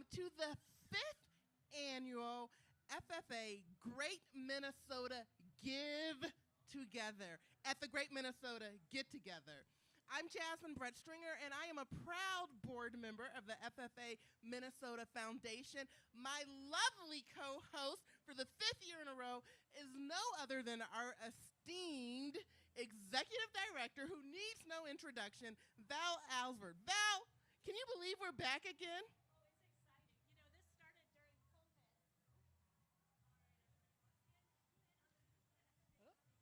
welcome to the 5th annual FFA Great Minnesota Give Together at the Great Minnesota Get Together. I'm Jasmine Brett Stringer, and I am a proud board member of the FFA Minnesota Foundation. My lovely co-host for the 5th year in a row is no other than our esteemed executive director, who needs no introduction, Val Alsford. Val, can you believe we're back again? Oh, it's exciting. You know, this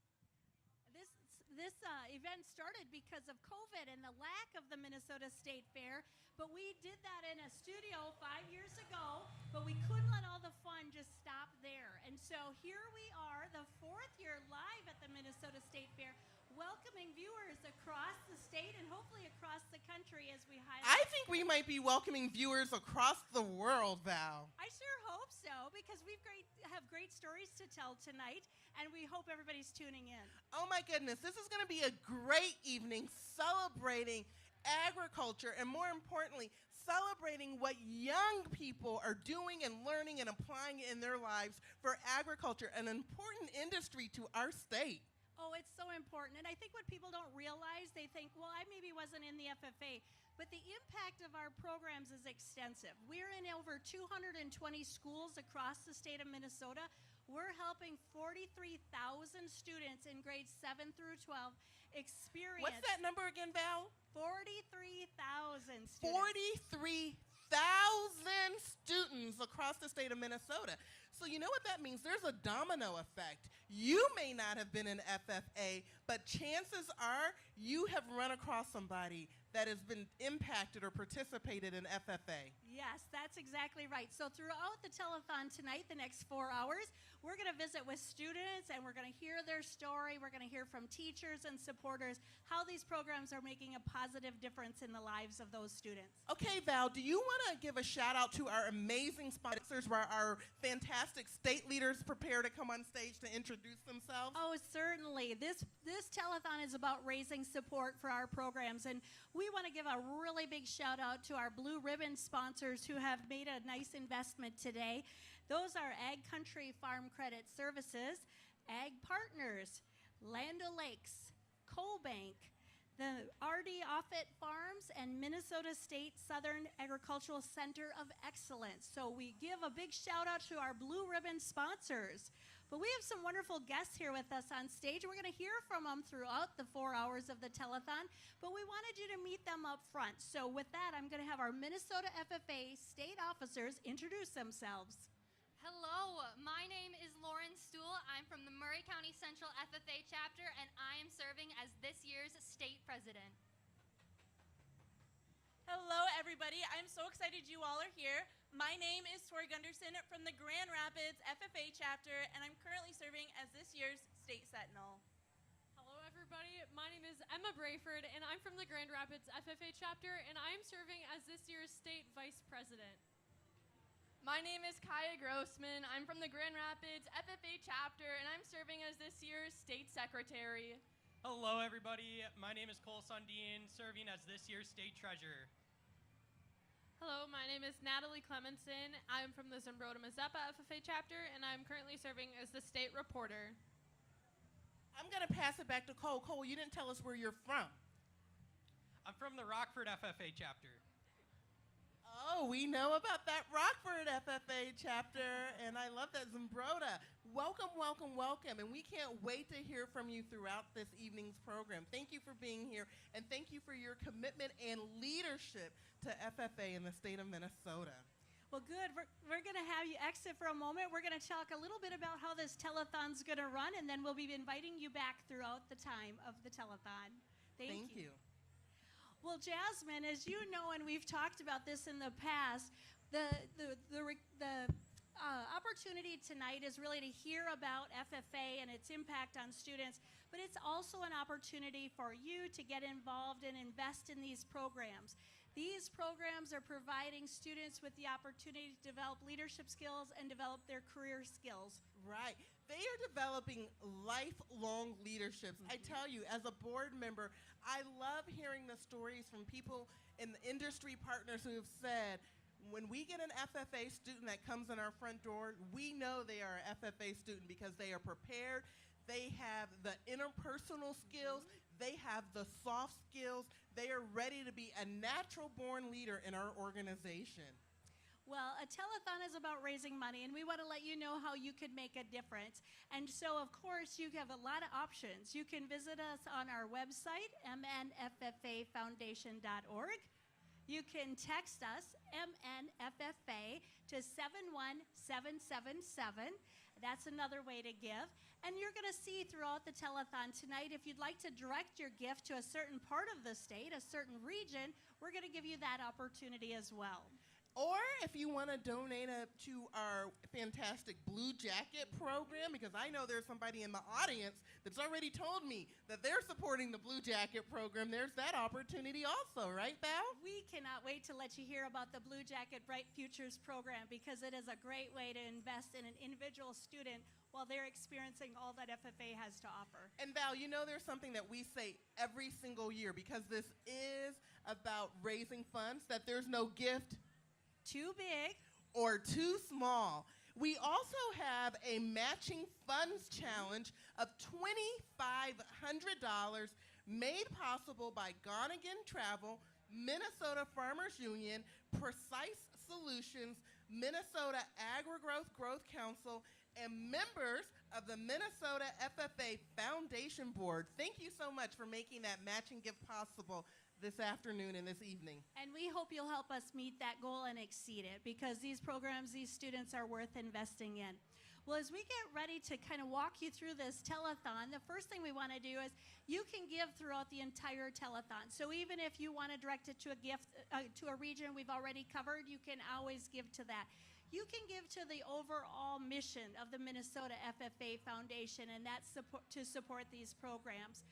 started during COVID. This event started because of COVID and the lack of the Minnesota State Fair, but we did that in a studio 5 years ago, but we couldn't let all the fun just stop there. And so here we are, the 4th year live at the Minnesota State Fair, welcoming viewers across the state and hopefully across the country as we highlight. I think we might be welcoming viewers across the world, Val. I sure hope so, because we have great stories to tell tonight, and we hope everybody's tuning in. Oh my goodness, this is going to be a great evening celebrating agriculture, and more importantly, celebrating what young people are doing and learning and applying in their lives for agriculture, an important industry to our state. Oh, it's so important. And I think what people don't realize, they think, well, I maybe wasn't in the FFA, but the impact of our programs is extensive. We're in over 220 schools across the state of Minnesota. We're helping 43,000 students in grades 7 through 12 experience. What's that number again, Val? 43,000 students. 43,000 students across the state of Minnesota. So you know what that means? There's a domino effect. You may not have been in FFA, but chances are you have run across somebody that has been impacted or participated in FFA. Yes, that's exactly right. So throughout the telethon tonight, the next 4 hours, we're going to visit with students and we're going to hear their story. We're going to hear from teachers and supporters how these programs are making a positive difference in the lives of those students. Okay, Val, do you want to give a shout out to our amazing sponsors where our fantastic state leaders prepare to come on stage to introduce themselves? Oh, certainly. This telethon is about raising support for our programs, and we want to give a really big shout out to our Blue Ribbon sponsors who have made a nice investment today. Those are Ag Country Farm Credit Services, Ag Partners, Land O'Lakes, Coal Bank, the R.D. Offutt Farms, and Minnesota State Southern Agricultural Center of Excellence. So we give a big shout out to our Blue Ribbon sponsors. But we have some wonderful guests here with us on stage. We're going to hear from them throughout the 4 hours of the telethon, but we wanted you to meet them up front. So with that, I'm going to have our Minnesota FFA state officers introduce themselves. Hello, my name is Lauren Stuhl. I'm from the Murray County Central FFA chapter, and I am serving as this year's state president. Hello, everybody. I'm so excited you all are here. My name is Tori Gunderson from the Grand Rapids FFA chapter, and I'm currently serving as this year's state sentinel. Hello, everybody. My name is Emma Brayford, and I'm from the Grand Rapids FFA chapter, and I am serving as this year's state vice president. My name is Kaya Grossman. I'm from the Grand Rapids FFA chapter, and I'm serving as this year's state secretary. Hello, everybody. My name is Cole Sundin, serving as this year's state treasurer. Hello, my name is Natalie Clemenson. I'm from the Zumbrota-Mazeppa FFA chapter, and I'm currently serving as the state reporter. I'm going to pass it back to Cole. Cole, you didn't tell us where you're from. I'm from the Rockford FFA chapter. Oh, we know about that Rockford FFA chapter, and I love that. Zumbrota. Welcome, welcome, welcome, and we can't wait to hear from you throughout this evening's program. Thank you for being here, and thank you for your commitment and leadership to FFA in the state of Minnesota. Well, good. We're going to have you exit for a moment. We're going to talk a little bit about how this telethon's going to run, and then we'll be inviting you back throughout the time of the telethon. Thank you. Well, Jasmine, as you know, and we've talked about this in the past, the opportunity tonight is really to hear about FFA and its impact on students, but it's also an opportunity for you to get involved and invest in these programs. These programs are providing students with the opportunity to develop leadership skills and develop their career skills. Right. They are developing lifelong leaderships. I tell you, as a board member, I love hearing the stories from people in the industry partners who have said, When we get an FFA student that comes in our front door, we know they are an FFA student because they are prepared. They have the interpersonal skills. They have the soft skills. They are ready to be a natural-born leader in our organization. Well, a telethon is about raising money, and we want to let you know how you could make a difference. And so, of course, you have a lot of options. You can visit us on our website, mnffafoundation.org. You can text us, MNFFA, to 71777. That's another way to give. And you're going to see throughout the telethon tonight, if you'd like to direct your gift to a certain part of the state, a certain region, we're going to give you that opportunity as well. Or if you want to donate to our fantastic Blue Jacket program, because I know there's somebody in the audience that's already told me that they're supporting the Blue Jacket program, there's that opportunity also, right, Val? We cannot wait to let you hear about the Blue Jacket Bright Futures program because it is a great way to invest in an individual student while they're experiencing all that FFA has to offer. And Val, you know there's something that we say every single year because this is about raising funds, that there's no gift too big or too small. We also have a matching funds challenge of $2,500 made possible by Gonigan Travel, Minnesota Farmers Union, Precise Solutions, Minnesota Agri-Growth Growth Council, and members of the Minnesota FFA Foundation Board. Thank you so much for making that matching gift possible this afternoon and this evening. And we hope you'll help us meet that goal and exceed it because these programs, these students are worth investing in. Well, as we get ready to kind of walk you through this telethon, the first thing we want to do is you can give throughout the entire telethon. So even if you want to direct it to a gift, to a region we've already covered, you can always give to that. You can give to the overall mission of the Minnesota FFA Foundation, and that's to support these programs.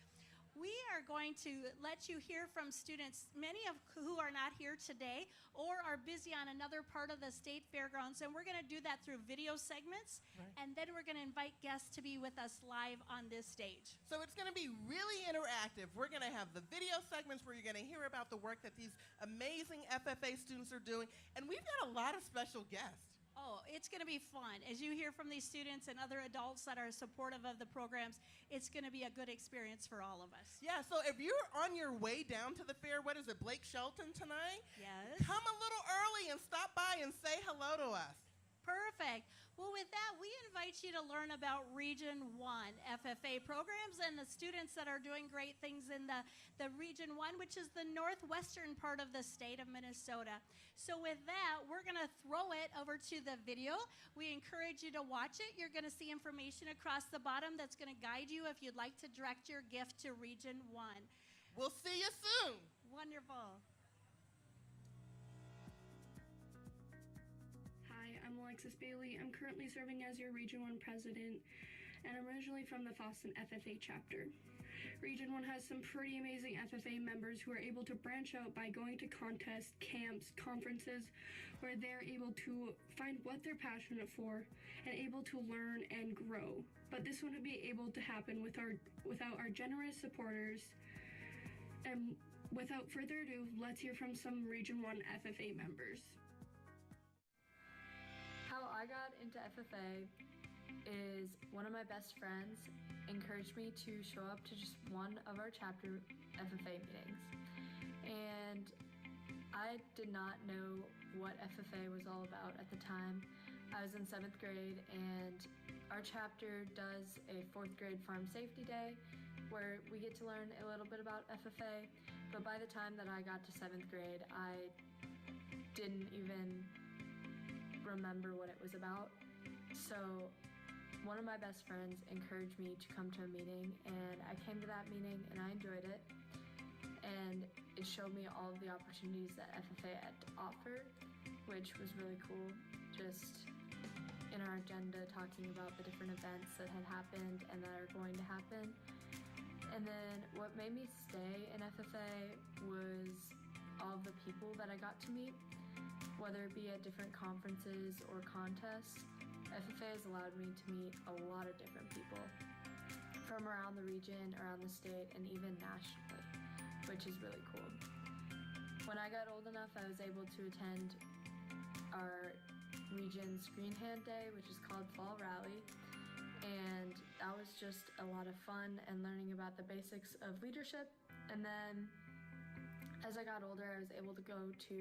We are going to let you hear from students, many of who are not here today or are busy on another part of the state fairgrounds, and we're going to do that through video segments, and then we're going to invite guests to be with us live on this stage. So it's going to be really interactive. We're going to have the video segments where you're going to hear about the work that these amazing FFA students are doing, and we've got a lot of special guests. Oh, it's going to be fun. As you hear from these students and other adults that are supportive of the programs, it's going to be a good experience for all of us. Yeah, so if you're on your way down to the fair, what is it, Blake Shelton tonight? Yes. Come a little early and stop by and say hello to us. Perfect. Well, with that, we invite you to learn about Region 1 FFA programs and the students that are doing great things in the Region 1, which is the northwestern part of the state of Minnesota. So with that, we're going to throw it over to the video. We encourage you to watch it. You're going to see information across the bottom that's going to guide you if you'd like to direct your gift to Region 1. We'll see you soon. Wonderful. I'm Alexis Bailey. I'm currently serving as your Region 1 president, and I'm originally from the Foston FFA chapter. Region 1 has some pretty amazing FFA members who are able to branch out by going to contests, camps, conferences, where they're able to find what they're passionate for and able to learn and grow. But this wouldn't be able to happen without our generous supporters. And without further ado, let's hear from some Region 1 FFA members. How I got into FFA is one of my best friends encouraged me to show up to just one of our chapter FFA meetings. And I did not know what FFA was all about at the time. I was in 7th grade, and our chapter does a 4th grade farm safety day where we get to learn a little bit about FFA. But by the time that I got to 7th grade, I didn't even remember what it was about. So one of my best friends encouraged me to come to a meeting, and I came to that meeting and I enjoyed it, and it showed me all of the opportunities that FFA had to offer, which was really cool. Just in our agenda talking about the different events that had happened and that are going to happen. And then what made me stay in FFA was all of the people that I got to meet. Whether it be at different conferences or contests, FFA has allowed me to meet a lot of different people from around the region, around the state, and even nationally, which is really cool. When I got old enough, I was able to attend our region's Green Hand Day, which is called Fall Rally. And that was just a lot of fun and learning about the basics of leadership. And then as I got older, I was able to go to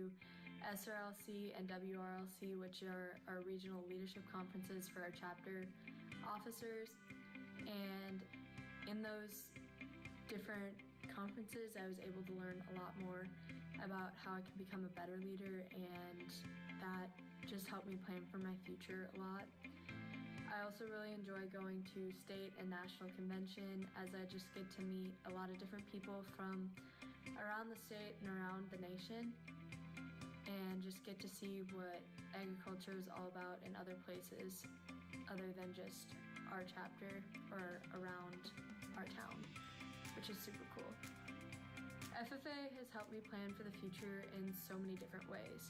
SRLC and WRLC, which are our regional leadership conferences for our chapter officers. And in those different conferences, I was able to learn a lot more about how I can become a better leader, and that just helped me plan for my future a lot. I also really enjoy going to state and national convention, as I just get to meet a lot of different people from around the state and around the nation, and just get to see what agriculture is all about in other places other than just our chapter or around our town, which is super cool. FFA has helped me plan for the future in so many different ways.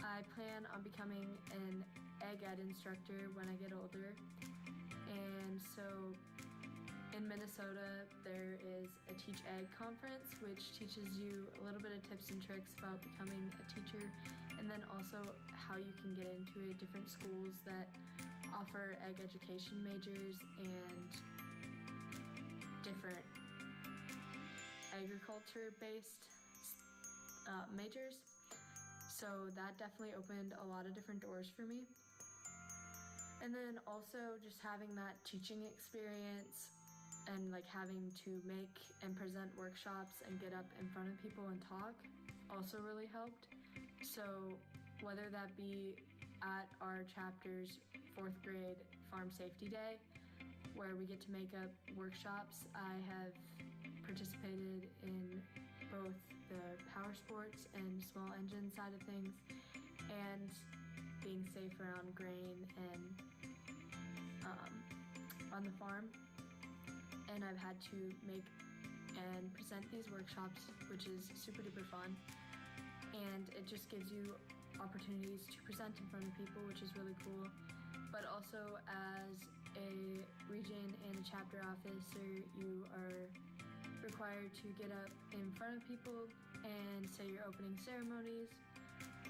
I plan on becoming an ag ed instructor when I get older, and so in Minnesota there is a Teach Ag conference, which teaches you a little bit of tips and tricks about becoming a teacher, and then also how you can get into different schools that offer ag education majors and different agriculture-based majors. So that definitely opened a lot of different doors for me. And then also just having that teaching experience and like having to make and present workshops and get up in front of people and talk also really helped. So whether that be at our chapter's 4th grade Farm Safety Day, where we get to make up workshops, I have participated in both the power sports and small engine side of things, and being safe around grain and on the farm. And I've had to make and present these workshops, which is super duper fun, and it just gives you opportunities to present in front of people, which is really cool. But also as a region and a chapter officer, you are required to get up in front of people and say your opening ceremonies,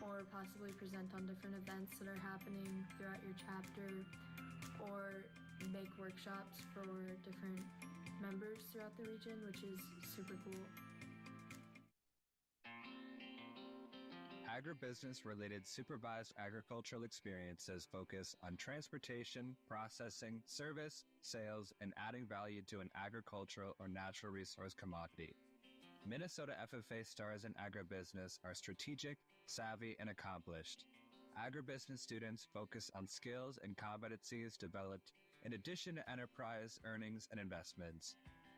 or possibly present on different events that are happening throughout your chapter, or make workshops for different members throughout the region, which is super cool. Agribusiness-related supervised agricultural experiences focus on transportation, processing, service, sales, and adding value to an agricultural or natural resource commodity. Minnesota FFA stars in agribusiness are strategic, savvy, and accomplished. Agribusiness students focus on skills and competencies developed in addition to enterprise earnings and investments.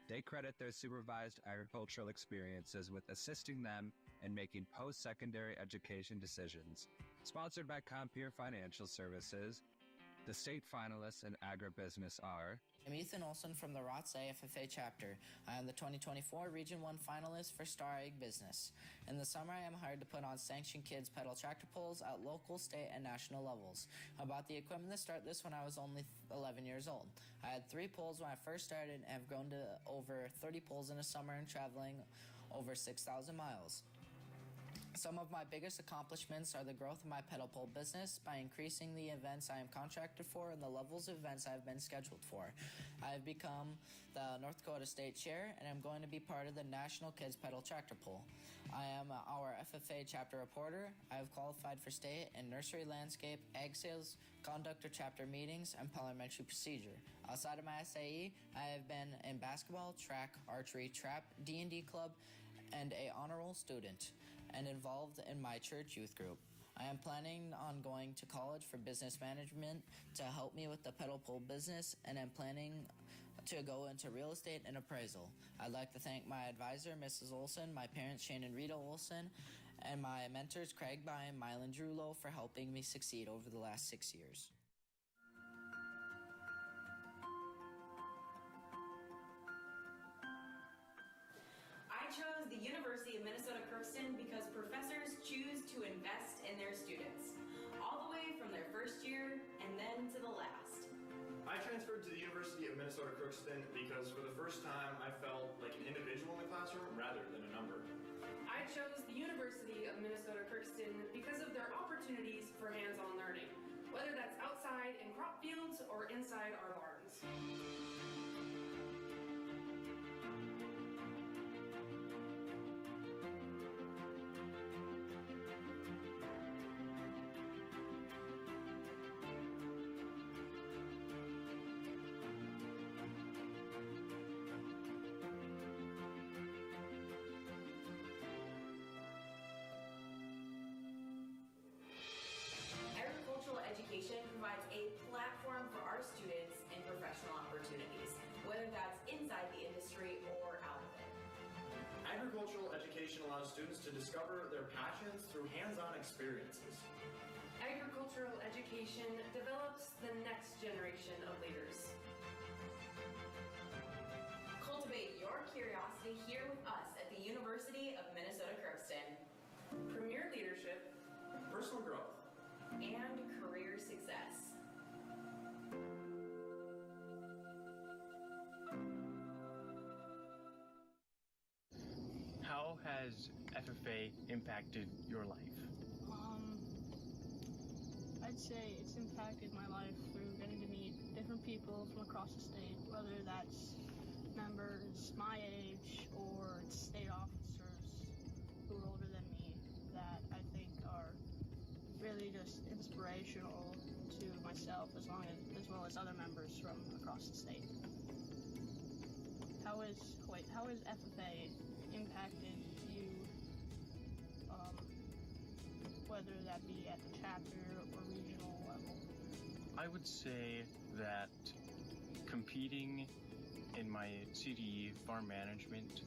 They credit their supervised agricultural experiences with assisting them in making post-secondary education decisions. Sponsored by Compeer Financial Services, the state finalists in agribusiness are: I'm Ethan Olson from the ROTSA FFA chapter. I am the 2024 Region 1 finalist for Star Ag Business. In the summer, I am hired to put on sanctioned kids pedal tractor pulls at local, state, and national levels. I bought the equipment to start this when I was only 11 years old. I had 3 pulls when I first started and have grown to over 30 pulls in a summer and traveling over 6,000 miles. Some of my biggest accomplishments are the growth of my pedal pull business by increasing the events I am contracted for and the levels of events I have been scheduled for. I have become the North Dakota State Chair, and I'm going to be part of the National Kids Pedal Tractor Pull. I am our FFA chapter reporter. I have qualified for state and nursery landscape, ag sales, conductor chapter meetings, and parliamentary procedure. Outside of my SAE, I have been in basketball, track, archery, trap, D&D club, and a honor roll student, and involved in my church youth group. I am planning on going to college for business management to help me with the pedal pull business, and I'm planning to go into real estate and appraisal. I'd like to thank my advisor, Mrs. Olson, my parents, Shane and Rita Olson, and my mentors, Craig By and Mylan Drulo, for helping me succeed over the last 6 years. I chose the University of Minnesota Crookston because professors choose to invest in their students, all the way from their first year and then to the last. I transferred to the University of Minnesota Crookston because for the first time I felt like an individual in the classroom rather than a number. I I chose the University of Minnesota Crookston because of their opportunities for hands-on learning, whether that's outside in crop fields or inside our barns. Agricultural education provides a platform for our students in professional opportunities, whether that's inside the industry or out of it. Agricultural education allows students to discover their passions through hands-on experiences. Agricultural education develops the next generation of leaders. Cultivate your curiosity here with us at the University of Minnesota Crookston. Premier leadership, personal growth, and career success. How has FFA impacted your life? I'd say it's impacted my life through getting to meet different people from across the state, whether that's members my age or state officers who are older than me, that I think are really just inspirational to myself as well as other members from across the state. How has FFA impacted you, whether that be at the chapter or regional level? I would say that competing in my CDE farm management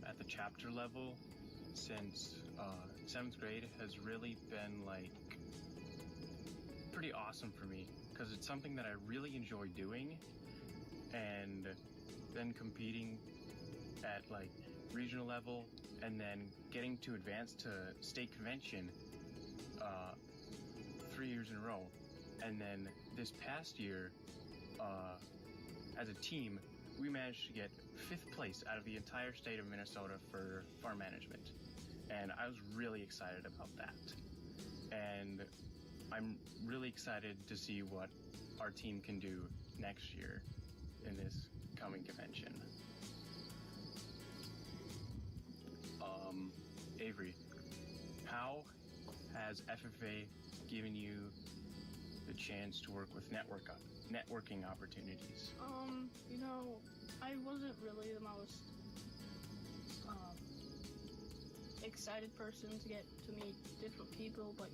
at the chapter level since 7th grade has really been like pretty awesome for me, because it's something that I really enjoy doing, and then competing at like regional level and then getting to advance to state convention 3 years in a row. And then this past year, as a team, we managed to get 5th place out of the entire state of Minnesota for farm management. And I was really excited about that. And I'm really excited to see what our team can do next year in this coming convention. Avery, how has FFA given you the chance to work with networking opportunities? I wasn't really the most excited person to get to meet different people, but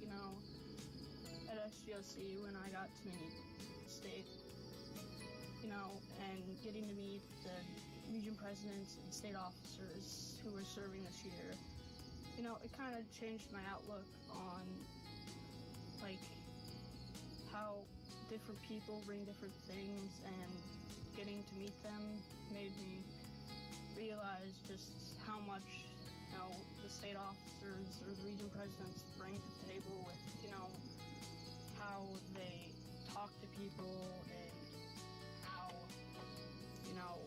at SGLC when I got to meet state, and getting to meet the region presidents and state officers who were serving this year, it kind of changed my outlook on how different people bring different things, and getting to meet them made me realize just how much the state officers or the region presidents bring to the table with how they talk to people, and how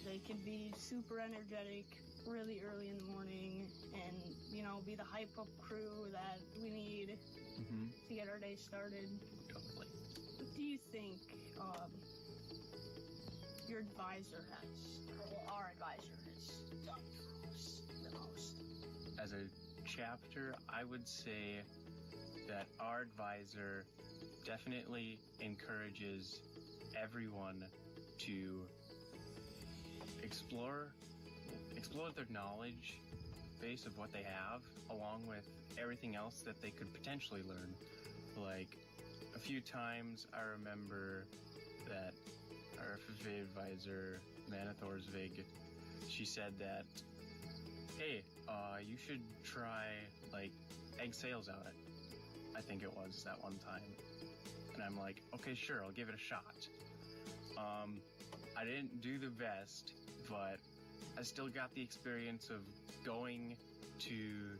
they can be super energetic really early in the morning, and be the hype up crew that we need to get our day started. Totally. What do you think your advisor our advisor has done for us the most? As a chapter, I would say that our advisor definitely encourages everyone to explore their knowledge base of what they have, along with everything else that they could potentially learn. Like, a few times I remember that our FFA advisor, Manna Thorsvig, she said that, hey, you should try, egg sales out at, I think it was, that one time. And I'm like, okay, sure, I'll give it a shot. I didn't do the best, but I still got the experience of going to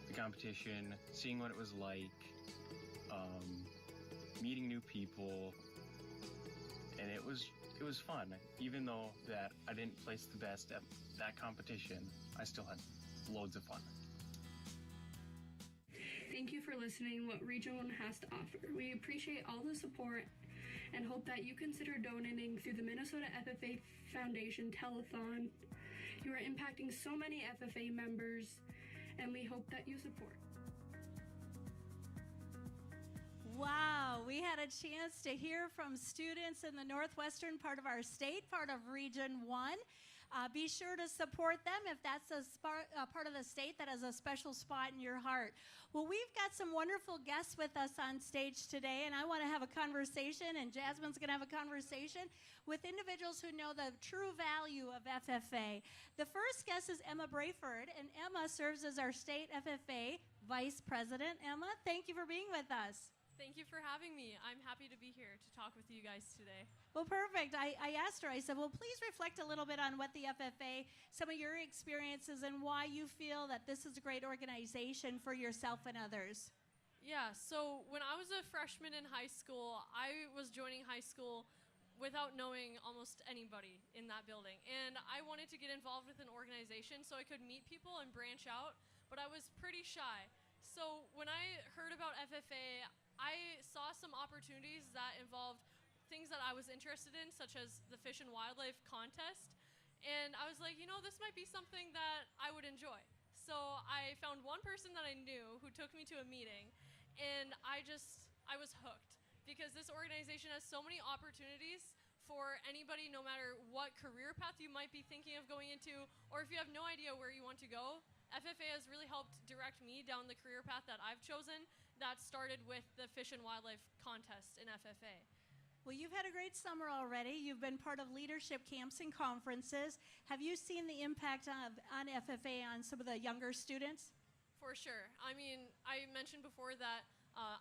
the competition, seeing what it was like, meeting new people, and it was fun. Even though that I didn't place the best at that competition, I still had loads of fun. Thank you for listening what Region 1 has to offer. We appreciate all the support and hope that you consider donating through the Minnesota FFA Foundation Telethon. You are impacting so many FFA members, and we hope that you support. Wow, we had a chance to hear from students in the northwestern part of our state, part of Region 1. Be sure to support them if that's a part of the state that has a special spot in your heart. Well, we've got some wonderful guests with us on stage today, and I want to have a conversation, and Jasmine's going to have a conversation with individuals who know the true value of FFA. The first guest is Emma Brayford, and Emma serves as our state FFA Vice President. Emma, thank you for being with us. Thank you for having me. I'm happy to be here to talk with you guys today. Well, perfect. I asked her, I said, well, please reflect a little bit on what the FFA, some of your experiences, and why you feel that this is a great organization for yourself and others. Yeah, so when I was a freshman in high school, I was joining high school without knowing almost anybody in that building. And I wanted to get involved with an organization so I could meet people and branch out, but I was pretty shy. So when I heard about FFA, I saw some opportunities that involved things that I was interested in, such as the Fish and Wildlife Contest. And I was like, you know, this might be something that I would enjoy. So I found one person that I knew who took me to a meeting, and I was hooked, because this organization has so many opportunities for anybody, no matter what career path you might be thinking of going into, or if you have no idea where you want to go. FFA has really helped direct me down the career path that I've chosen, that started with the Fish and Wildlife Contest in FFA. Well, you've had a great summer already. You've been part of leadership camps and conferences. Have you seen the impact on FFA on some of the younger students? For sure. I mean, I mentioned before that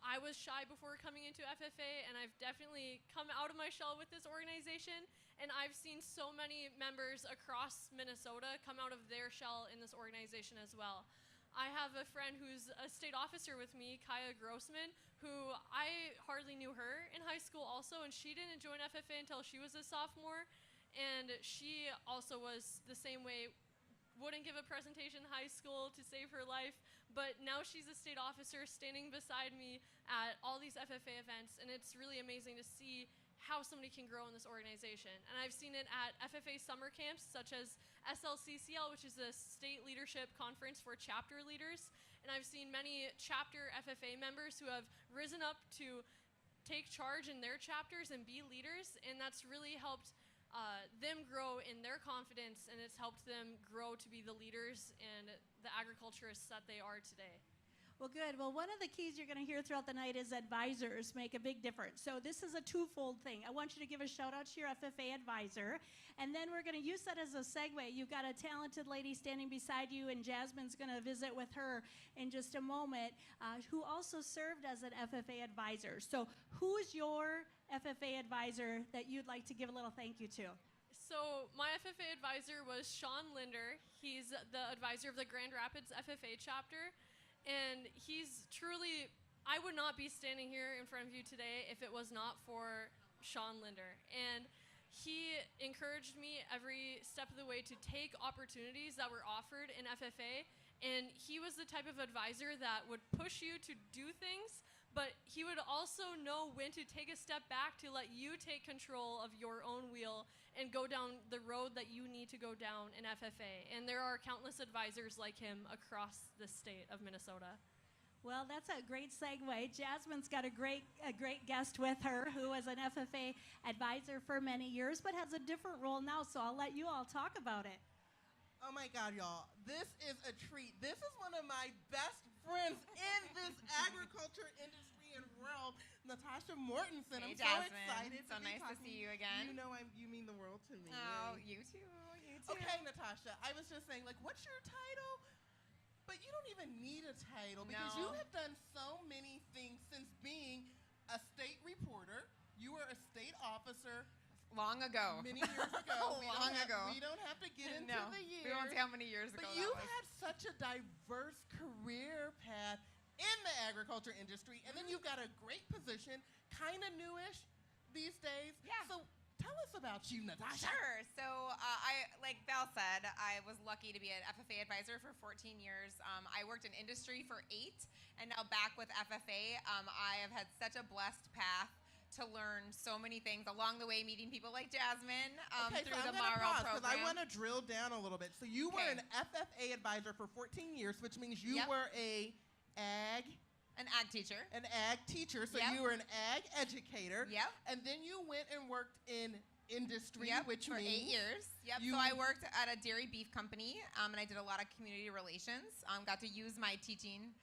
I was shy before coming into FFA, and I've definitely come out of my shell with this organization, and I've seen so many members across Minnesota come out of their shell in this organization as well. I have a friend who's a state officer with me, Kaya Grossman, who I hardly knew her in high school also, and she didn't join FFA until she was a sophomore, and she also was the same way, wouldn't give a presentation in high school to save her life, but now she's a state officer standing beside me at all these FFA events, and it's really amazing to see how somebody can grow in this organization. And I've seen it at FFA summer camps, such as SLCCL, which is a state leadership conference for chapter leaders. And I've seen many chapter FFA members who have risen up to take charge in their chapters and be leaders. And that's really helped them grow in their confidence, and it's helped them grow to be the leaders and the agriculturists that they are today. Well, good. Well, one of the keys you're going to hear throughout the night is advisors make a big difference. So this is a twofold thing. I want you to give a shout out to your FFA advisor, and then we're going to use that as a segue. You've got a talented lady standing beside you, and Jasmine's going to visit with her in just a moment, who also served as an FFA advisor. So who's your FFA advisor that you'd like to give a little thank you to? So my FFA advisor was Sean Linder. He's the advisor of the Grand Rapids FFA chapter. And he's truly, I would not be standing here in front of you today if it was not for Sean Linder. And he encouraged me every step of the way to take opportunities that were offered in FFA. And he was the type of advisor that would push you to do things, but he would also know when to take a step back to let you take control of your own wheel and go down the road that you need to go down in FFA. And there are countless advisors like him across the state of Minnesota. Well, that's a great segue. Jasmine's got a great guest with her who was an FFA advisor for many years, but has a different role now, so I'll let you all talk about it. Oh my God, y'all. This is a treat. This is one of my best friends in this agriculture industry and world, Natasha Mortensen. Hey, I'm Jasmine. so excited So to be nice to talking. see you again. You know you mean the world to me. Oh, Yay. you too. You too. Okay, Natasha, I was just saying, like, what's your title? But you don't even need a title because you have done so many things since being a state reporter. You were a state officer. Long ago. Many years ago. Long ago. We don't have to get into the years. We won't say how many years ago But that you've was. had such a diverse career path in the agriculture industry, and then you've got a great position, kind of newish these days. Yeah. So tell Tell us about you, Natasha. Sure. So like Val said, I was lucky to be an FFA advisor for 14 years. I worked in industry for 8, and now back with FFA. I have had such a blessed path to learn so many things along the way, meeting people like Jasmine through the Morrow program. Because I want to drill down a little bit. So you were an FFA advisor for 14 years, which means you were an ag teacher. An ag teacher. So you were an ag educator. Yep. And then you went and worked in industry, which for means 8 years. So I worked at a dairy beef company, and I did a lot of community relations. Got to use my teaching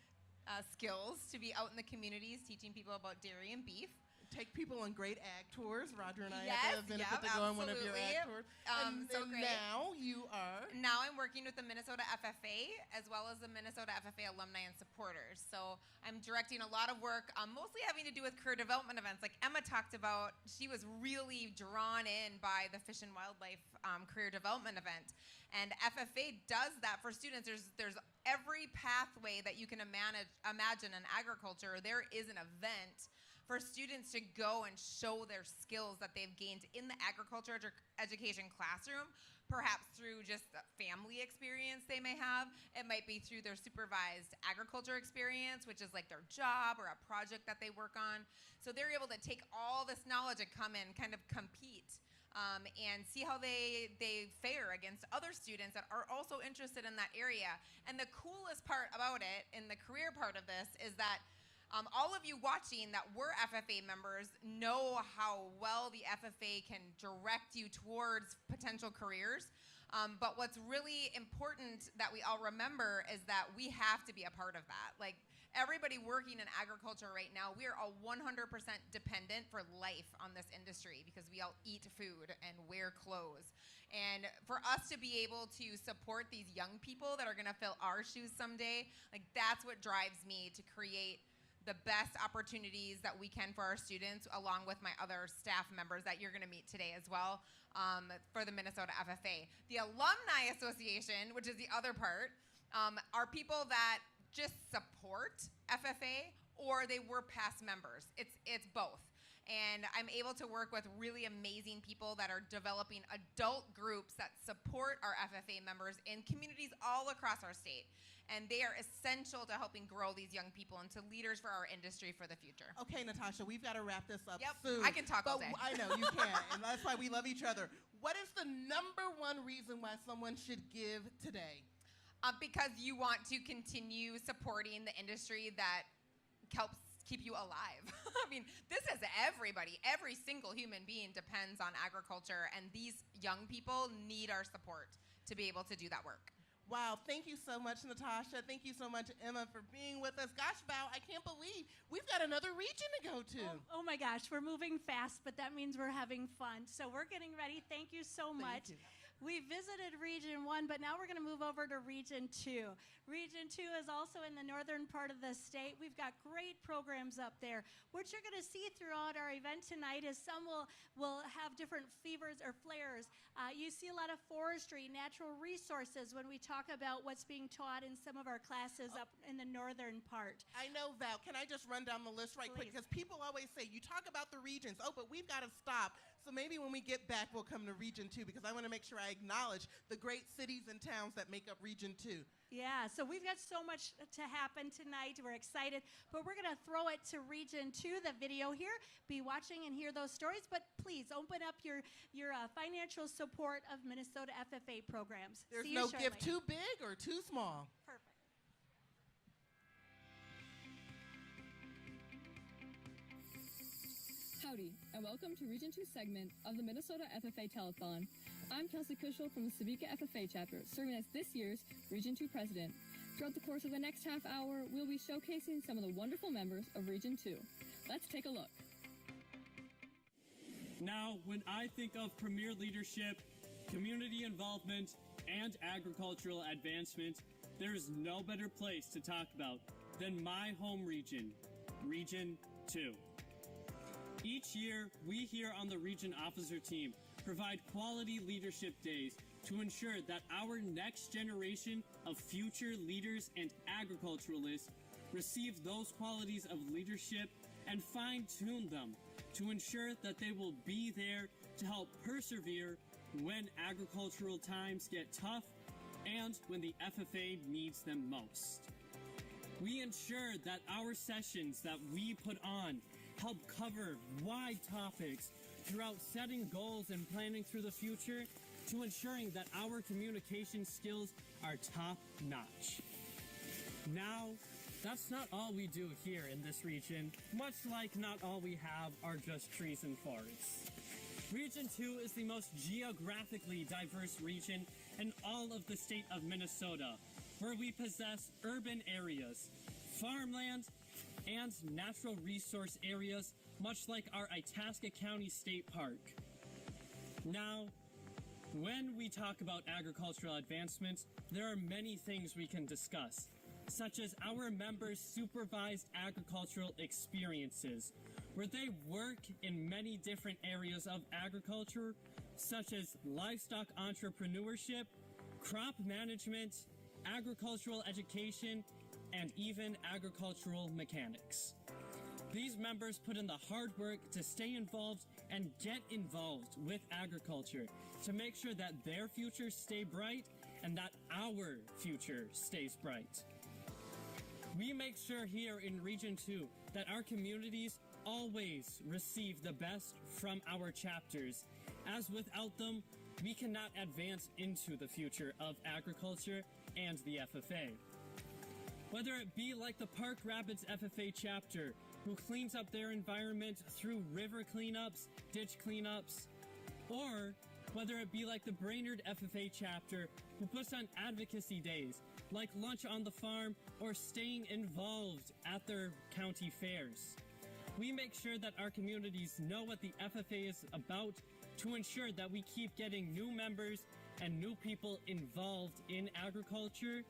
skills to be out in the communities, teaching people about dairy and beef. Take people on great ag tours. Roger and I had the benefit to go on one of your ag tours. And Great. Now you are? Now I'm working with the Minnesota FFA as well as the Minnesota FFA Alumni and supporters. So I'm directing a lot of work, mostly having to do with career development events. Like Emma talked about, she was really drawn in by the Fish and Wildlife career development event. And FFA does that for students. There's every pathway that you can imagine in agriculture. There is an event for students to go and show their skills that they've gained in the agriculture education classroom, perhaps through just the family experience they may have. It might be through their supervised agriculture experience, which is like their job or a project that they work on. So they're able to take all this knowledge and come in, kind of compete, and see how they fare against other students that are also interested in that area. And the coolest part about it, in the career part of this, is that all of you watching that were FFA members know how well the FFA can direct you towards potential careers. But what's really important that we all remember is that we have to be a part of that. Like everybody working in agriculture right now, we are all 100% dependent for life on this industry because we all eat food and wear clothes. And for us to be able to support these young people that are gonna fill our shoes someday, like that's what drives me to create the best opportunities that we can for our students, along with my other staff members that you're gonna meet today as well, for the Minnesota FFA. The Alumni Association, which is the other part, are people that just support FFA or they were past members. It's both. And I'm able to work with really amazing people that are developing adult groups that support our FFA members in communities all across our state. And they are essential to helping grow these young people into leaders for our industry for the future. Okay, Natasha, we've got to wrap this up soon. I can talk all day. I know, you can, and that's why we love each other. What is the number one reason why someone should give today? Because you want to continue supporting the industry that helps keep you alive. I mean, this is everybody. Every single human being depends on agriculture, and these young people need our support to be able to do that work. Wow, thank you so much, Natasha. Thank you so much, Emma, for being with us. Gosh, Val, I can't believe we've got another region to go to. Oh my gosh, we're moving fast, but that means we're having fun. So we're getting ready. Thank you so much. We visited Region 1, but now we're going to move over to Region 2. Region 2 is also in the northern part of the state. We've got great programs up there. What you're going to see throughout our event tonight is some will have different fevers or flares. You see a lot of forestry, natural resources when we talk about what's being taught in some of our classes up in the northern part. I know, Val. Can I just run down the list right quick? Because people always say, you talk about the regions. Oh, but we've got to stop. So maybe when we get back, we'll come to Region 2 because I want to make sure I acknowledge the great cities and towns that make up Region 2. Yeah, so we've got so much to happen tonight. We're excited, but we're going to throw it to Region 2, the video here. Be watching and hear those stories, but please open up your financial support of Minnesota FFA programs. There's no gift too big or too small. Perfect. Howdy, and welcome to Region 2 segment of the Minnesota FFA Telethon. I'm Kelsey Kushel from the Sabika FFA chapter, serving as this year's Region 2 president. Throughout the course of the next half hour, we'll be showcasing some of the wonderful members of Region 2. Let's take a look. Now, when I think of premier leadership, community involvement, and agricultural advancement, there is no better place to talk about than my home region, Region 2. Each year, we here on the Region Officer team provide quality leadership days to ensure that our next generation of future leaders and agriculturalists receive those qualities of leadership and fine-tune them to ensure that they will be there to help persevere when agricultural times get tough and when the FFA needs them most. We ensure that our sessions that we put on help cover wide topics throughout setting goals and planning through the future to ensuring that our communication skills are top-notch. Now, that's not all we do here in this region, much like not all we have are just trees and forests. Region 2 is the most geographically diverse region in all of the state of Minnesota, where we possess urban areas, farmland, and natural resource areas, much like our Itasca County State Park. Now, when we talk about agricultural advancements, there are many things we can discuss, such as our members' supervised agricultural experiences, where they work in many different areas of agriculture, such as livestock entrepreneurship, crop management, agricultural education, and even agricultural mechanics. These members put in the hard work to stay involved and get involved with agriculture to make sure that their futures stay bright and that our future stays bright. We make sure here in Region 2 that our communities always receive the best from our chapters, as without them, we cannot advance into the future of agriculture and the FFA. Whether it be like the Park Rapids FFA chapter, who cleans up their environment through river cleanups, ditch cleanups, or whether it be like the Brainerd FFA chapter, who puts on advocacy days, like lunch on the farm or staying involved at their county fairs. We make sure that our communities know what the FFA is about to ensure that we keep getting new members and new people involved in agriculture,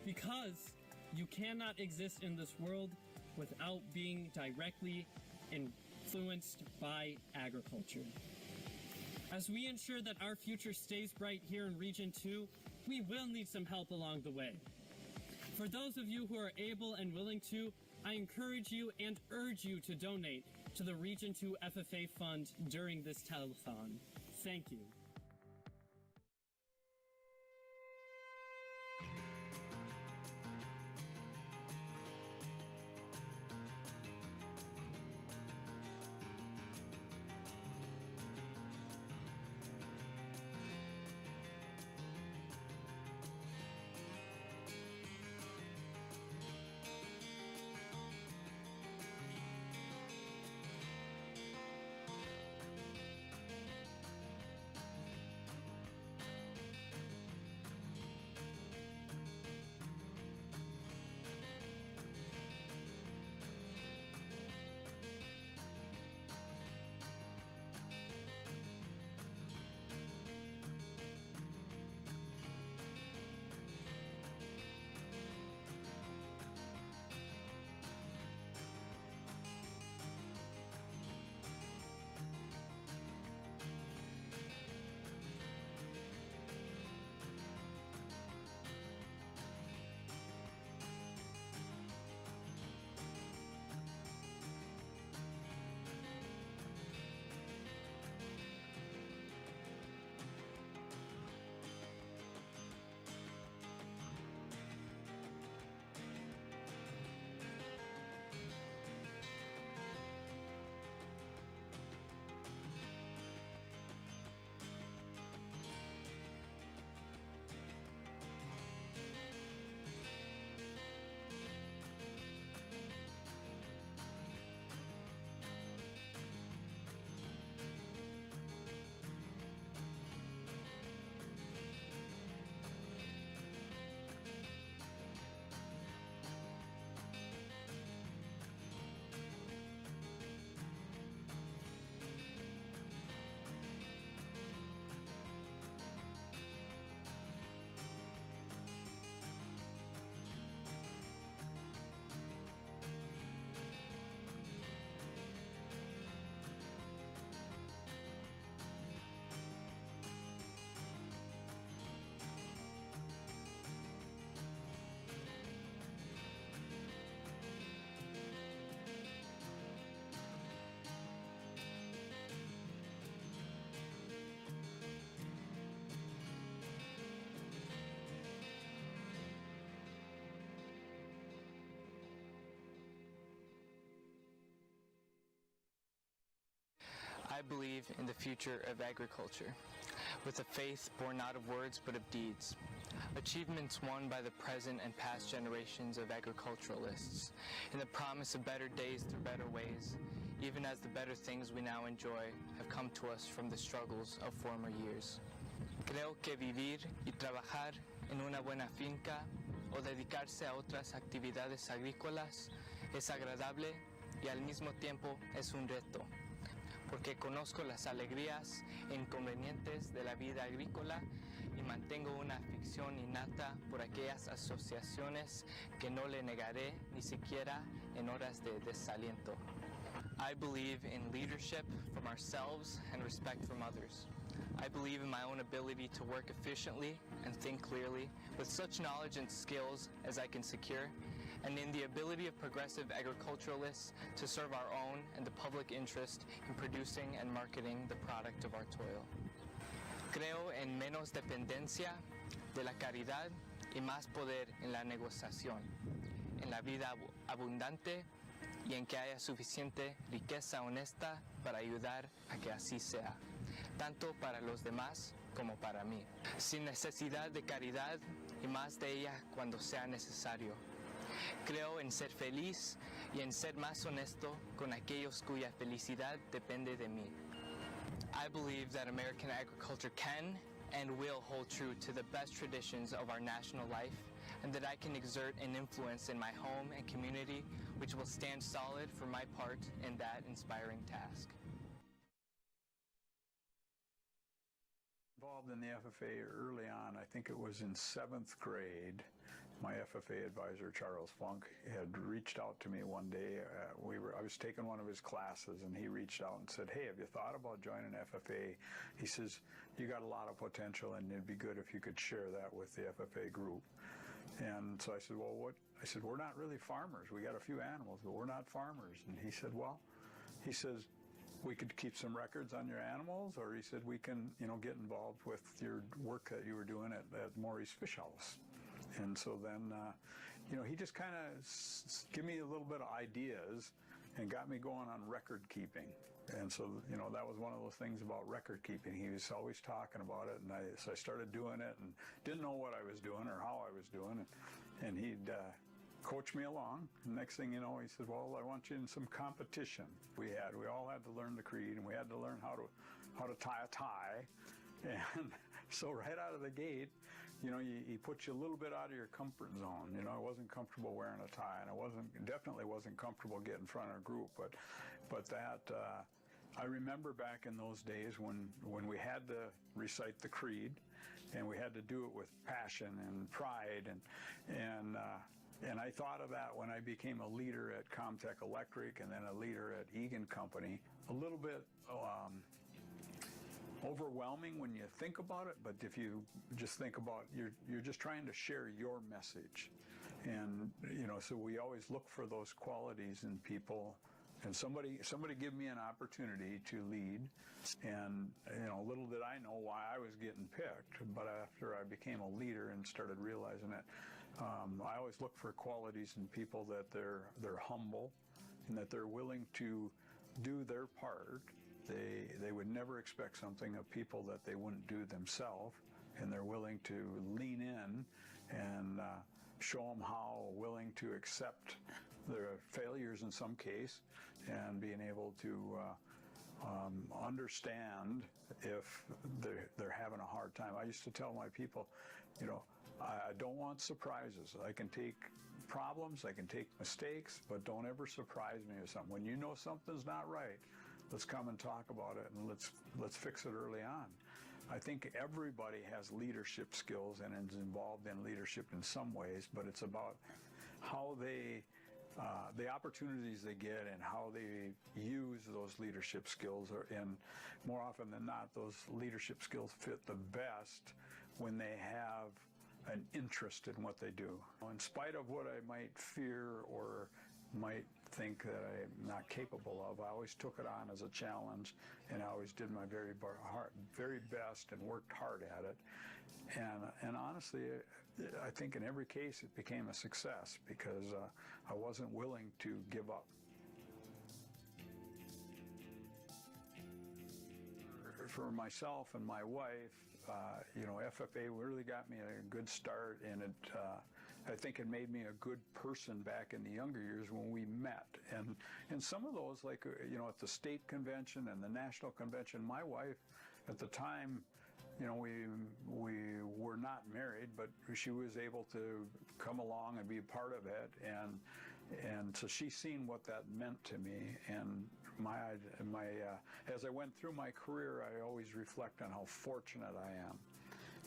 because you cannot exist in this world without being directly influenced by agriculture. As we ensure that our future stays bright here in Region 2, we will need some help along the way. For those of you who are able and willing to, I encourage you and urge you to donate to the Region 2 FFA Fund during this telethon. Thank you. believe in the future of agriculture, with a faith born not of words but of deeds. Achievements won by the present and past generations of agriculturalists, in the promise of better days through better ways, even as the better things we now enjoy have come to us from the struggles of former years. Creo que vivir y trabajar en una buena finca o dedicarse a otras actividades agrícolas es agradable y al mismo tiempo es un reto, porque conozco las alegrías e inconvenientes de la vida agrícola y mantengo una afición innata por aquellas asociaciones que no le negaré ni siquiera en horas de desaliento. I believe in leadership from ourselves and respect from others. I believe in my own ability to work efficiently and think clearly with such knowledge and skills as I can secure, and in the ability of progressive agriculturalists to serve our own and the public interest in producing and marketing the product of our toil. Creo en menos dependencia de la caridad y más poder en la negociación, en la vida abundante y en que haya suficiente riqueza honesta para ayudar a que así sea, tanto para los demás como para mí, sin necesidad de caridad y más de ella cuando sea necesario. Creo en ser feliz y en ser más honesto con aquellos cuya felicidad depende de mí. I believe that American agriculture can and will hold true to the best traditions of our national life, and that I can exert an influence in my home and community which will stand solid for my part in that inspiring task. Involved in the FFA early on. I think it was in 7th grade. My FFA advisor, Charles Funk, had reached out to me one day. I was taking one of his classes, and he reached out and said, "Hey, have you thought about joining FFA?" He says, "You got a lot of potential, and it'd be good if you could share that with the FFA group." And so I said, "Well, what?" I said, "We're not really farmers. We got a few animals, but we're not farmers." And he said, "Well," he says, "we could keep some records on your animals," or he said, "we can, get involved with your work that you were doing at Maury's Fish House." And so then, he just kind of gave me a little bit of ideas and got me going on record keeping. And so, that was one of those things about record keeping. He was always talking about it, and so I started doing it and didn't know what I was doing or how I was doing it. And he'd coach me along. And next thing you know, he said, "Well, I want you in some competition." We all had to learn the creed, and we had to learn how to tie a tie. And so right out of the gate, he puts you a little bit out of your comfort zone. I wasn't comfortable wearing a tie, and I definitely wasn't comfortable getting in front of a group. But that, I remember back in those days when we had to recite the creed, and we had to do it with passion and pride, and I thought of that when I became a leader at Comtech Electric and then a leader at Egan Company. A little bit overwhelming when you think about it, but if you just think about you're just trying to share your message. And so we always look for those qualities in people. And somebody give me an opportunity to lead, and little did I know why I was getting picked. But after I became a leader and started realizing it, I always look for qualities in people that they're humble, and that they're willing to do their part. They would never expect something of people that they wouldn't do themselves, and they're willing to lean in and show them how, willing to accept their failures in some case, and being able to understand if they're having a hard time. I used to tell my people, I don't want surprises. I can take problems, I can take mistakes, but don't ever surprise me with something. When you know something's not right, let's come and talk about it, and let's fix it early on. I think everybody has leadership skills and is involved in leadership in some ways, but it's about how the opportunities they get and how they use those leadership skills. And more often than not, those leadership skills fit the best when they have an interest in what they do. In spite of what I might fear or might think that I'm not capable of, I always took it on as a challenge, and I always did my very best and worked hard at it. And honestly, I think in every case it became a success because I wasn't willing to give up. for myself and my wife, FFA really got me a good start, and I think it made me a good person back in the younger years when we met. And some of those, like, at the state convention and the national convention, my wife at the time, we were not married, but she was able to come along and be a part of it, and so she's seen what that meant to me. And as I went through my career, I always reflect on how fortunate I am,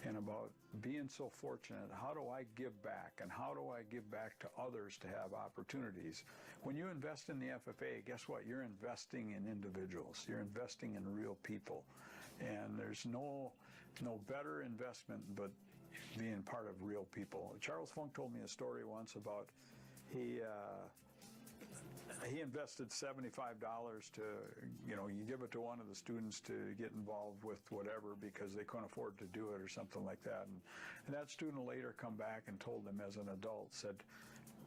and about being so fortunate. How do I give back, and how do I give back to others to have opportunities? When you invest in the FFA, guess what? You're investing in individuals. You're investing in real people, and there's no better investment but being part of real people. Charles Funk told me a story once about he invested $75 to, you give it to one of the students to get involved with whatever because they couldn't afford to do it or something like that. And that student later come back and told him as an adult, said,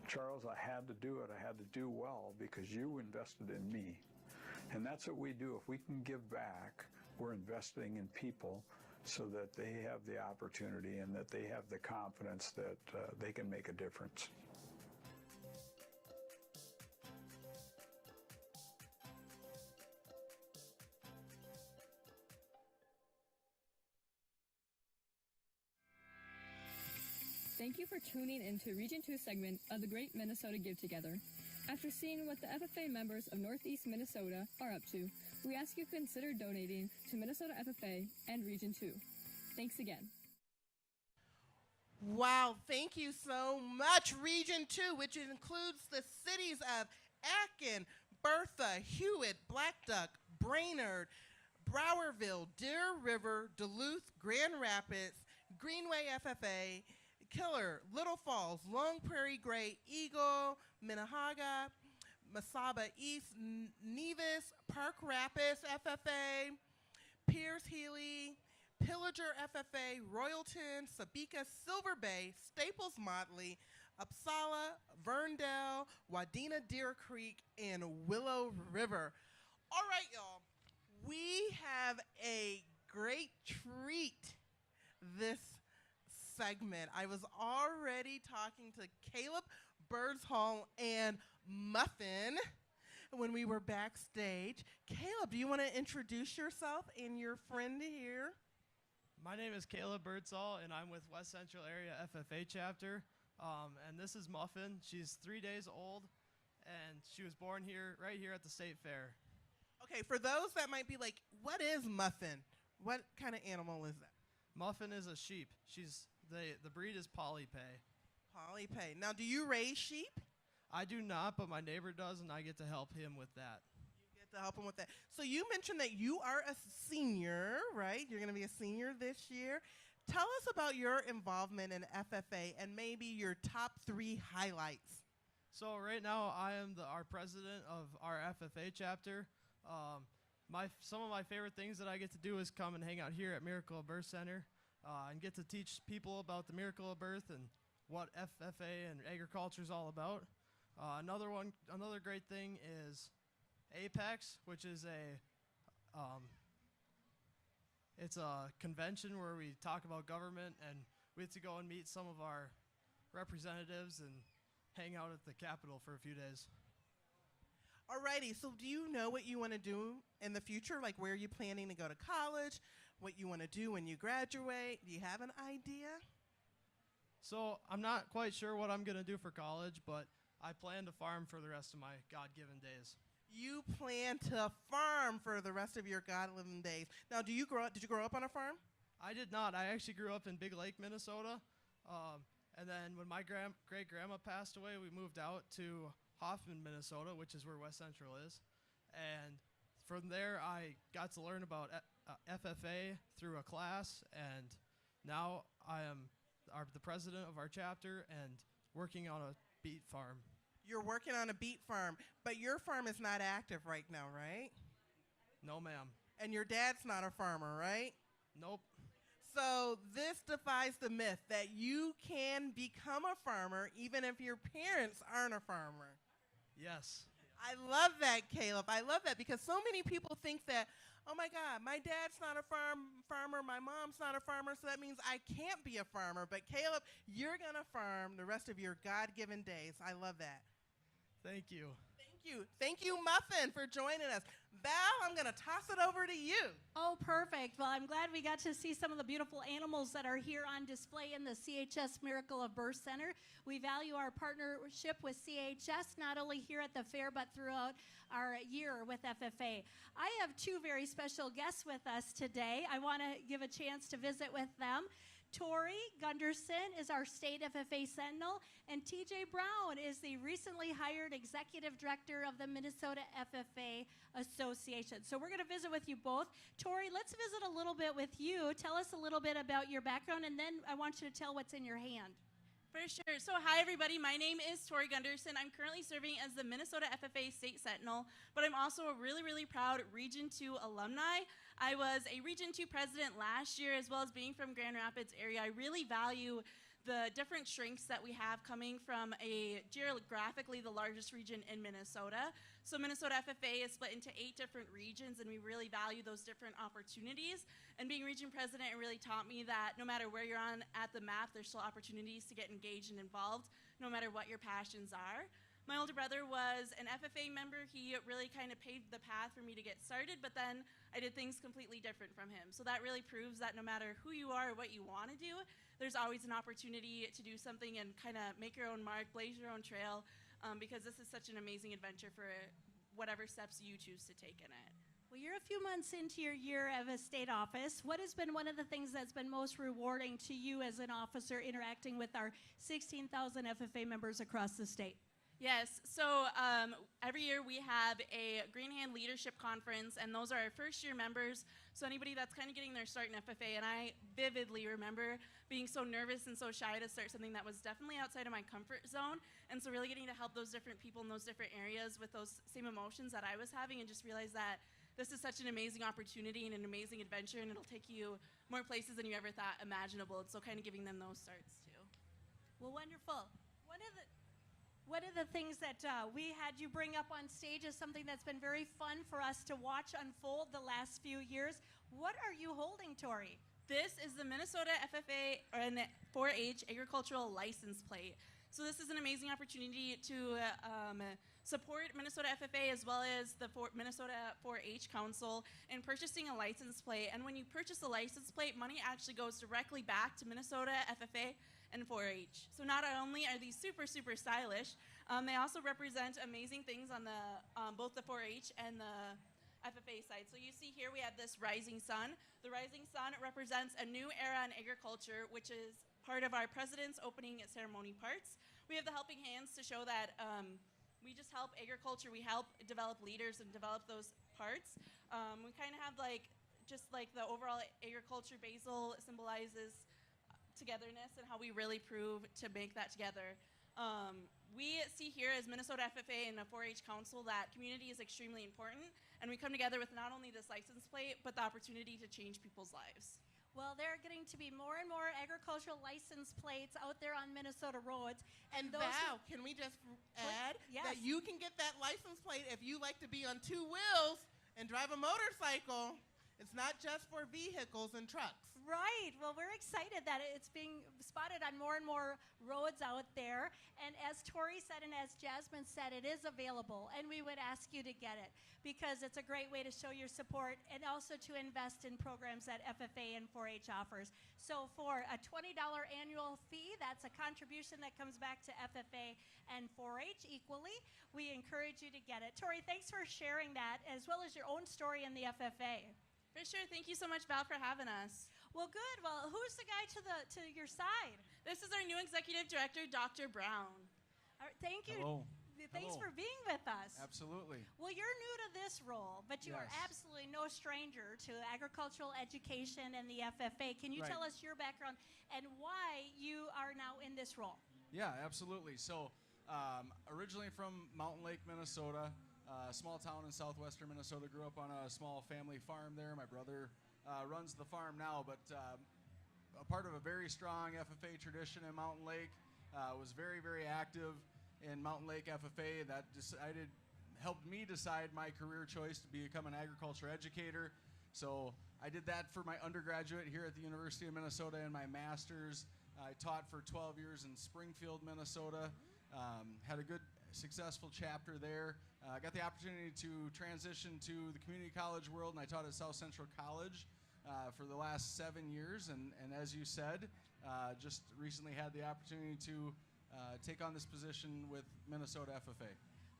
Charles, I had to do it. I had to do well because you invested in me. And that's what we do. If we can give back, we're investing in people so that they have the opportunity and that they have the confidence that they can make a difference. Thank you for tuning into Region 2 segment of the Great Minnesota Give Together. After seeing what the FFA members of Northeast Minnesota are up to, we ask you to consider donating to Minnesota FFA and Region 2. Thanks again. Wow, thank you so much, Region 2, which includes the cities of Aitkin, Bertha, Hewitt, Black Duck, Brainerd, Browerville, Deer River, Duluth, Grand Rapids, Greenway FFA, Killer, Little Falls, Long Prairie, Gray Eagle, Minnehaha, Masaba East, Nevis, Park Rapids FFA, Pierce Healy, Pillager FFA, Royalton, Sabika, Silver Bay, Staples Motley, Uppsala, Verndale, Wadena, Deer Creek, and Willow River. All right, y'all. We have a great treat this segment. I was already talking to Caleb Birdsall and Muffin when we were backstage. Caleb, do you want to introduce yourself and your friend here? My name is Caleb Birdsall, and I'm with West Central Area FFA chapter. And this is Muffin. She's 3 days old, and she was born right here at the State Fair. Okay, for those that might be like, what is Muffin? What kind of animal is that? Muffin is a sheep. The breed is Polypay. Polypay. Now, do you raise sheep? I do not, but my neighbor does, and I get to help him with that. You get to help him with that. So you mentioned that you are a senior, right? You're going to be a senior this year. Tell us about your involvement in FFA and maybe your top 3 highlights. So right now, I am our president of our FFA chapter. Some of my favorite things that I get to do is come and hang out here at Miracle of Birth Center and get to teach people about the miracle of birth and what FFA and agriculture is all about. Another great thing is Apex, which is it's a convention where we talk about government, and we get to go and meet some of our representatives and hang out at the Capitol for a few days. Alrighty, so do you know what you want to do in the future? Like, where are you planning to go to college? What you want to do when you graduate? Do you have an idea? So I'm not quite sure what I'm going to do for college, but I plan to farm for the rest of my God-given days. You plan to farm for the rest of your God-given days. Now, did you grow up on a farm? I did not. I actually grew up in Big Lake, Minnesota. And then when my great-grandma passed away, we moved out to Hoffman, Minnesota, which is where West Central is. And from there, I got to learn about FFA through a class, and now I am the president of our chapter and working on a beet farm. You're working on a beet farm, but your farm is not active right now, right? No, ma'am. And your dad's not a farmer, right? Nope. So this defies the myth that you can become a farmer even if your parents aren't a farmer. Yes. I love that, Caleb. I love that because so many people think that, oh my God, my dad's not a farmer, my mom's not a farmer, so that means I can't be a farmer. But Caleb, you're going to farm the rest of your God-given days. I love that. Thank you. Thank you. Thank you, Muffin, for joining us. Val, I'm going to toss it over to you. Oh, perfect. Well, I'm glad we got to see some of the beautiful animals that are here on display in the CHS Miracle of Birth Center. We value our partnership with CHS, not only here at the fair, but throughout our year with FFA. I have two very special guests with us today. I want to give a chance to visit with them. Tori Gunderson is our state FFA Sentinel, and TJ Brown is the recently hired executive director of the Minnesota FFA Association. So we're going to visit with you both. Tori, let's visit a little bit with you. Tell us a little bit about your background, and then I want you to tell what's in your hand. For sure. So hi, everybody. My name is Tori Gunderson. I'm currently serving as the Minnesota FFA State Sentinel, but I'm also a really, really proud Region 2 alumni. I was a Region 2 president last year, as well as being from Grand Rapids area. I really value the different strengths that we have coming from a geographically the largest region in Minnesota. So Minnesota FFA is split into 8 different regions, and we really value those different opportunities. And being region president, it really taught me that no matter where you're on at the map, there's still opportunities to get engaged and involved, no matter what your passions are. My older brother was an FFA member. He really kind of paved the path for me to get started, but then I did things completely different from him. So that really proves that no matter who you are or what you want to do, there's always an opportunity to do something and kind of make your own mark, blaze your own trail, because this is such an amazing adventure for whatever steps you choose to take in it. Well, you're a few months into your year of a state office. What has been one of the things that's been most rewarding to you as an officer interacting with our 16,000 FFA members across the state? Yes, so every year we have a Green Hand Leadership Conference, and those are our first-year members, so anybody that's kind of getting their start in FFA, and I vividly remember being so nervous and so shy to start something that was definitely outside of my comfort zone, and so really getting to help those different people in those different areas with those same emotions that I was having, and just realize that this is such an amazing opportunity and an amazing adventure, and it'll take you more places than you ever thought imaginable, and so kind of giving them those starts too. Well, wonderful. One of the things that we had you bring up on stage is something that's been very fun for us to watch unfold the last few years. What are you holding, Tori? This is the Minnesota FFA and 4-H agricultural license plate. So this is an amazing opportunity to support Minnesota FFA as well as the Minnesota 4-H Council in purchasing a license plate. And when you purchase a license plate, money actually goes directly back to Minnesota FFA and 4-H. So not only are these super, super stylish, they also represent amazing things on the both the 4-H and the FFA side. So you see here we have this rising sun. The rising sun represents a new era in agriculture, which is part of our president's opening ceremony parts. We have the helping hands to show that we just help agriculture. We help develop leaders and develop those parts. We kind of have just like the overall agriculture basil symbolizes togetherness and how we really prove to make that together. We see here as Minnesota FFA and the 4-H Council that community is extremely important, and we come together with not only this license plate, but the opportunity to change people's lives. Well, there are getting to be more and more agricultural license plates out there on Minnesota roads. And Val, can we just add that you can get that license plate if you like to be on 2 wheels and drive a motorcycle. It's not just for vehicles and trucks. Right. Well, we're excited that it's being spotted on more and more roads out there. And as Tori said and as Jasmine said, it is available. And we would ask you to get it because it's a great way to show your support and also to invest in programs that FFA and 4-H offers. So for a $20 annual fee, that's a contribution that comes back to FFA and 4-H equally. We encourage you to get it. Tori, thanks for sharing that as well as your own story in the FFA. For sure. Thank you so much, Val, for having us. Well, good. Well, who's the guy to your side? This is our new executive director, Dr. Brown. All right, thank you. Hello. Thanks for being with us. Absolutely. Well, you're new to this role, but you are absolutely no stranger to agricultural education and the FFA. Can you tell us your background and why you are now in this role? Yeah, absolutely. So, originally from Mountain Lake, Minnesota, a small town in southwestern Minnesota. Grew up on a small family farm there. My brother runs the farm now, but a part of a very strong FFA tradition in Mountain Lake. Was very, very active in Mountain Lake FFA. That decided helped me decide my career choice to become an agriculture educator. So I did that for my undergraduate here at the University of Minnesota and my master's. I taught for 12 years in Springfield, Minnesota. Had a good, successful chapter there. I got the opportunity to transition to the community college world, and I taught at South Central College for the last 7 years. And as you said, just recently had the opportunity to take on this position with Minnesota FFA.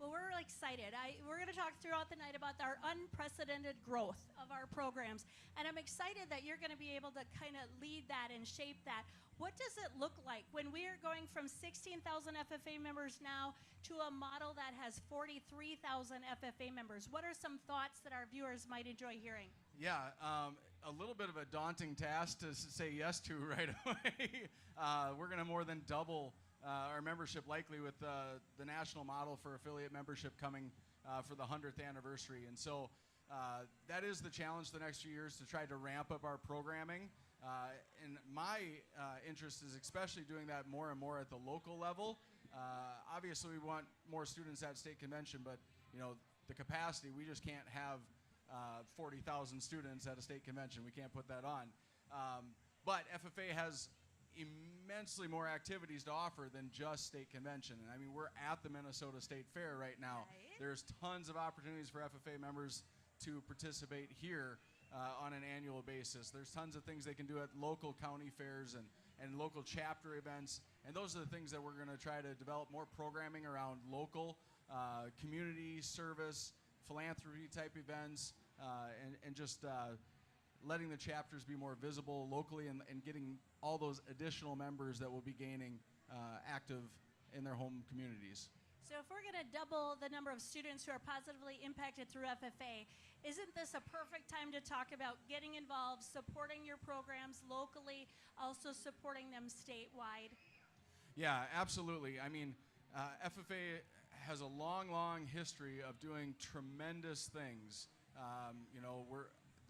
Well, we're really excited. We're going to talk throughout the night about our unprecedented growth of our programs. And I'm excited that you're going to be able to kind of lead that and shape that. What does it look like when we are going from 16,000 FFA members now to a model that has 43,000 FFA members? What are some thoughts that our viewers might enjoy hearing? Yeah, a little bit of a daunting task to say yes to right away. We're going to more than double our membership likely with the national model for affiliate membership coming for the 100th anniversary. And so that is the challenge the next few years, to try to ramp up our programming. And my interest is especially doing that more and more at the local level. Obviously, we want more students at state convention, but the capacity, we just can't have 40,000 students at a state convention. We can't put that on. But FFA has immensely more activities to offer than just state convention. And I mean, we're at the Minnesota State Fair right now. Right. There's tons of opportunities for FFA members to participate here on an annual basis. There's tons of things they can do at local county fairs and local chapter events. And those are the things that we're going to try to develop more programming around local community service, philanthropy type events, and just letting the chapters be more visible locally and getting all those additional members that will be gaining active in their home communities. So if we're going to double the number of students who are positively impacted through FFA, isn't this a perfect time to talk about getting involved, supporting your programs locally, also supporting them statewide? Yeah, absolutely. I mean, FFA has a long, long history of doing tremendous things.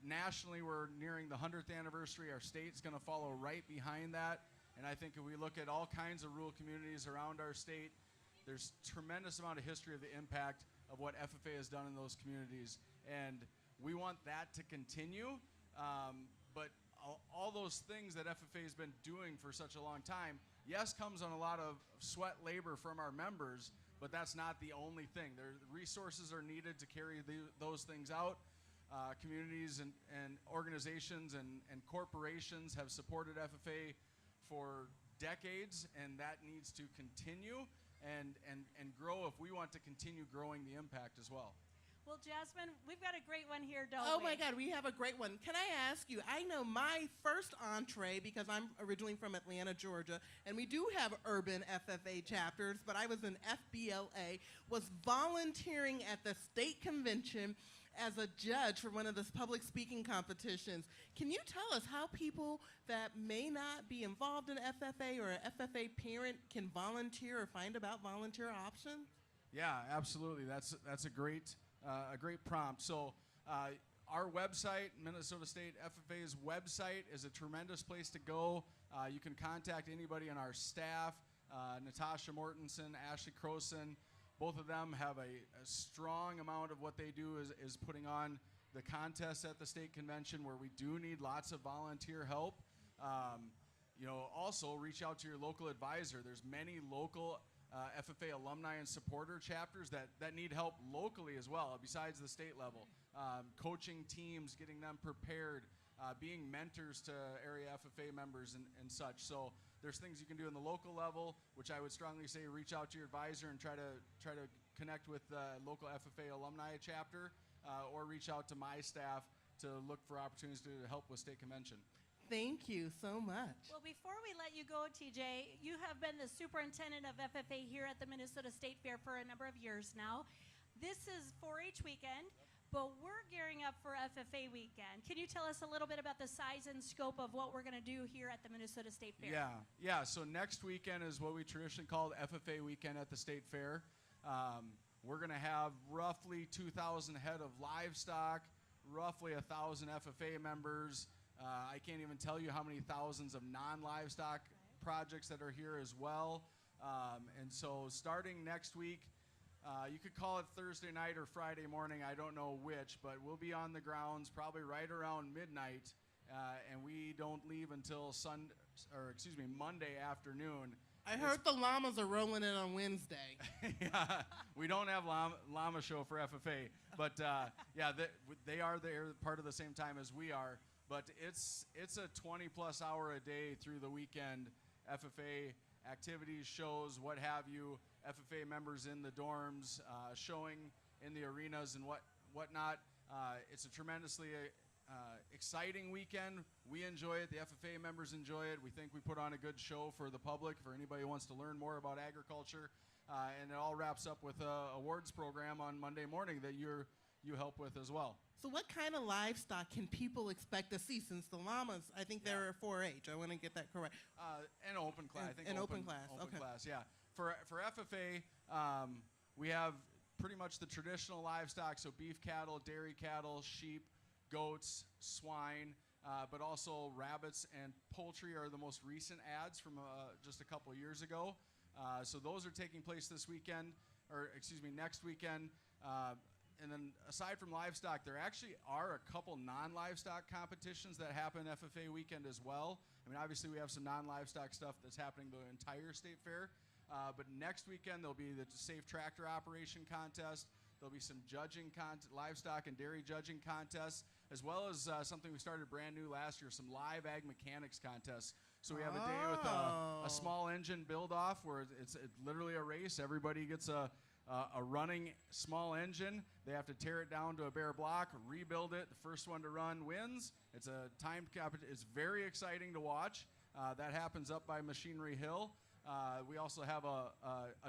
Nationally, we're nearing the 100th anniversary. Our state's going to follow right behind that. And I think if we look at all kinds of rural communities around our state, there's tremendous amount of history of the impact of what FFA has done in those communities. And we want that to continue. But all those things that FFA has been doing for such a long time, yes, comes on a lot of sweat labor from our members, but that's not the only thing. Resources are needed to carry those things out. Communities and organizations and corporations have supported FFA for decades, and that needs to continue and grow if we want to continue growing the impact as well. Well, Jasmine, we've got a great one here, don't we? Oh my God, we have a great one. Can I ask you, I know my first entree, because I'm originally from Atlanta, Georgia, and we do have urban FFA chapters, but I was in FBLA, was volunteering at the state convention as a judge for one of the public speaking competitions. Can you tell us how people that may not be involved in FFA or an FFA parent can volunteer or find about volunteer options? Yeah, absolutely. That's a great prompt. So our website, Minnesota State FFA's website, is a tremendous place to go. You can contact anybody on our staff, Natasha Mortensen, Ashley Croson. Both of them have a strong amount of what they do is putting on the contests at the state convention, where we do need lots of volunteer help. Also reach out to your local advisor. There's many local FFA alumni and supporter chapters that need help locally as well, besides the state level. Coaching teams, getting them prepared, being mentors to area FFA members and such. So there's things you can do in the local level, which I would strongly say reach out to your advisor and try to connect with the local FFA alumni chapter, or reach out to my staff to look for opportunities to help with state convention. Thank you so much. Well, before we let you go, TJ, you have been the superintendent of FFA here at the Minnesota State Fair for a number of years now. This is 4-H weekend, but we're gearing up for FFA weekend. Can you tell us a little bit about the size and scope of what we're going to do here at the Minnesota State Fair? Yeah. So next weekend is what we traditionally call FFA weekend at the State Fair. We're going to have roughly 2,000 head of livestock, roughly 1,000 FFA members. I can't even tell you how many thousands of non-livestock projects that are here as well. And so starting next week, You could call it Thursday night or Friday morning, I don't know which, but we'll be on the grounds probably right around midnight, and we don't leave until Monday afternoon. I heard the llamas are rolling in on Wednesday. Yeah, we don't have llama show for FFA, but yeah, they are there part of the same time as we are. But it's a 20+ hour a day through the weekend. FFA activities, shows, what have you. FFA members in the dorms, showing in the arenas and whatnot. It's a tremendously exciting weekend. We enjoy it. The FFA members enjoy it. We think we put on a good show for the public, for anybody who wants to learn more about agriculture. And it all wraps up with a awards program on Monday morning that you help with as well. So what kind of livestock can people expect to see, since the llamas, I think they're 4-H. I want to get that correct. An open class. I think an open class. Open Okay. class, yeah. For FFA, we have pretty much the traditional livestock, so beef cattle, dairy cattle, sheep, goats, swine, but also rabbits and poultry are the most recent ads from just a couple years ago. So those are taking place next weekend. And then aside from livestock, there actually are a couple non-livestock competitions that happen FFA weekend as well. I mean, obviously we have some non-livestock stuff that's happening the entire state fair. But next weekend there'll be the safe tractor operation contest. There'll be some judging livestock and dairy judging contests, as well as something we started brand new last year, some live ag mechanics contests. So we have a day with a small engine build-off where it's literally a race. Everybody gets a running small engine. They have to tear it down to a bare block, rebuild it. The first one to run wins. It's a timed competition. It's very exciting to watch. That happens up by Machinery Hill. We also have a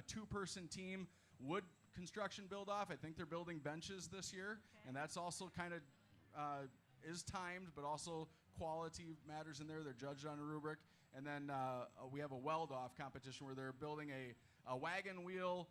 two-person team wood construction build-off. I think they're building benches this year, and that's also kind of is timed, but also quality matters in there. They're judged on a rubric. And then we have a weld-off competition where they're building a wagon wheel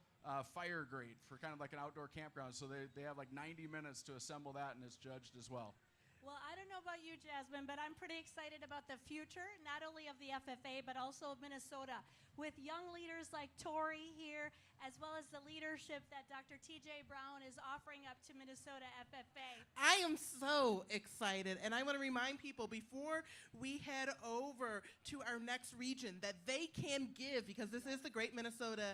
fire grate for kind of like an outdoor campground. So they have like 90 minutes to assemble that, and it's judged as well. Well, I don't know about you, Jasmine, but I'm pretty excited about the future, not only of the FFA, but also of Minnesota, with young leaders like Tori here, as well as the leadership that Dr. TJ Brown is offering up to Minnesota FFA. I am so excited, and I want to remind people before we head over to our next region that they can give, because this is the Great Minnesota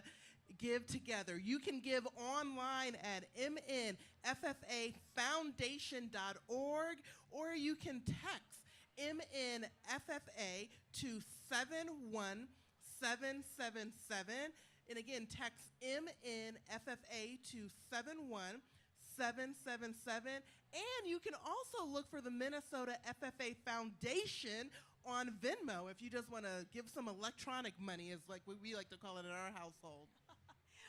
Give Together. You can give online at mnffafoundation.org, or you can text MNFFA to 71777. And again, text MNFFA to 71777. And you can also look for the Minnesota FFA Foundation on Venmo if you just want to give some electronic money, is like what we like to call it in our household.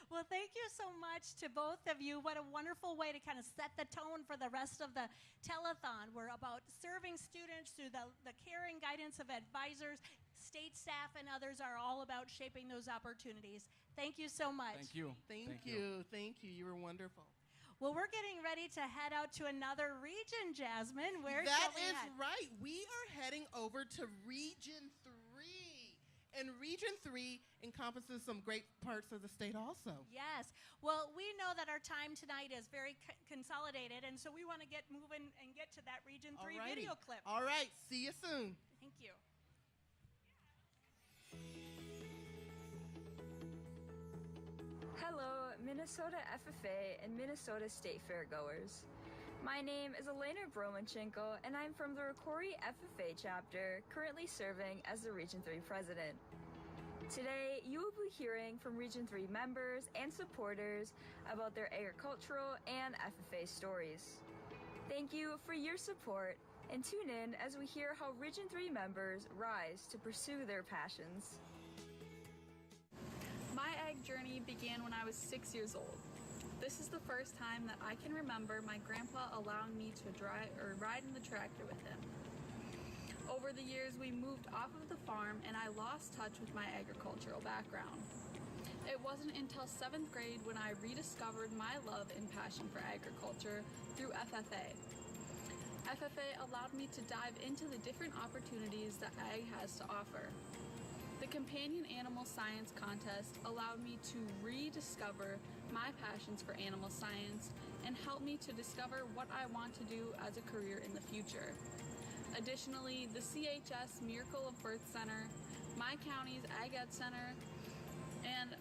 Well, thank you so much to both of you. What a wonderful way to kind of set the tone for the rest of the telethon. We're about serving students through the care and guidance of advisors. State staff and others are all about shaping those opportunities. Thank you so much. Thank you. Thank you. Thank you. You were wonderful. Well, we're getting ready to head out to another region, Jasmine. Where that shall we is head? right. We are heading over to Region 3. And Region 3 encompasses some great parts of the state also. Yes. Well, we know that our time tonight is very consolidated, and so we want to get moving and get to that Region 3 Alrighty. video clip. All right. See you soon. Thank you. Hello, Minnesota FFA and Minnesota State Fair goers. My name is Elena Bromanchenko, and I'm from the Rocori FFA chapter, currently serving as the Region 3 president. Today, you will be hearing from Region 3 members and supporters about their agricultural and FFA stories. Thank you for your support, and tune in as we hear how Region 3 members rise to pursue their passions. My ag journey began when I was 6 years old. This is the first time that I can remember my grandpa allowing me to drive or ride in the tractor with him. Over the years, we moved off of the farm and I lost touch with my agricultural background. It wasn't until 7th grade when I rediscovered my love and passion for agriculture through FFA. FFA allowed me to dive into the different opportunities that ag has to offer. The The Companion Animal Science Contest allowed me to rediscover my passions for animal science and helped me to discover what I want to do as a career in the future. Additionally, the CHS Miracle of Birth Center, my county's Ag Ed Center, and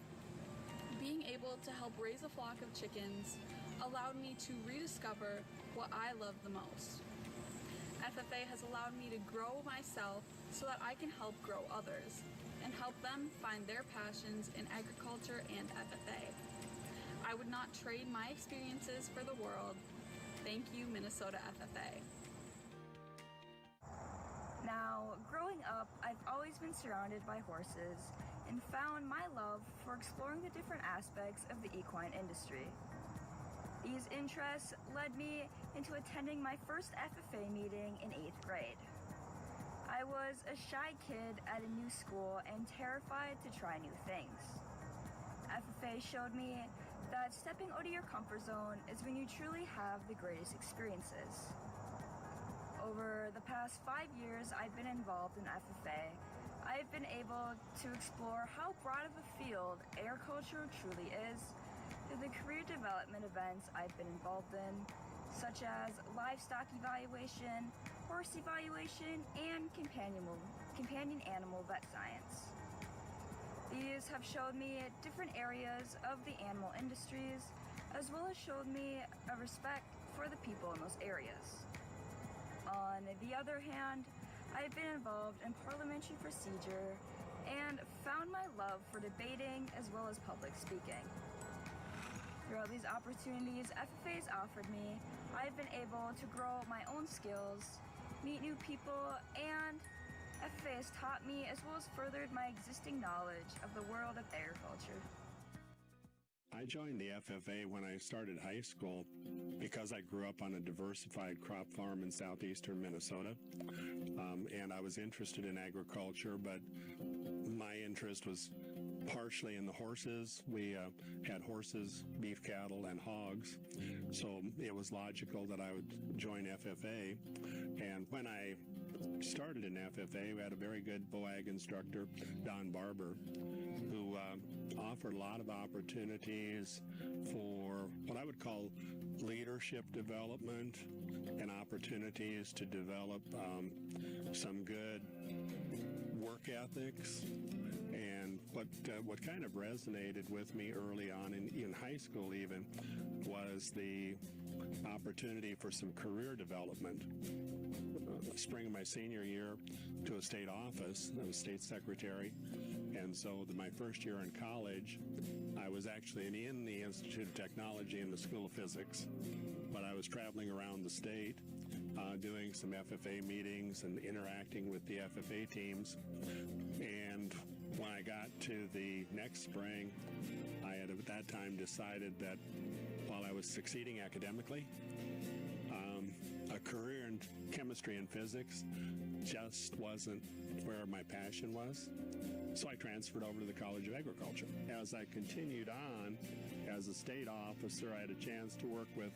being able to help raise a flock of chickens allowed me to rediscover what I love the most. FFA has allowed me to grow myself so that I can help grow others and help them find their passions in agriculture and FFA. I would not trade my experiences for the world. Thank you, Minnesota FFA. Now, growing up, I've always been surrounded by horses and found my love for exploring the different aspects of the equine industry. These interests led me into attending my first FFA meeting in 8th grade. I was a shy kid at a new school and terrified to try new things. FFA showed me that stepping out of your comfort zone is when you truly have the greatest experiences. Over the past 5 years I've been involved in FFA, I've been able to explore how broad of a field agriculture truly is through the career development events I've been involved in, such as livestock evaluation, horse evaluation, and companion animal vet science. These have showed me different areas of the animal industries, as well as showed me a respect for the people in those areas. On the other hand, I've been involved in parliamentary procedure and found my love for debating as well as public speaking. Throughout these opportunities FFA has offered me, I've been able to grow my own skills, meet new people, and FFA has taught me as well as furthered my existing knowledge of the world of agriculture. I joined the FFA when I started high school because I grew up on a diversified crop farm in southeastern Minnesota, and I was interested in agriculture, but my interest was partially in the horses. We had horses, beef cattle, and hogs, so it was logical that I would join FFA. And when I started in FFA, we had a very good BOAG instructor, Don Barber, who offered a lot of opportunities for what I would call leadership development and opportunities to develop some good work ethics. And what kind of resonated with me early on in high school even was the opportunity for some career development. Spring of my senior year to a state office, I was state secretary, and so my first year in college, I was actually in the Institute of Technology in the School of Physics, but I was traveling around the state doing some FFA meetings and interacting with the FFA teams. And when I got to the next spring, I had at that time decided that while I was succeeding academically, a career in chemistry and physics just wasn't where my passion was. So I transferred over to the College of Agriculture. As I continued on as a state officer, I had a chance to work with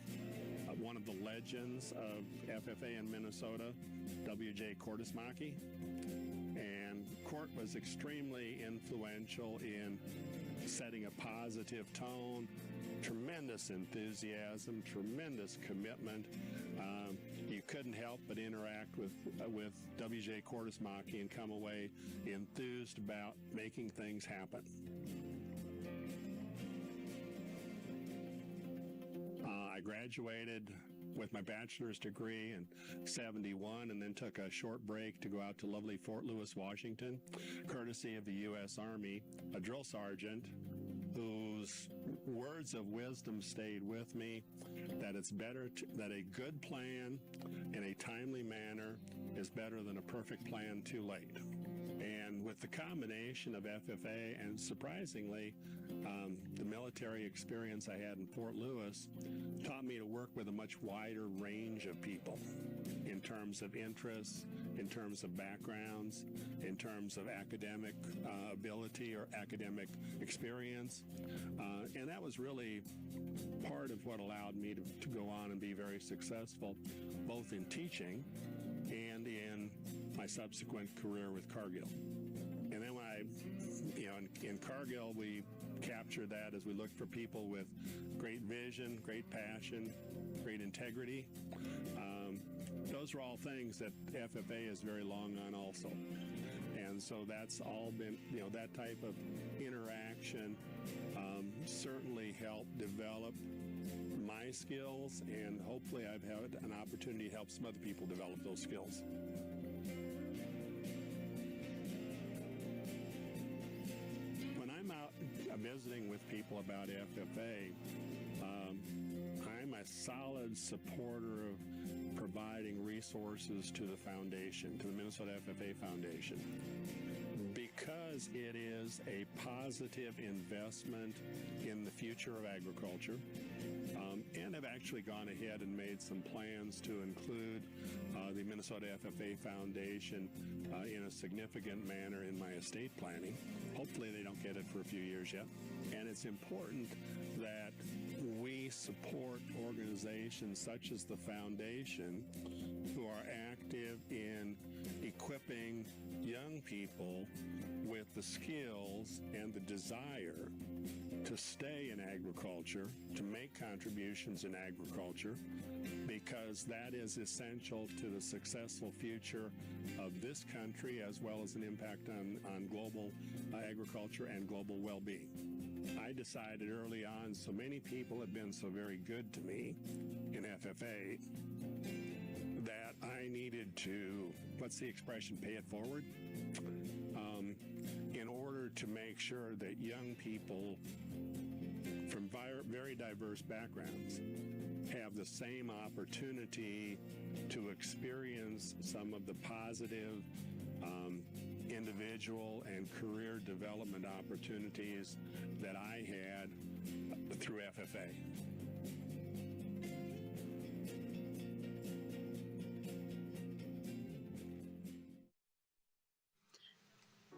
one of the legends of FFA in Minnesota, W.J. Kortismaki. And Court was extremely influential in setting a positive tone, tremendous enthusiasm, tremendous commitment. You couldn't help but interact with W.J. Kortismaki and come away enthused about making things happen. I graduated with my bachelor's degree in 71 and then took a short break to go out to lovely Fort Lewis, Washington, courtesy of the U.S. Army, a drill sergeant whose words of wisdom stayed with me, that it's better that a good plan in a timely manner is better than a perfect plan too late. And with the combination of FFA and, surprisingly, the military experience I had in Fort Lewis taught me to work with a much wider range of people in terms of interests, in terms of backgrounds, in terms of academic ability or academic experience. And that was really part of what allowed me to go on and be very successful, both in teaching and in my subsequent career with Cargill. And then when I In Cargill, we captured that as we looked for people with great vision, great passion, great integrity. Those are all things that FFA is very long on also. And so that's all been, that type of interaction certainly helped develop my skills, and hopefully I've had an opportunity to help some other people develop those skills. When I'm out visiting with people about FFA, I'm a solid supporter of providing resources to the foundation, to the Minnesota FFA Foundation, because it is a positive investment in the future of agriculture. And I've actually gone ahead and made some plans to include the Minnesota FFA Foundation in a significant manner in my estate planning. Hopefully they don't get it for a few years yet. And it's important that we support organizations such as the foundation who are active in equipping young people with the skills and the desire to stay in agriculture, to make contributions in agriculture, because that is essential to the successful future of this country, as well as an impact on global agriculture and global well-being. I decided early on, so many people have been so very good to me in FFA, that I needed to, what's the expression, pay it forward? In order to make sure that young people from very diverse backgrounds have the same opportunity to experience some of the positive individual and career development opportunities that I had through FFA.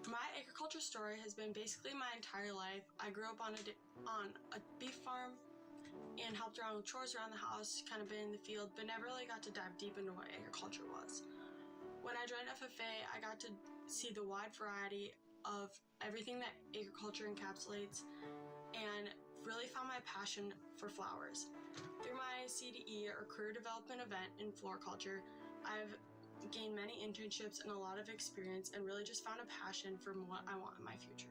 My agriculture story has been basically my entire life. I grew up on a beef farm and helped around with chores around the house, kind of been in the field, but never really got to dive deep into what agriculture was. When I joined FFA, I got to see the wide variety of everything that agriculture encapsulates and really found my passion for flowers. Through my CDE, or career development event in floriculture, I've gained many internships and a lot of experience, and really just found a passion for what I want in my future.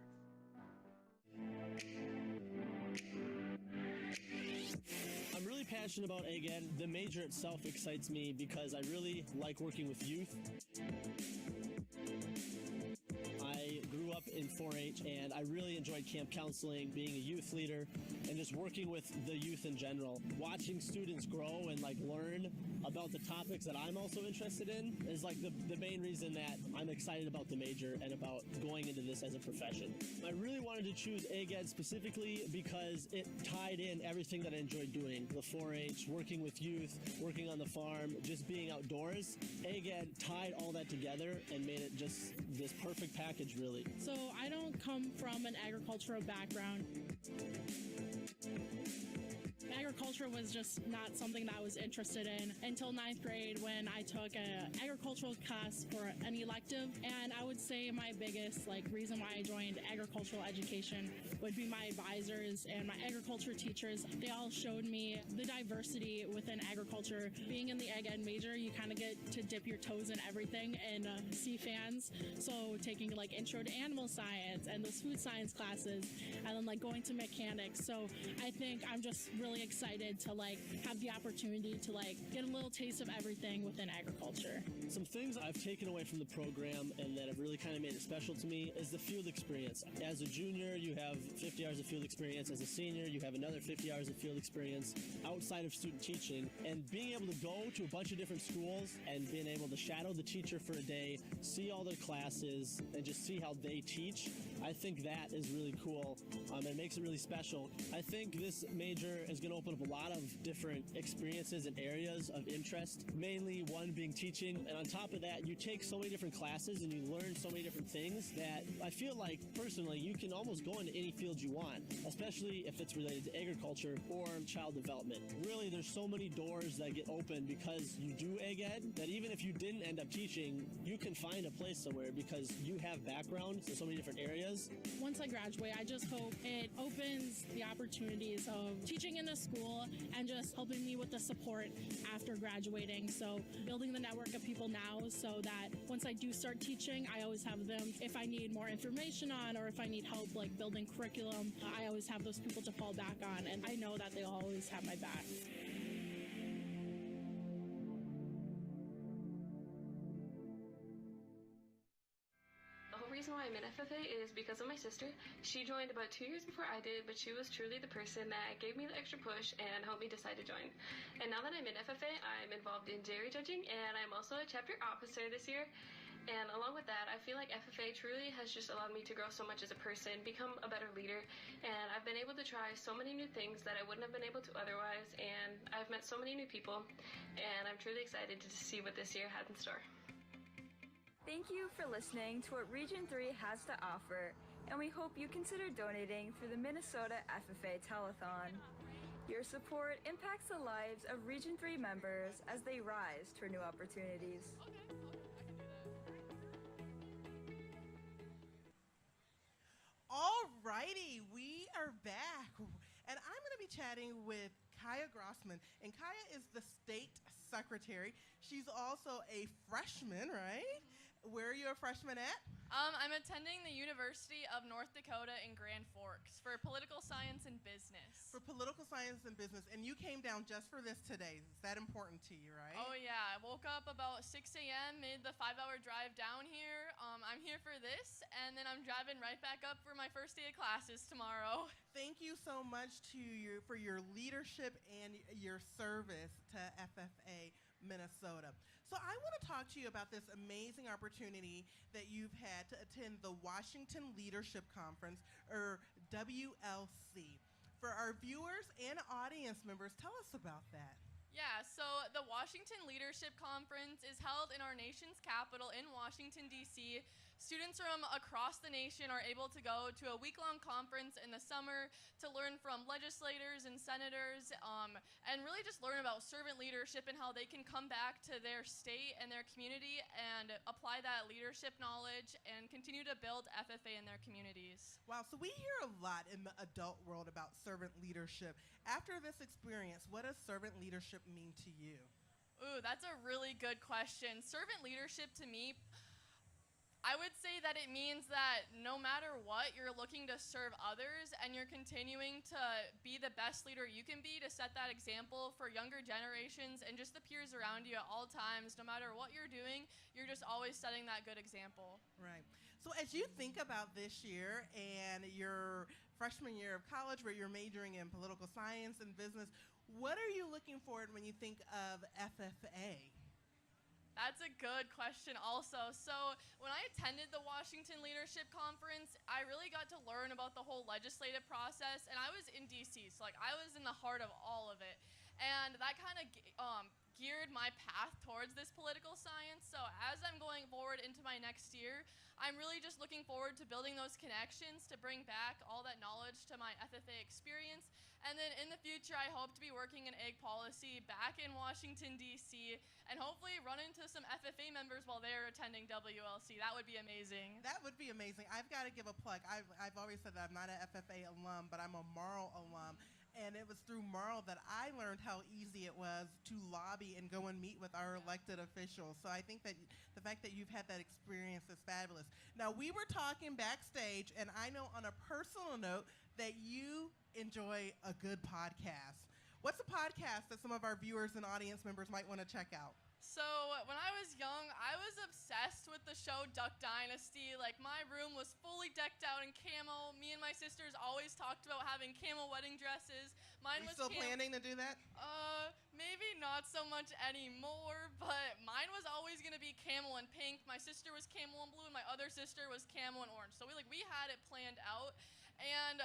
I'm really passionate about ag ed. The major itself excites me because I really like working with youth. I grew up in 4-H and I really enjoyed camp counseling, being a youth leader, and just working with the youth in general. Watching students grow and learn about the topics that I'm also interested in is the main reason that I'm excited about the major and about going into this as a profession. I really wanted to choose ag ed specifically because it tied in everything that I enjoyed doing. The 4-H, working with youth, working on the farm, just being outdoors. Ag ed tied all that together and made it just this perfect package, really. So I don't come from an agricultural background. Agriculture was just not something that I was interested in until 9th grade, when I took an agricultural class for an elective. And I would say my biggest reason why I joined agricultural education would be my advisors and my agriculture teachers. They all showed me the diversity within agriculture. Being in the ag ed major, you kind of get to dip your toes in everything and see fans. So taking intro to animal science and those food science classes, and then going to mechanics. So I think I'm just really excited to have the opportunity to get a little taste of everything within agriculture. Some things I've taken away from the program and that have really kind of made it special to me is the field experience. As a junior, you have 50 hours of field experience. As a senior, you have another 50 hours of field experience outside of student teaching. And being able to go to a bunch of different schools and being able to shadow the teacher for a day, see all their classes, and just see how they teach, I think that is really cool. It makes it really special. I think this major is going to open up a lot of different experiences and areas of interest, mainly one being teaching. And on top of that, you take so many different classes and you learn so many different things that I feel like, personally, you can almost go into any field you want, especially if it's related to agriculture or child development. Really, there's so many doors that get open because you do ag ed that even if you didn't end up teaching, you can find a place somewhere because you have background in so many different areas because once I graduate, I just hope it opens the opportunities of teaching in a school and just helping me with the support after graduating. So building the network of people now so that once I do start teaching, I always have them if I need more information on or if I need help like building curriculum, I always have those people to fall back on, and I know that they'll always have my back. The whole reason why I'm in FFA is because of my sister. She joined about 2 years before I did, but she was truly the person that gave me the extra push and helped me decide to join. And now that I'm in FFA, I'm involved in dairy judging, and I'm also a chapter officer this year. And along with that, I feel like FFA truly has just allowed me to grow so much as a person, become a better leader, and I've been able to try so many new things that I wouldn't have been able to otherwise, and I've met so many new people, and I'm truly excited to see what this year has in store. Thank you for listening to what Region 3 has to offer, and we hope you consider donating for the Minnesota FFA Telethon. Your support impacts the lives of Region 3 members as they rise for new opportunities. Alrighty, we are back, and I'm going to be chatting with Kaya Grossman, and Kaya is the state secretary. She's also a freshman, right? Where are you a freshman at? I'm attending the University of North Dakota in Grand Forks for political science and business. For political science and business, and you came down just for this today. Is that important to you, right? Oh yeah, I woke up about 6 a.m., made the 5-hour drive down here. I'm here for this, and then I'm driving right back up for my first day of classes tomorrow. Thank you so much for your leadership and your service to FFA Minnesota. So I want to talk to you about this amazing opportunity that you've had to attend the Washington Leadership Conference, or WLC. For our viewers and audience members, tell us about that. Yeah, so the Washington Leadership Conference is held in our nation's capital in Washington, D.C. Students from across the nation are able to go to a week-long conference in the summer to learn from legislators and senators, and really just learn about servant leadership and how they can come back to their state and their community and apply that leadership knowledge and continue to build FFA in their communities. Wow, so we hear a lot in the adult world about servant leadership. After this experience, what does servant leadership mean to you? Ooh, that's a really good question. Servant leadership to me, I would say that it means that no matter what, you're looking to serve others and you're continuing to be the best leader you can be to set that example for younger generations and just the peers around you at all times. No matter what you're doing, you're just always setting that good example. Right. So as you think about this year and your freshman year of college where you're majoring in political science and business, what are you looking forward when you think of FFA? That's a good question also. So when I attended the Washington Leadership Conference, I really got to learn about the whole legislative process, and I was in DC, so like I was in the heart of all of it. And that kind of geared my path towards this political science. So as I'm going forward into my next year, I'm really just looking forward to building those connections to bring back all that knowledge to my FFA experience. And then in the future, I hope to be working in ag policy back in Washington, D.C., and hopefully run into some FFA members while they're attending WLC. That would be amazing. That would be amazing. I've got to give a plug. I've always said that I'm not an FFA alum, but I'm a Marl alum. And it was through Marl that I learned how easy it was to lobby and go and meet with our elected officials. So I think that the fact that you've had that experience is fabulous. Now, we were talking backstage, and I know on a personal note that you enjoy a good podcast. What's a podcast that some of our viewers and audience members might want to check out? So when I was young, I was obsessed with the show Duck Dynasty. Like my room was fully decked out in camo. Me and my sisters always talked about having camo wedding dresses. Mine was still planning to do that? Maybe not so much anymore, but mine was always gonna be camo and pink. My sister was camo and blue, and my other sister was camo and orange. So we had it planned out. And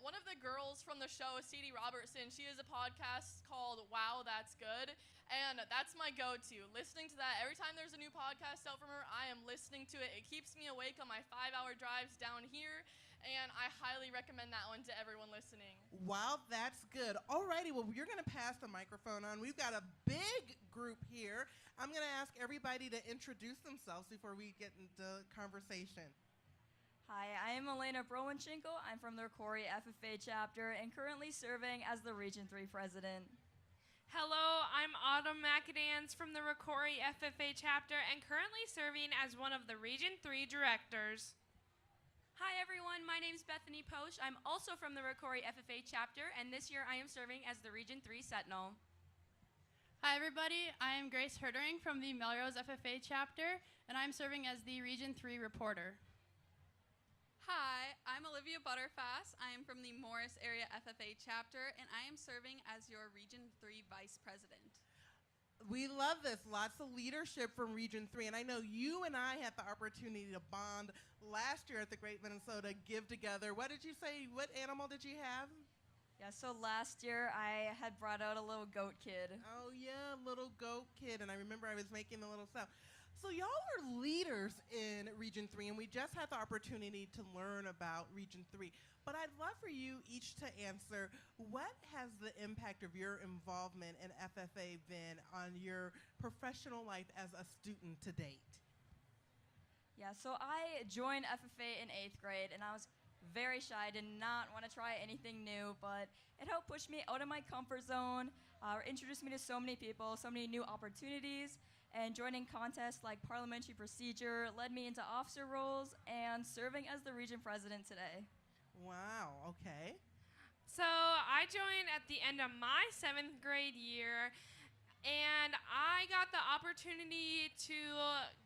one of the girls from the show, Sadie Robertson, she has a podcast called Wow, That's Good. And that's my go-to. Listening to that, every time there's a new podcast out from her, I am listening to it. It keeps me awake on my 5-hour drives down here. And I highly recommend that one to everyone listening. Wow, that's good. Alrighty, well, you're going to pass the microphone on. We've got a big group here. I'm going to ask everybody to introduce themselves before we get into conversation. Hi, I am Elena Browanchenko. I'm from the Rocori FFA chapter and currently serving as the Region 3 president. Hello, I'm Autumn McAdams from the Rocori FFA chapter and currently serving as one of the Region 3 directors. Hi everyone, my name is Bethany Posch. I'm also from the Rocori FFA chapter, and this year I am serving as the Region 3 Sentinel. Hi everybody, I am Grace Herdering from the Melrose FFA chapter, and I'm serving as the Region 3 reporter. Hi, I'm Olivia Butterfass. I am from the Morris Area FFA chapter, and I am serving as your Region 3 vice president. We love this. Lots of leadership from Region 3. And I know you and I had the opportunity to bond last year at the Great Minnesota Give Together. What did you say? What animal did you have? Yeah, so last year I had brought out a little goat kid. Oh, yeah, little goat kid. And I remember I was making the little sound. So y'all are leaders in Region 3, and we just had the opportunity to learn about Region 3. But I'd love for you each to answer, what has the impact of your involvement in FFA been on your professional life as a student to date? Yeah, so I joined FFA in 8th grade, and I was very shy. I did not want to try anything new, but it helped push me out of my comfort zone, introduced me to so many people, so many new opportunities, and joining contests like parliamentary procedure led me into officer roles and serving as the region president today. Wow, okay. So I joined at the end of my 7th grade year, and I got the opportunity to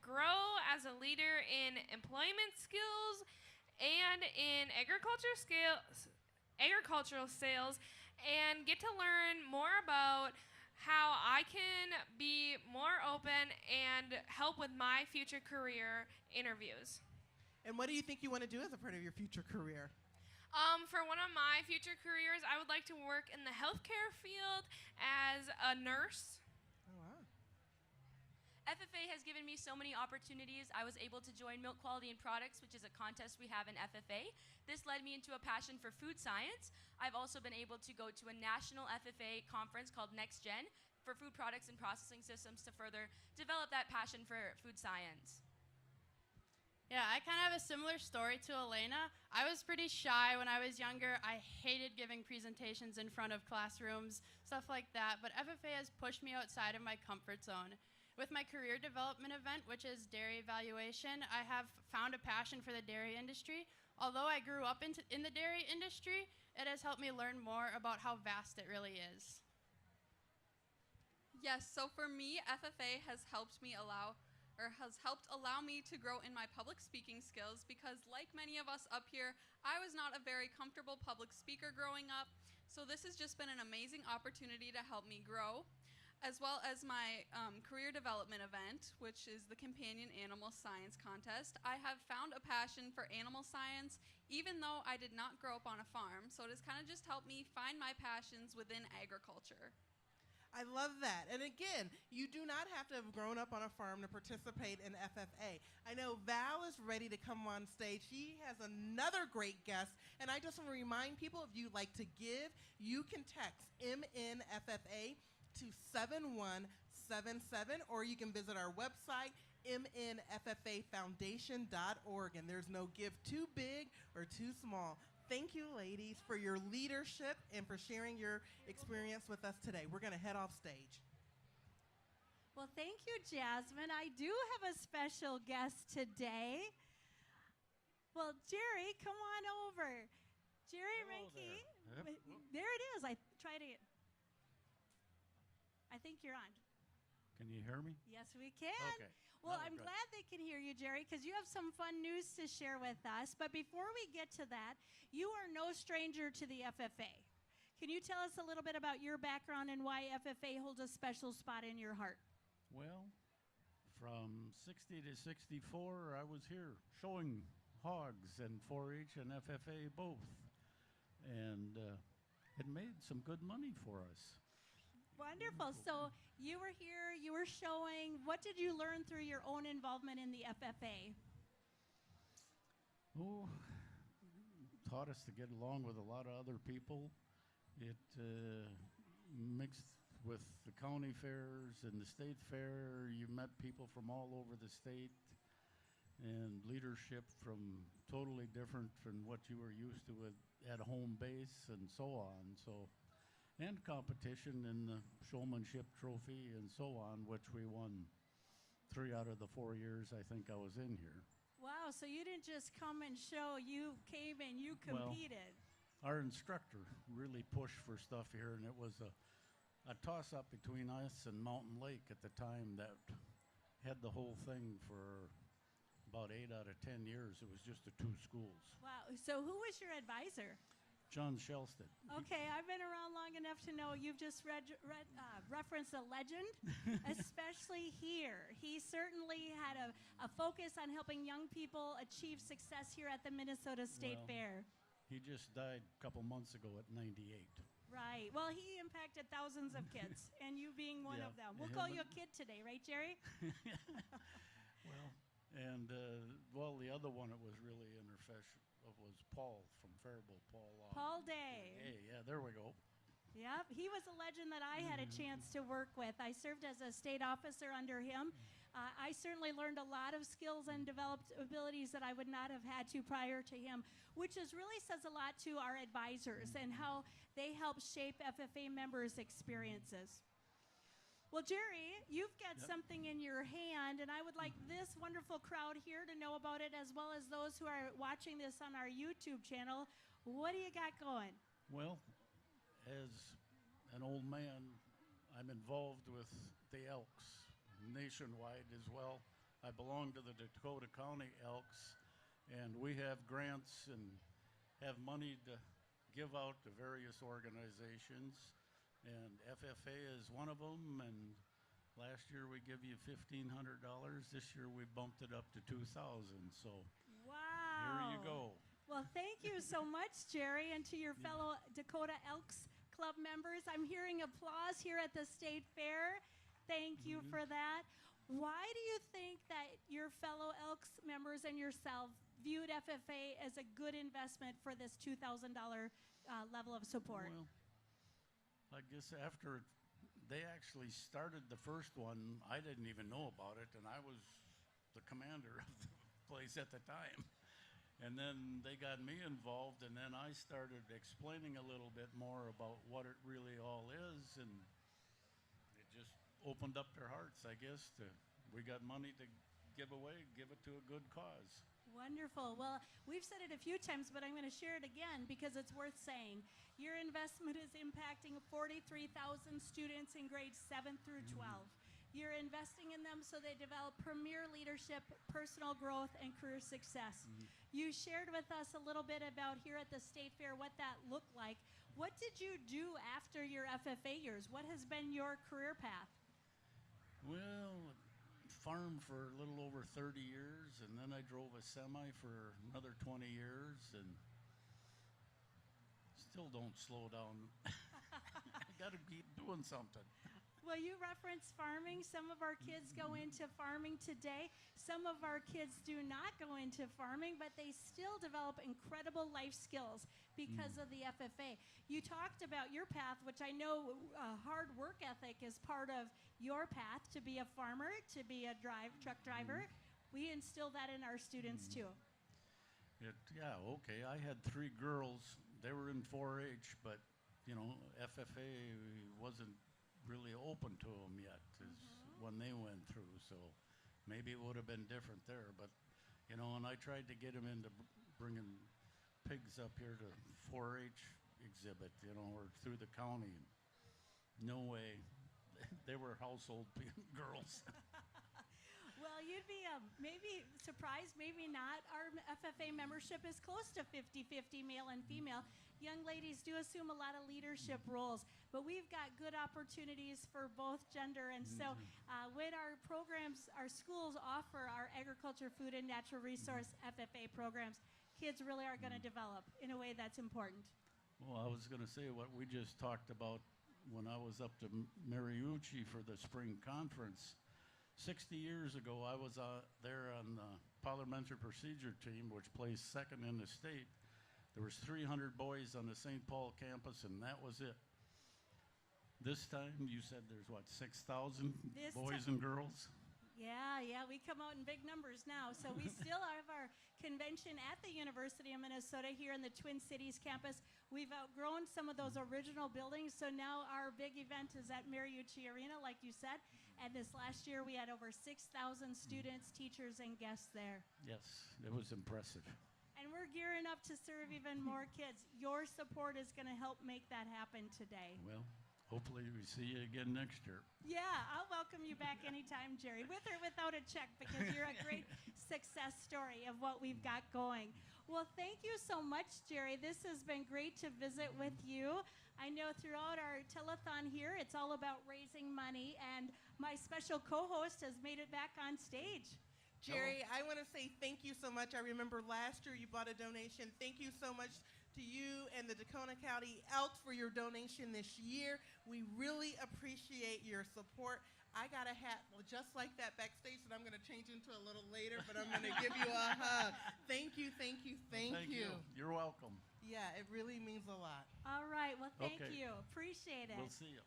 grow as a leader in employment skills and in agricultural sales, and get to learn more about how I can be more open and help with my future career interviews. And what do you think you want to do as a part of your future career? For one of my future careers, I would like to work in the healthcare field as a nurse. Oh, wow. FFA has given me so many opportunities. I was able to join Milk Quality and Products, which is a contest we have in FFA. This led me into a passion for food science. I've also been able to go to a national FFA conference called Next Gen for food products and processing systems to further develop that passion for food science. Yeah, I kind of have a similar story to Elena. I was pretty shy when I was younger. I hated giving presentations in front of classrooms, stuff like that, but FFA has pushed me outside of my comfort zone. With my career development event, which is dairy evaluation, I have found a passion for the dairy industry. Although I grew up in the dairy industry, it has helped me learn more about how vast it really is. Yes, so for me, FFA has helped allow me to grow in my public speaking skills because, like many of us up here, I was not a very comfortable public speaker growing up. So this has just been an amazing opportunity to help me grow, as well as my career development event, which is the Companion Animal Science Contest. I have found a passion for animal science, even though I did not grow up on a farm. So it has kind of just helped me find my passions within agriculture. I love that. And again, you do not have to have grown up on a farm to participate in FFA. I know Val is ready to come on stage. She has another great guest. And I just want to remind people, if you'd like to give, you can text MNFFA to 7177, or you can visit our website, mnffafoundation.org. And there's no give too big or too small. Thank you, ladies, for your leadership and for sharing your experience with us today. We're going to head off stage. Well, thank you, Jasmine. I do have a special guest today. Well, Jerry, come on over. Jerry Renke. There it is. I tried it. I think you're on. Can you hear me? Yes, we can. Okay. Well, I'm glad they can hear you, Jerry, because you have some fun news to share with us. But before we get to that, you are no stranger to the FFA. Can you tell us a little bit about your background and why FFA holds a special spot in your heart? Well, from 60 to 64, I was here showing hogs and 4-H and FFA both. And it made some good money for us. Wonderful. So you were here, you were showing. What did you learn through your own involvement in the FFA? Oh, taught us to get along with a lot of other people. It mixed with the county fairs and the state fair. You met people from all over the state. and leadership from totally different from what you were used to at home base and so on. So, and competition in the showmanship trophy and so on, which we won 3 out of the 4 years I think I was in here. Wow, so you didn't just come and show, you came and you competed. Well, our instructor really pushed for stuff here, and it was a toss-up between us and Mountain Lake at the time that had the whole thing for about 8 out of 10 years. It was just the 2 schools. Wow, so who was your advisor? John Shelsted. Okay, I've been around long enough to know you've just referenced a legend, especially here. He certainly had a focus on helping young people achieve success here at the Minnesota State Fair. He just died a couple months ago at 98. Right. Well, he impacted thousands of kids, and you being one of them. We'll call you a kid today, right, Jerry? Well, and the other one that was really interfession was Paul from Faribault. Paul Day. Hey, yeah, there we go. Yep, he was a legend that I had a chance to work with. I served as a state officer under him. I certainly learned a lot of skills and developed abilities that I would not have had to prior to him, which really says a lot to our advisors and how they help shape FFA members' experiences. Well, Jerry, you've got something in your hand, and I would like this wonderful crowd here to know about it, as well as those who are watching this on our YouTube channel. What do you got going? Well, as an old man, I'm involved with the Elks nationwide as well. I belong to the Dakota County Elks, and we have grants and have money to give out to various organizations. And FFA is one of them, and last year we give you $1,500. This year we bumped it up to $2,000. So wow. Here you go. Well, thank you so much, Jerry, and to your fellow Dakota Elks Club members. I'm hearing applause here at the State Fair. Thank you for that. Why do you think that your fellow Elks members and yourself viewed FFA as a good investment for this $2,000 level of support? Well, I guess after they actually started the first one, I didn't even know about it, and I was the commander of the place at the time. And then they got me involved, and then I started explaining a little bit more about what it really all is, and it just opened up their hearts, I guess. We got money to give away, give it to a good cause. Wonderful. Well, we've said it a few times, but I'm going to share it again because it's worth saying. Your investment is impacting 43,000 students in grades 7 through 12. You're investing in them so they develop premier leadership, personal growth, and career success. You shared with us a little bit about here at the State Fair what that looked like. What did you do after your FFA years? What has been your career path? Well, farmed for a little over 30 years, and then I drove a semi for another 20 years, and still don't slow down. I got to keep doing something. Well, you referenced farming. Some of our kids go into farming today. Some of our kids do not go into farming, but they still develop incredible life skills because of the FFA. You talked about your path, which I know hard work ethic is part of your path to be a farmer, to be a truck driver. We instill that in our students too. Okay. I had 3 girls. They were in 4-H, but, FFA wasn't really open to them yet when they went through, so maybe it would have been different there, but and I tried to get them into bringing pigs up here to 4-H exhibit, or through the county. No way. They were household girls. Well, you'd be maybe surprised, maybe not. Our FFA membership is close to 50-50 male and female. Young ladies do assume a lot of leadership roles, but we've got good opportunities for both gender. And so when our programs, our schools offer our agriculture, food, and natural resource FFA programs, kids really are going to develop in a way that's important. Well, I was going to say what we just talked about when I was up to Mariucci for the spring conference. 60 years ago, I was there on the parliamentary procedure team, which placed second in the state. There was 300 boys on the St. Paul campus, and that was it. This time, you said there's, 6,000 boys and girls? Yeah, we come out in big numbers now. So we still have our convention at the University of Minnesota here in the Twin Cities campus. We've outgrown some of those original buildings, so now our big event is at Mariucci Arena, like you said. And this last year, we had over 6,000 students, teachers, and guests there. Yes, it was impressive. And we're gearing up to serve even more kids. Your support is going to help make that happen today. Well, hopefully we see you again next year. Yeah, I'll welcome you back anytime, Jerry, with or without a check, because you're a great success story of what we've got going. Well, thank you so much, Jerry. This has been great to visit with you. I know throughout our telethon here, it's all about raising money, and my special co-host has made it back on stage. Jerry, I want to say thank you so much. I remember last year you bought a donation. Thank you so much to you and the Tacoma County Elks for your donation this year. We really appreciate your support. I got a hat just like that backstage that I'm going to change into a little later, but I'm going to give you a hug. Thank you. Thank you. You're welcome. Yeah, it really means a lot. All right, well, thank Okay. you. Appreciate it. We'll see you.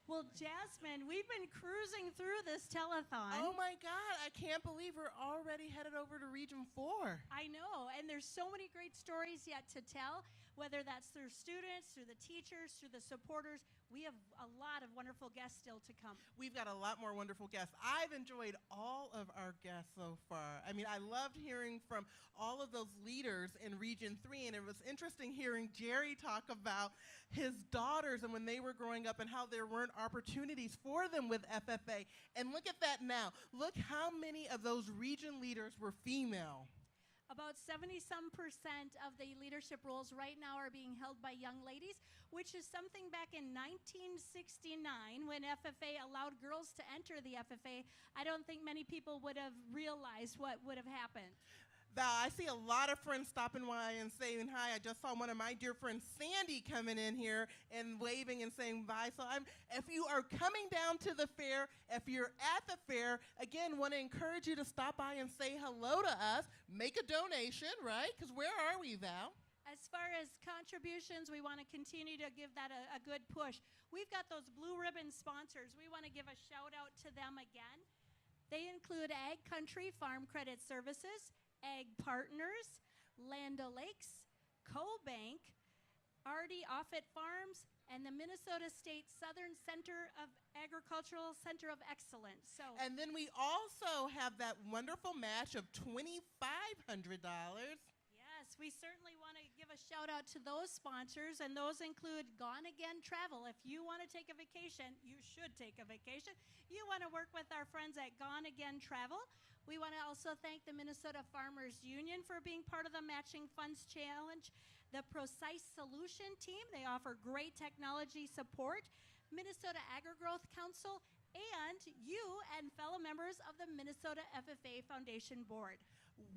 Well, Jasmine, we've been cruising through this telethon. Oh my God, I can't believe we're already headed over to Region 4. I know, and there's so many great stories yet to tell, whether that's through students, through the teachers, through the supporters. We have a lot of wonderful guests still to come. We've got a lot more wonderful guests. I've enjoyed all of our guests so far. I mean, I loved hearing from all of those leaders in Region 3, and it was interesting hearing Jerry talk about his daughters and when they were growing up and how there weren't opportunities for them with FFA. And look at that now. Look how many of those region leaders were female. About 70-some% of the leadership roles right now are being held by young ladies, which is something back in 1969 when FFA allowed girls to enter the FFA. I don't think many people would have realized what would have happened. Val, I see a lot of friends stopping by and saying hi. I just saw one of my dear friends, Sandy, coming in here and waving and saying bye. So if you are coming down to the fair, if you're at the fair, again, want to encourage you to stop by and say hello to us. Make a donation, right? Because where are we, Val? As far as contributions, we want to continue to give that a good push. We've got those blue ribbon sponsors. We want to give a shout out to them again. They include Ag Country Farm Credit Services, Ag Partners, Land O'Lakes, Co-Bank, R.D. Offit Farms, and the Minnesota State Southern Center of Agricultural Center of Excellence. And then we also have that wonderful match of $2,500. Yes, we certainly want to give a shout out to those sponsors, and those include Gone Again Travel. If you want to take a vacation, you should take a vacation. You want to work with our friends at Gone Again Travel. We want to also thank the Minnesota Farmers Union for being part of the Matching Funds Challenge. The Precise Solution Team, they offer great technology support. Minnesota Agri-Growth Council, and you and fellow members of the Minnesota FFA Foundation Board.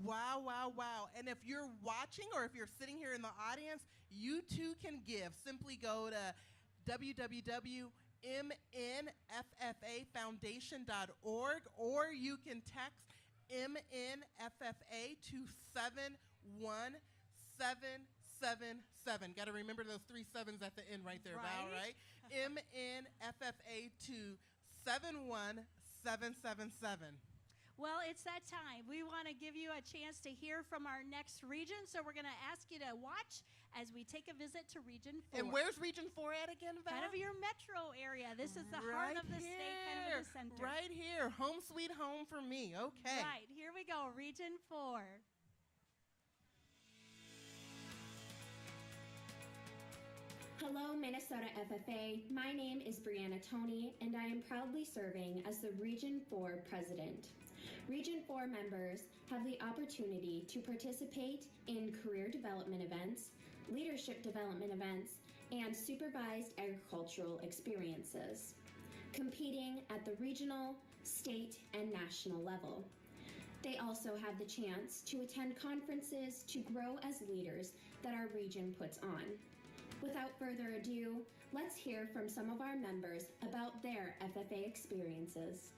Wow, wow, wow. And if you're watching or if you're sitting here in the audience, you too can give. Simply go to www.mnffafoundation.org, or you can text MNFFA to 71777. Got to remember those 3 sevens at the end right there, Val, right? MNFFA to 71777. Well, it's that time. We want to give you a chance to hear from our next region, so we're going to ask you to watch as we take a visit to Region 4. And where's Region 4 at again, Val? Kind of your metro area. This is the heart of the state, kind of the center. Right here. Home sweet home for me. Okay. Right. Here we go. Region 4. Hello, Minnesota FFA. My name is Brianna Toney, and I am proudly serving as the Region 4 President. Region 4 members have the opportunity to participate in career development events, leadership development events, and supervised agricultural experiences, competing at the regional, state, and national level. They also have the chance to attend conferences to grow as leaders that our region puts on. Without further ado, let's hear from some of our members about their FFA experiences.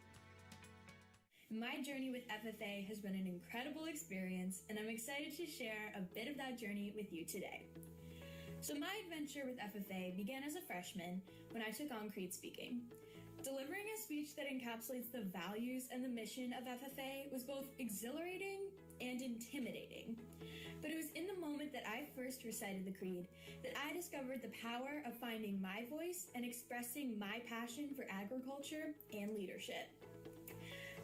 My journey with FFA has been an incredible experience, and I'm excited to share a bit of that journey with you today. So my adventure with FFA began as a freshman when I took on crete speaking. Delivering a speech that encapsulates the values and the mission of FFA was both exhilarating and intimidating. But it was in the moment that I first recited the creed that I discovered the power of finding my voice and expressing my passion for agriculture and leadership.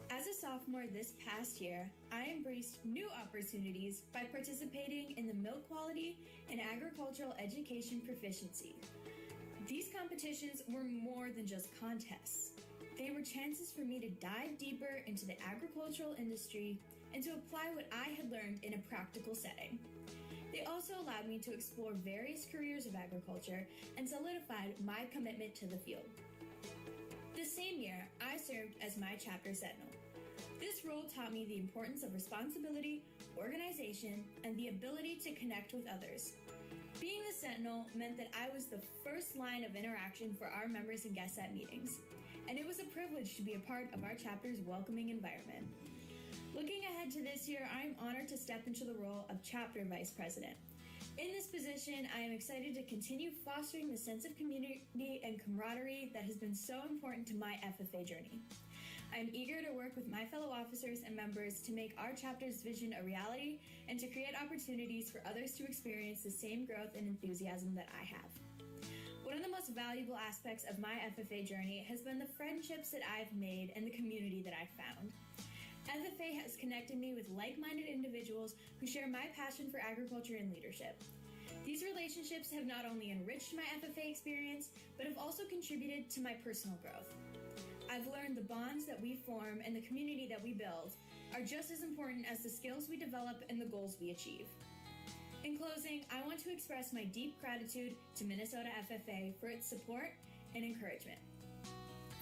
As a sophomore this past year, I embraced new opportunities by participating in the milk quality and agricultural education proficiency. These competitions were more than just contests. They were chances for me to dive deeper into the agricultural industry and to apply what I had learned in a practical setting. They also allowed me to explore various careers of agriculture and solidified my commitment to the field. The same year, I served as my chapter sentinel. This role taught me the importance of responsibility, organization, and the ability to connect with others. Being the sentinel meant that I was the first line of interaction for our members and guests at meetings, and it was a privilege to be a part of our chapter's welcoming environment. Looking ahead to this year, I am honored to step into the role of chapter vice president. In this position, I am excited to continue fostering the sense of community and camaraderie that has been so important to my FFA journey. I am eager to work with my fellow officers and members to make our chapter's vision a reality and to create opportunities for others to experience the same growth and enthusiasm that I have. One of the most valuable aspects of my FFA journey has been the friendships that I've made and the community that I've found. FFA has connected me with like-minded individuals who share my passion for agriculture and leadership. These relationships have not only enriched my FFA experience, but have also contributed to my personal growth. I've learned the bonds that we form and the community that we build are just as important as the skills we develop and the goals we achieve. In closing, I want to express my deep gratitude to Minnesota FFA for its support and encouragement.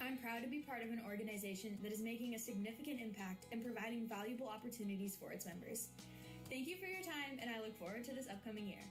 I'm proud to be part of an organization that is making a significant impact and providing valuable opportunities for its members. Thank you for your time, and I look forward to this upcoming year.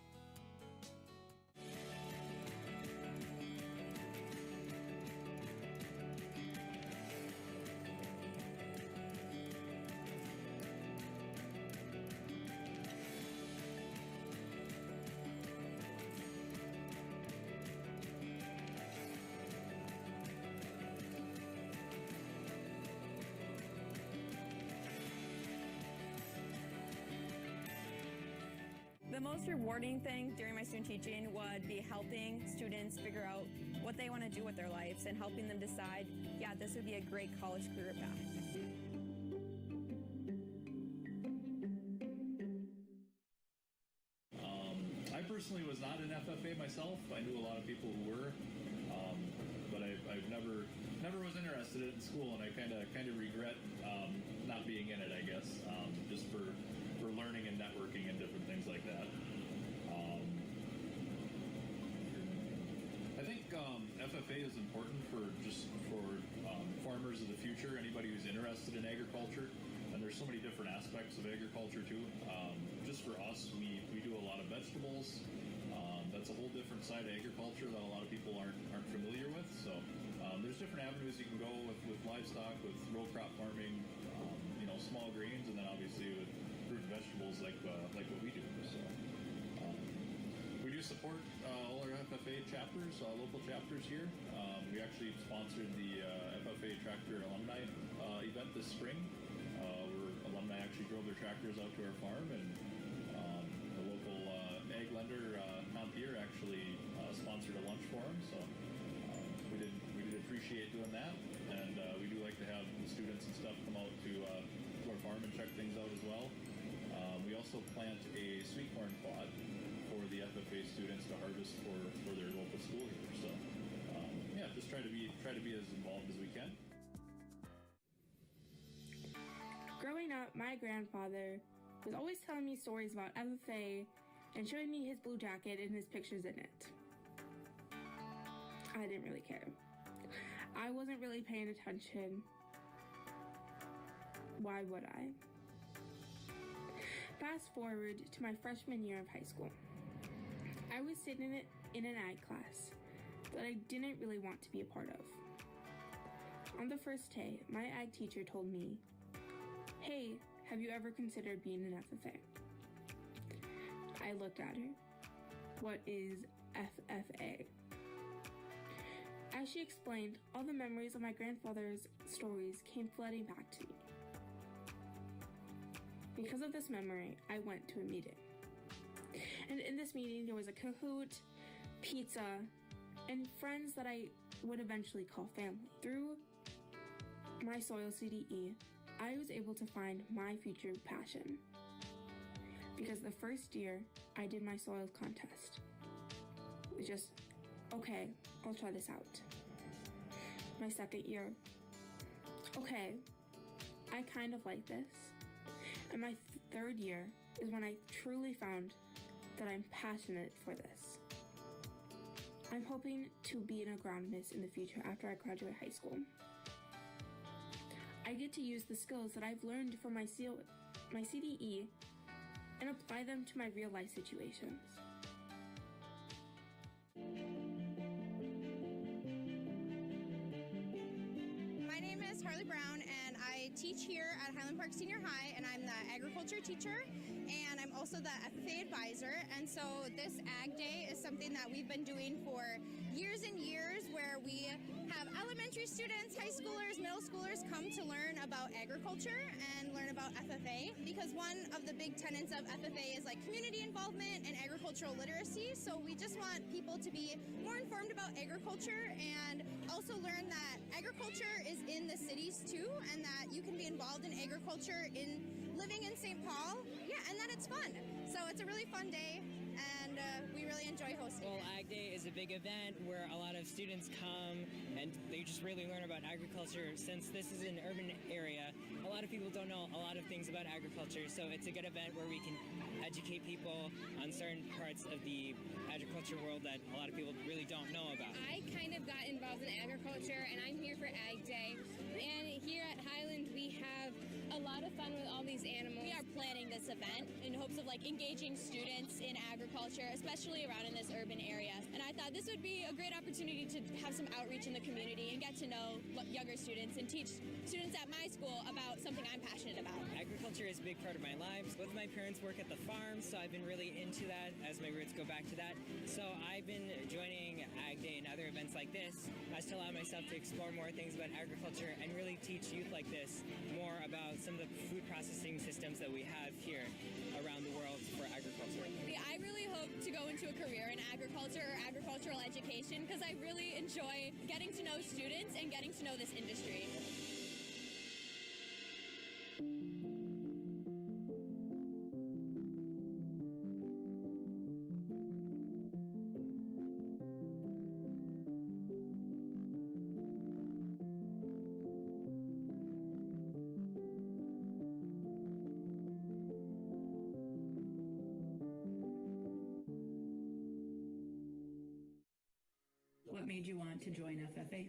The most rewarding thing during my student teaching would be helping students figure out what they want to do with their lives and helping them decide, yeah, this would be a great college career path. I personally was not an FFA myself. I knew a lot of people who were, but I've never was interested in it in school, and I kind of regret not being in it, I guess, just for learning and networking and different things like that. I think FFA is important for farmers of the future, anybody who's interested in agriculture, and there's so many different aspects of agriculture too. Just for us, we do a lot of vegetables. That's a whole different side of agriculture that a lot of people aren't familiar with. So there's different avenues you can go with livestock, with row crop farming, small grains, and then obviously with fruit and vegetables like what we do. So we do support all our FFA chapters, local chapters here. We actually sponsored the FFA Tractor Alumni event this spring, where alumni actually drove their tractors out to our farm, and the local ag lender, Compier, actually sponsored a lunch for them. So we did appreciate doing that, and we do like to have the students and stuff come out to our farm and check things out as well. We also plant a sweet corn plot for the FFA students to harvest for their local school here. So just try to be as involved as we can. Growing up, my grandfather was always telling me stories about FFA and showing me his blue jacket and his pictures in it. I didn't really care. I wasn't really paying attention. Why would I? Fast forward to my freshman year of high school. I was sitting in an ag class that I didn't really want to be a part of. On the first day, my ag teacher told me, "Hey, have you ever considered being an FFA?" I looked at her. What is FFA? As As she explained, all the memories of my grandfather's stories came flooding back to me. Because of this memory, I went to a meeting. And in this meeting, there was a Kahoot, pizza, and friends that I would eventually call family. Through my soil CDE, I was able to find my future passion. Because the first year I did my soils contest, it was just, okay, I'll try this out. My second year, okay, I kind of like this. And my third year is when I truly found that I'm passionate for this. I'm hoping to be an agronomist in the future after I graduate high school. I get to use the skills that I've learned from my CDE and apply them to my real life situations. My name is Harley Brown, and I teach here at Highland Park Senior High, and I'm the agriculture teacher, and I'm also the FFA advisor. And so this Ag Day is something that we've been doing for years and years, where we have elementary students, high schoolers, middle schoolers come to learn about agriculture and learn about FFA, because one of the big tenets of FFA is like community involvement and agricultural literacy. So we just want people to be more informed about agriculture and also learn that agriculture is in the cities too, and that you can be involved in agriculture in living in St. Paul. Yeah, and that it's fun. So it's a really fun day, and we really enjoy hosting Well, it. Ag Day is a big event where a lot of students come and they just really learn about agriculture. Since this is an urban area, a lot of people don't know a lot of things about agriculture, so it's a good event where we can educate people on certain parts of the agriculture world that a lot of people really don't know about. I kind of got involved in agriculture, and I'm here for Ag Day. And here at Highland, we have a lot of fun with all these animals. We are planning this event in hopes of engaging students in agriculture, especially around in this urban area. And I thought this would be a great opportunity to have some outreach in the community and get to know younger students and teach students at my school about something I'm passionate about. Agriculture is a big part of my life. Both my parents work at the farm, so I've been really into that as my roots go back to that. So I've been joining Ag Day and other events like this as to allow myself to explore more things about agriculture and really teach youth like this more about some of the food processing systems that we have here around the world for agriculture. I really hope to go into a career in agriculture or agricultural education because I really enjoy getting to know students and getting to know this industry. What made you want to join FFA?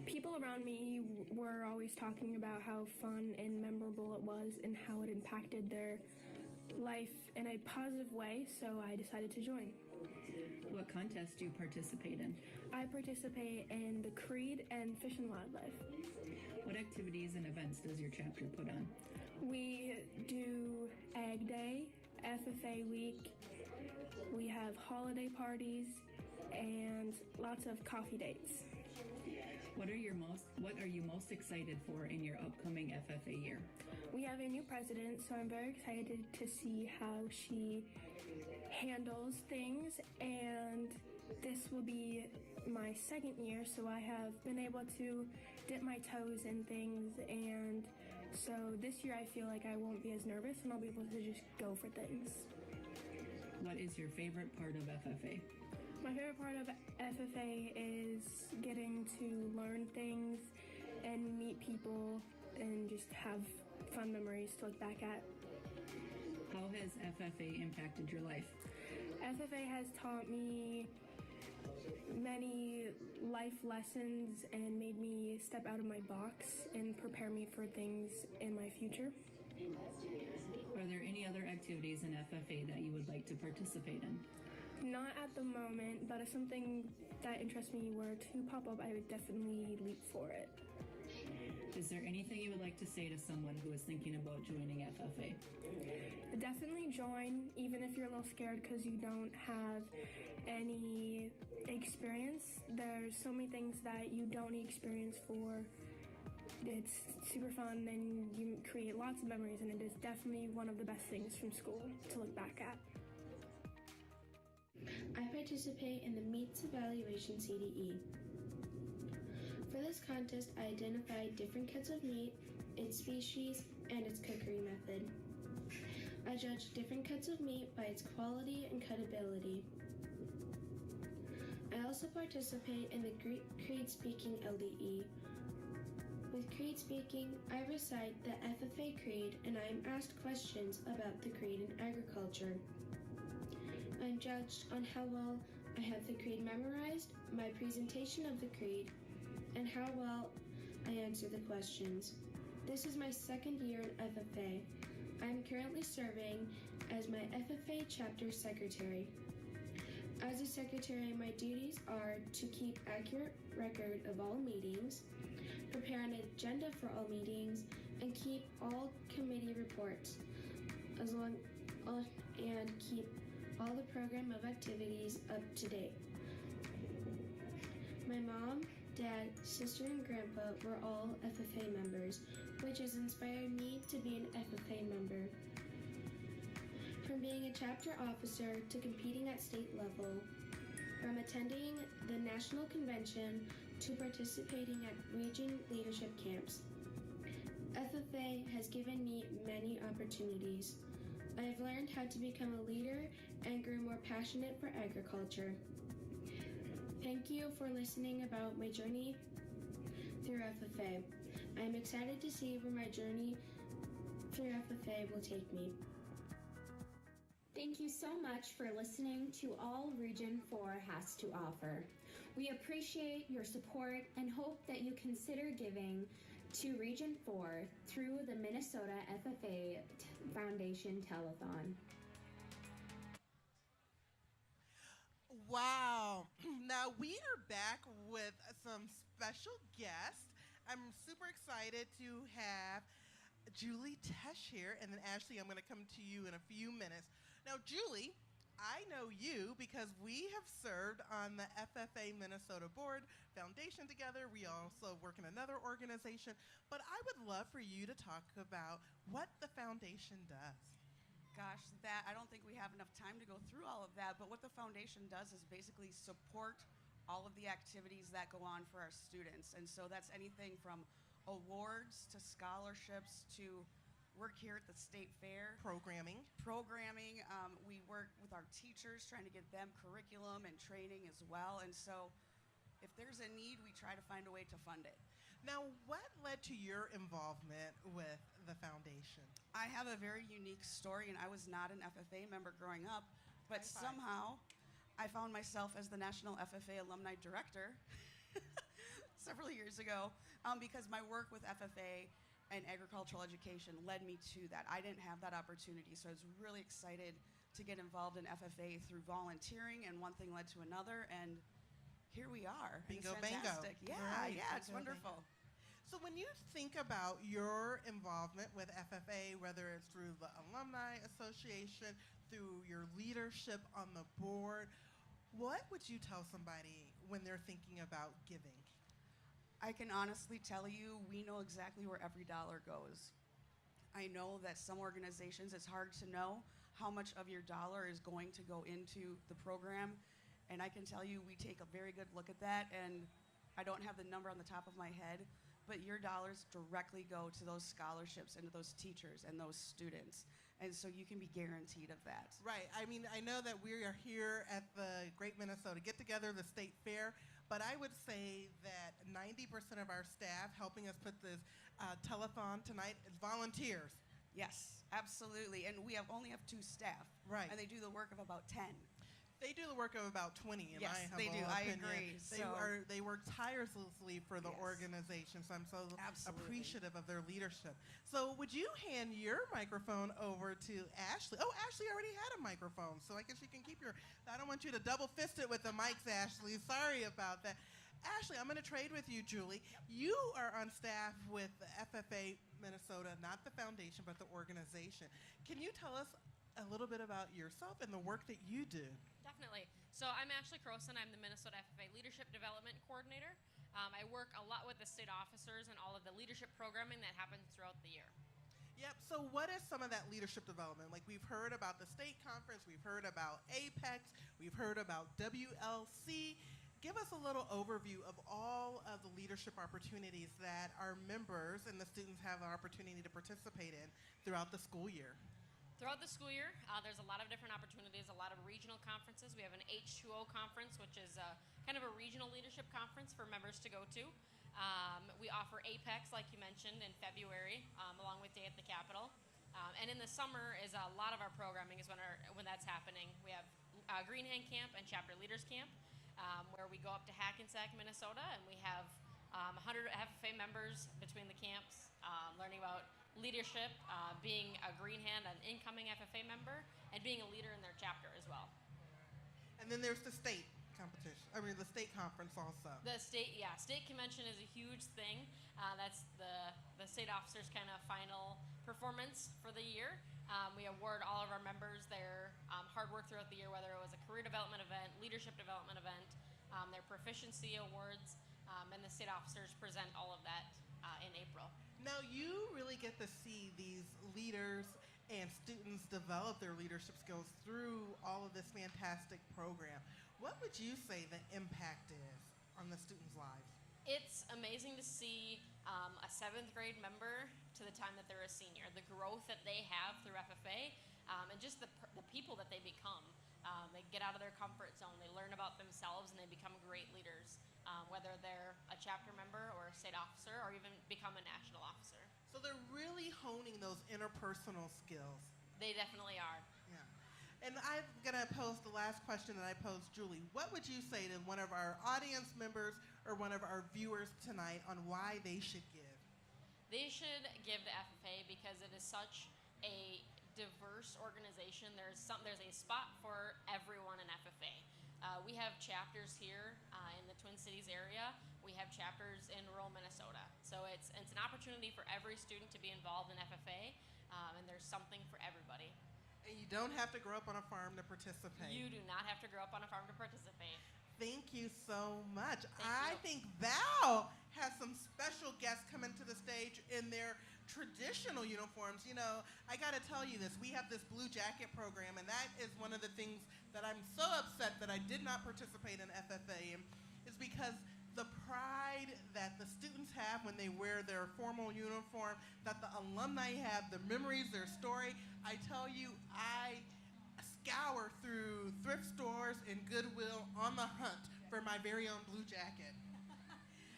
People around me were always talking about how fun and memorable it was and how it impacted their life in a positive way, so I decided to join. What contests do you participate in? I participate in the Creed and Fish and Wildlife. What activities and events does your chapter put on? We do Ag Day, FFA Week, we have holiday parties, and lots of coffee dates. What are you most excited for in your upcoming FFA year? We have a new president, so I'm very excited to see how she handles things, and this will be my second year, so I have been able to dip my toes in things, and so this year I feel like I won't be as nervous and I'll be able to just go for things. What is your favorite part of FFA? My favorite part of FFA is getting to learn things and meet people and just have fun memories to look back at. How has FFA impacted your life? FFA has taught me many life lessons and made me step out of my box and prepare me for things in my future. Are there any other activities in FFA that you would like to participate in? Not at the moment, but if something that interests me were to pop up, I would definitely leap for it. Is there anything you would like to say to someone who is thinking about joining FFA? Definitely join, even if you're a little scared because you don't have any experience. There's so many things that you don't need experience for. It's super fun and you create lots of memories, and it is definitely one of the best things from school to look back at. I participate in the Meats Evaluation CDE. For this contest, I identified different cuts of meat, its species, and its cookery method. I judged different cuts of meat by its quality and cutability. I also participate in the Creed Speaking LDE. With Creed Speaking, I recite the FFA Creed and I am asked questions about the Creed in agriculture. I'm judged on how well I have the Creed memorized, my presentation of the Creed, and how well I answer the questions. This is my second year in FFA. I'm currently serving as my FFA chapter secretary. As a secretary, my duties are to keep accurate record of all meetings, prepare an agenda for all meetings, and keep all committee reports, and keep all the program of activities up to date. My mom, dad, sister, and grandpa were all FFA members, which has inspired me to be an FFA member. From being a chapter officer to competing at state level, from attending the national convention to participating at region leadership camps, FFA has given me many opportunities. I have learned how to become a leader and grew more passionate for agriculture. Thank you for listening about my journey through FFA. I am excited to see where my journey through FFA will take me. Thank you so much for listening to all Region 4 has to offer. We appreciate your support and hope that you consider giving to Region 4 through the Minnesota FFA Foundation Telethon. Wow. Now we are back with some special guests. I'm super excited to have Julie Tesh here, and then Ashley, I'm going to come to you in a few minutes. Now, Julie, I know you because we have served on the FFA Minnesota Board Foundation together. We also work in another organization, but I would love for you to talk about what the foundation does. Gosh, I don't think we have enough time to go through all of that, but what the foundation does is basically support all of the activities that go on for our students. And so that's anything from awards to scholarships to work here at the state fair. Programming. We work with our teachers, trying to get them curriculum and training as well. And so if there's a need, we try to find a way to fund it. Now, what led to your involvement with the foundation? I have a very unique story, and I was not an FFA member growing up, but somehow I found myself as the National FFA Alumni Director several years ago because my work with FFA and agricultural education led me to that. I didn't have that opportunity, so I was really excited to get involved in FFA through volunteering, and one thing led to another, and here we are. Bingo, it's bango. fantastic. Yeah, right. it's wonderful. So when you think about your involvement with FFA, whether it's through the Alumni Association, through your leadership on the board, what would you tell somebody when they're thinking about giving? I can honestly tell you, we know exactly where every dollar goes. I know that some organizations, it's hard to know how much of your dollar is going to go into the program. And I can tell you, we take a very good look at that. And I don't have the number on the top of my head, but your dollars directly go to those scholarships and to those teachers and those students. And so you can be guaranteed of that. Right. I mean, I know that we are here at the Great Minnesota Get Together, the state fair, but I would say that 90% of our staff helping us put this telethon tonight is volunteers. Yes, absolutely. And we only have 2 staff. Right. And they do the work of about 10. They do the work of about 20 in my humble they do. opinion. I agree. They work tirelessly for the organization, so I'm so appreciative of their leadership. So would you hand your microphone over to Ashley? Oh, Ashley already had a microphone, so I guess you can keep your... I don't want you to double fist it with the mics, Ashley. Sorry about that. Ashley, I'm going to trade with you, Julie. You are on staff with the FFA Minnesota, not the foundation, but the organization. Can you tell us a little bit about yourself and the work that you do? Definitely. So I'm Ashley Croson. I'm the Minnesota FFA Leadership Development I work a lot with the state officers and all of the leadership programming that happens throughout the year. Yep. So what is some of that leadership development? Like we've heard about the state conference, we've heard about Apex, we've heard about WLC. Give us a little overview of all of the leadership opportunities that our members and the students have an opportunity to participate in throughout the school year. Throughout the school year, there's a lot of different opportunities, a lot of regional conferences. We have an H2O conference, which is kind of a regional leadership conference for members to go to. We offer Apex, like you mentioned, in February, along with Day at the Capitol. And in the summer is a lot of our programming is when that's happening. We have Green Hand Camp and Chapter Leaders Camp, where we go up to Hackensack, Minnesota, and we have 100 FFA members between the camps, learning about leadership, being a Green Hand, an incoming FFA member, and being a leader in their chapter as well. And then there's the state competition. I mean, the state conference also. The state convention is a huge thing. That's the state officers' kind of final performance for the year. We award all of our members their hard work throughout the year, whether it was a career development event, leadership development event, their proficiency awards, and the state officers present all of that in April. Now, you really get to see these leaders and students develop their leadership skills through all of this fantastic program. What would you say the impact is on the students' lives? It's amazing to see a 7th grade member to the time that they're a senior, the growth that they have through FFA, and just the people that they become. They get out of their comfort zone, they learn about themselves, and they become great leaders, whether they're a chapter member or a state officer or even become a national officer. So they're really honing those interpersonal skills. They definitely are. Yeah. And I'm going to pose the last question that I posed Julie. What would you say to one of our audience members or one of our viewers tonight on why they should give? They should give to FFA because it is such a diverse organization. There's a spot for everyone in FFA. We have chapters here in the Twin Cities area. We have chapters in rural Minnesota. So it's an opportunity for every student to be involved in FFA, and there's something for everybody. And you don't have to grow up on a farm to participate. You do not have to grow up on a farm to participate. Thank you so much. Thank you. think Val has some special guests coming to the stage in their traditional uniforms. You know, I got to tell you this. We have this blue jacket program, and that is one of the things that I'm so upset that I did not participate in FFA, is because the pride that the students have when they wear their formal uniform, that the alumni have, the memories, their story. I tell you, I scour through thrift stores and Goodwill on the hunt for my very own blue jacket.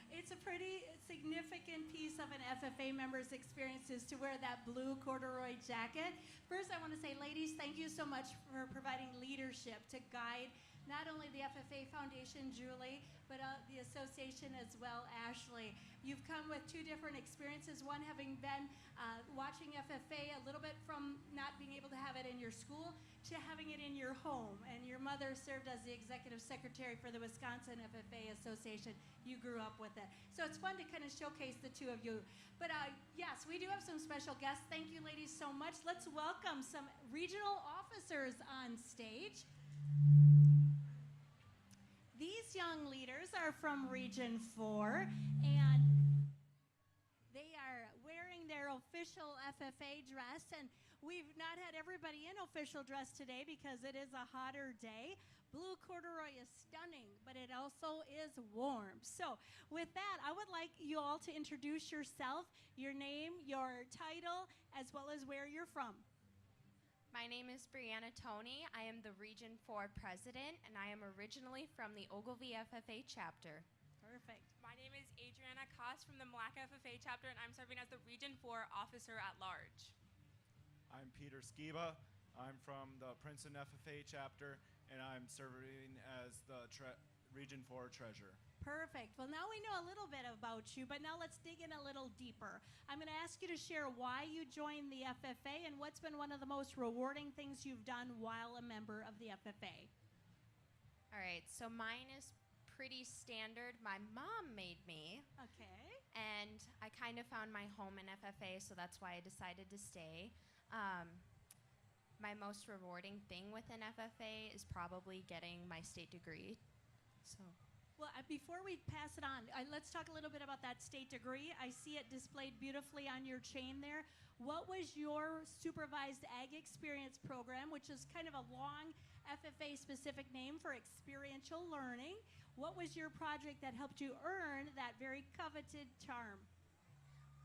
It's a pretty significant piece of an FFA member's experience is to wear that blue corduroy jacket. First, I want to say, ladies, thank you so much for providing leadership to guide not only the FFA Foundation, Julie, but the association as well, Ashley. You've come with two different experiences, one having been watching FFA a little bit from not being able to have it in your school to having it in your home. And your mother served as the executive secretary for the Wisconsin FFA Association. You grew up with it. So it's fun to kind of showcase the two of you. But yes, we do have some special guests. Thank you, ladies, so much. Let's welcome some regional officers on stage. These young leaders are from Region 4, and they are wearing their official FFA dress, and we've not had everybody in official dress today because it is a hotter day. Blue corduroy is stunning, but it also is warm. So with that, I would like you all to introduce yourself, your name, your title, as well as where you're from. My name is Brianna Toney. I am the Region 4 president, and I am originally from the Ogilvie FFA chapter. Perfect. My name is Adriana Koss from the Mlaca FFA chapter, and I'm serving as the Region 4 officer at large. I'm Peter Skiba. I'm from the Princeton FFA chapter, and I'm serving as the Region 4 treasurer. Perfect. Well, now we know a little bit about you, but now let's dig in a little deeper. I'm going to ask you to share why you joined the FFA and what's been one of the most rewarding things you've done while a member of the FFA. All right, so mine is pretty standard. My mom made me. Okay. And I kind of found my home in FFA, so that's why I decided to stay. My most rewarding thing within FFA is probably getting my state degree. So Well, before we pass it on, let's talk a little bit about that state degree. I see it displayed beautifully on your chain there. What was your supervised ag experience program, which is kind of a long FFA specific name for experiential learning? What was your project that helped you earn that very coveted term?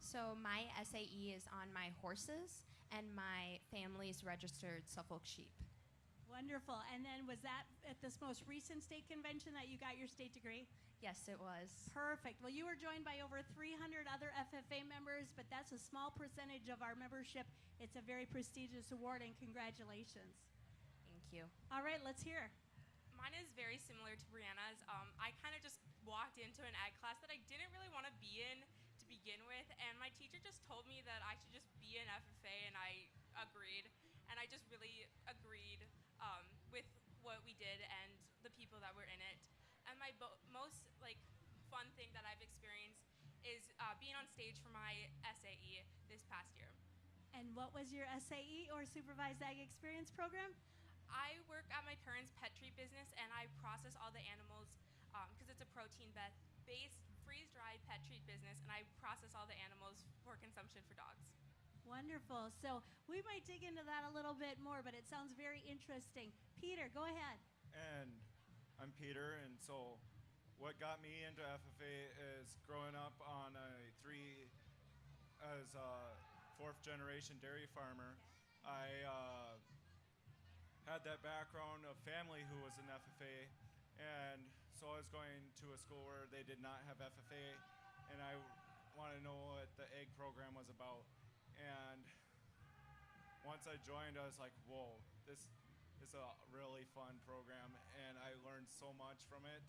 So my SAE is on my horses and my family's registered Suffolk sheep. Wonderful. And then was that at this most recent state convention that you got your state degree? Yes, it was. Perfect. Well, you were joined by over 300 other FFA members, but that's a small percentage of our membership. It's a very prestigious award, and congratulations. Thank you. All right, let's hear. Mine is very similar to Brianna's. I kind of just walked into an ag class that I didn't really want to be in to begin with, and my teacher just told me that I should just be an FFA, and I agreed. And I just really agreed with what we did and the people that were in it. And my most fun thing that I've experienced is being on stage for my SAE this past year. And what was your SAE or Supervised Ag Experience program? I work at my parents' pet treat business, and I process all the animals because it's a protein-based, freeze-dried pet treat business, and I process all the animals for consumption for dogs. Wonderful. So we might dig into that a little bit more, but it sounds very interesting. Peter, go ahead. And I'm Peter, and so what got me into FFA is growing up on as a fourth-generation dairy farmer. I had that background of family who was in FFA, and so I was going to a school where they did not have FFA, and I wanted to know what the egg program was about. And once I joined, I was like, whoa, this is a really fun program, and I learned so much from it.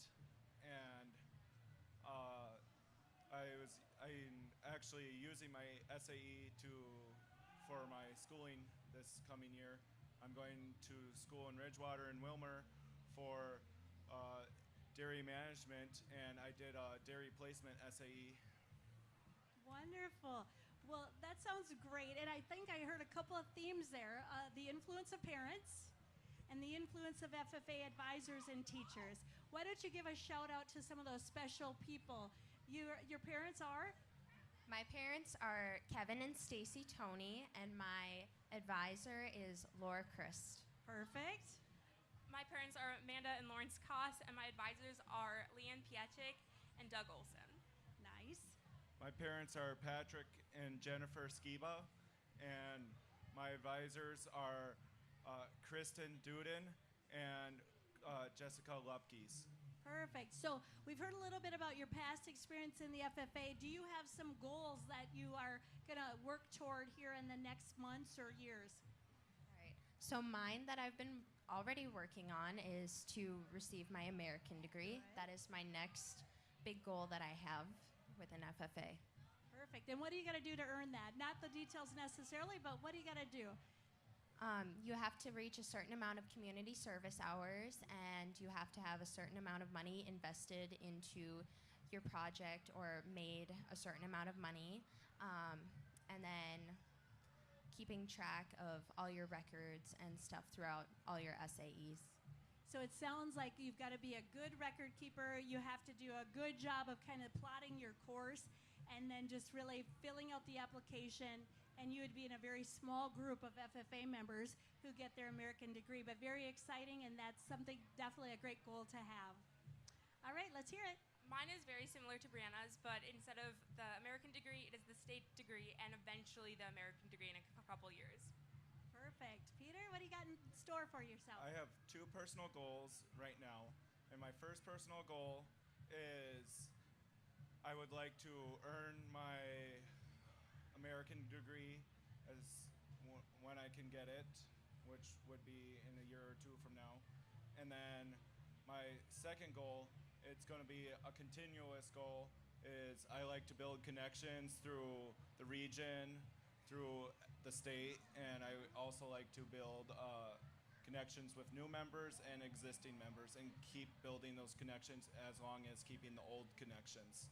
And I'm actually using my SAE for my schooling this coming year. I'm going to school in Ridgewater and Wilmer for dairy management, and I did a dairy placement SAE. Wonderful. Well, that sounds great, and I think I heard a couple of themes there. The influence of parents and the influence of FFA advisors and teachers. Why don't you give a shout out to some of those special people? Your parents are? My parents are Kevin and Stacy Toney, and my advisor is Laura Christ. Perfect. My parents are Amanda and Lawrence Koss, and my advisors are Leanne Piechik and Doug Olson. Nice. My parents are Patrick and Jennifer Skiba, and my advisors are Kristen Duden and Jessica Lupkes. Perfect. So we've heard a little bit about your past experience in the FFA. Do you have some goals that you are going to work toward here in the next months or years? All right. So mine that I've been already working on is to receive my American degree. That is my next big goal that I have with an FFA. Perfect. And what do you got to do to earn that? Not the details necessarily, but what do you got to do? You have to reach a certain amount of community service hours, and you have to have a certain amount of money invested into your project or made a certain amount of money, and then keeping track of all your records and stuff throughout all your SAEs. So it sounds like you've got to be a good record keeper. You have to do a good job of kind of plotting your course and then just really filling out the application. And you would be in a very small group of FFA members who get their American degree, but very exciting, and that's something, definitely a great goal to have. All right, let's hear it. Mine is very similar to Brianna's, but instead of the American degree, it is the state degree and eventually the American degree in a couple years. Perfect. Peter, what do you got in store for yourself? I have two personal goals right now, and my first personal goal is I would like to earn my American degree when I can get it, which would be in a year or two from now. And then my second goal, it's going to be a continuous goal, is I like to build connections through the region, through the state, and I also like to build connections with new members and existing members and keep building those connections as long as keeping the old connections.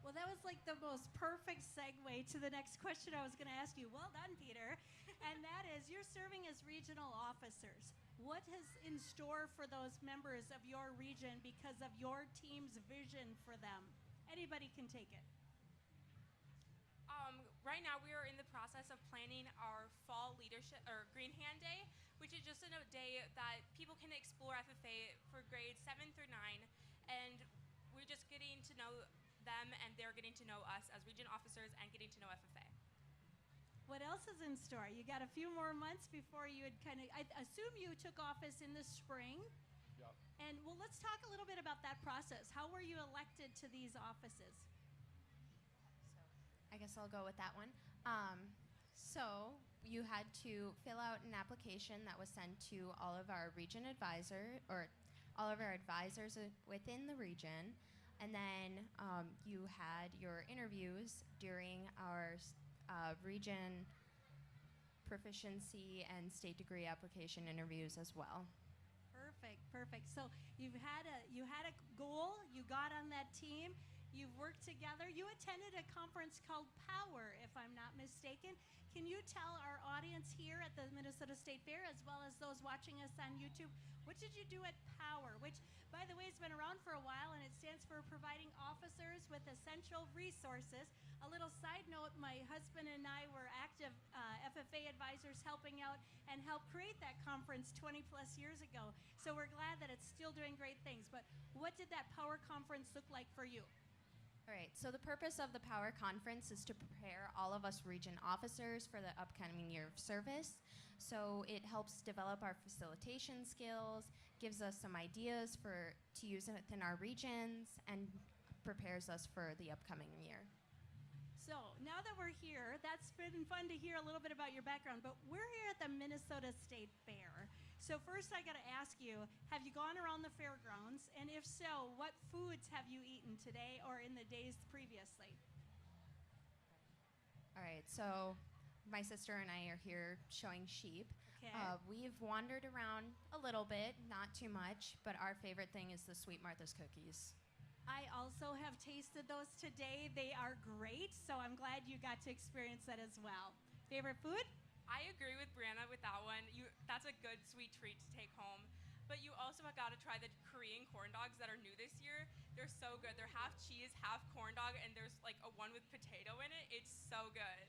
Well, that was like the most perfect segue to the next question I was going to ask you. Well done, Peter. And that is, you're serving as regional officers. What is in store for those members of your region because of your team's vision for them? Anybody can take it. Right now, we are in the process of planning our fall leadership or Green Hand Day, which is just a day that people can explore FFA for grades 7 through 9, and we're just getting to know them, and they're getting to know us as region officers and getting to know FFA. What else is in store? You got a few more months before you would I assume you took office in the spring. Yep. And well, let's talk a little bit about that process. How were you elected to these offices? I guess I'll go with that one. So you had to fill out an application that was sent to all of our region advisor or all of our advisors within the region, and then you had your interviews during our region proficiency and state degree application interviews as well. Perfect. So you had a goal. You got on that team. You've worked together. You attended a conference called Power, if I'm not mistaken. Can you tell our audience here at the Minnesota State Fair, as well as those watching us on YouTube, what did you do at Power, which, by the way, has been around for a while, and it stands for Providing Officers with Essential Resources. A little side note, my husband and I were active FFA advisors helping out and helped create that conference 20-plus years ago. So we're glad that it's still doing great things. But what did that Power conference look like for you? All right, so the purpose of the Power Conference is to prepare all of us region officers for the upcoming year of service. So it helps develop our facilitation skills, gives us some ideas to use within our regions, and prepares us for the upcoming year. So now that we're here, that's been fun to hear a little bit about your background, but we're here at the Minnesota State Fair. So first I got to ask you, have you gone around the fairgrounds? And if so, what foods have you eaten today or in the days previously? All right, so my sister and I are here showing sheep. Okay. We've wandered around a little bit, not too much, but our favorite thing is the Sweet Martha's cookies. I also have tasted those today. They are great, so I'm glad you got to experience that as well. Favorite food? I agree with Brianna with that one. That's a good sweet treat to take home. But you also have got to try the Korean corn dogs that are new this year. They're so good. They're half cheese, half corn dog, and there's like a one with potato in it. It's so good.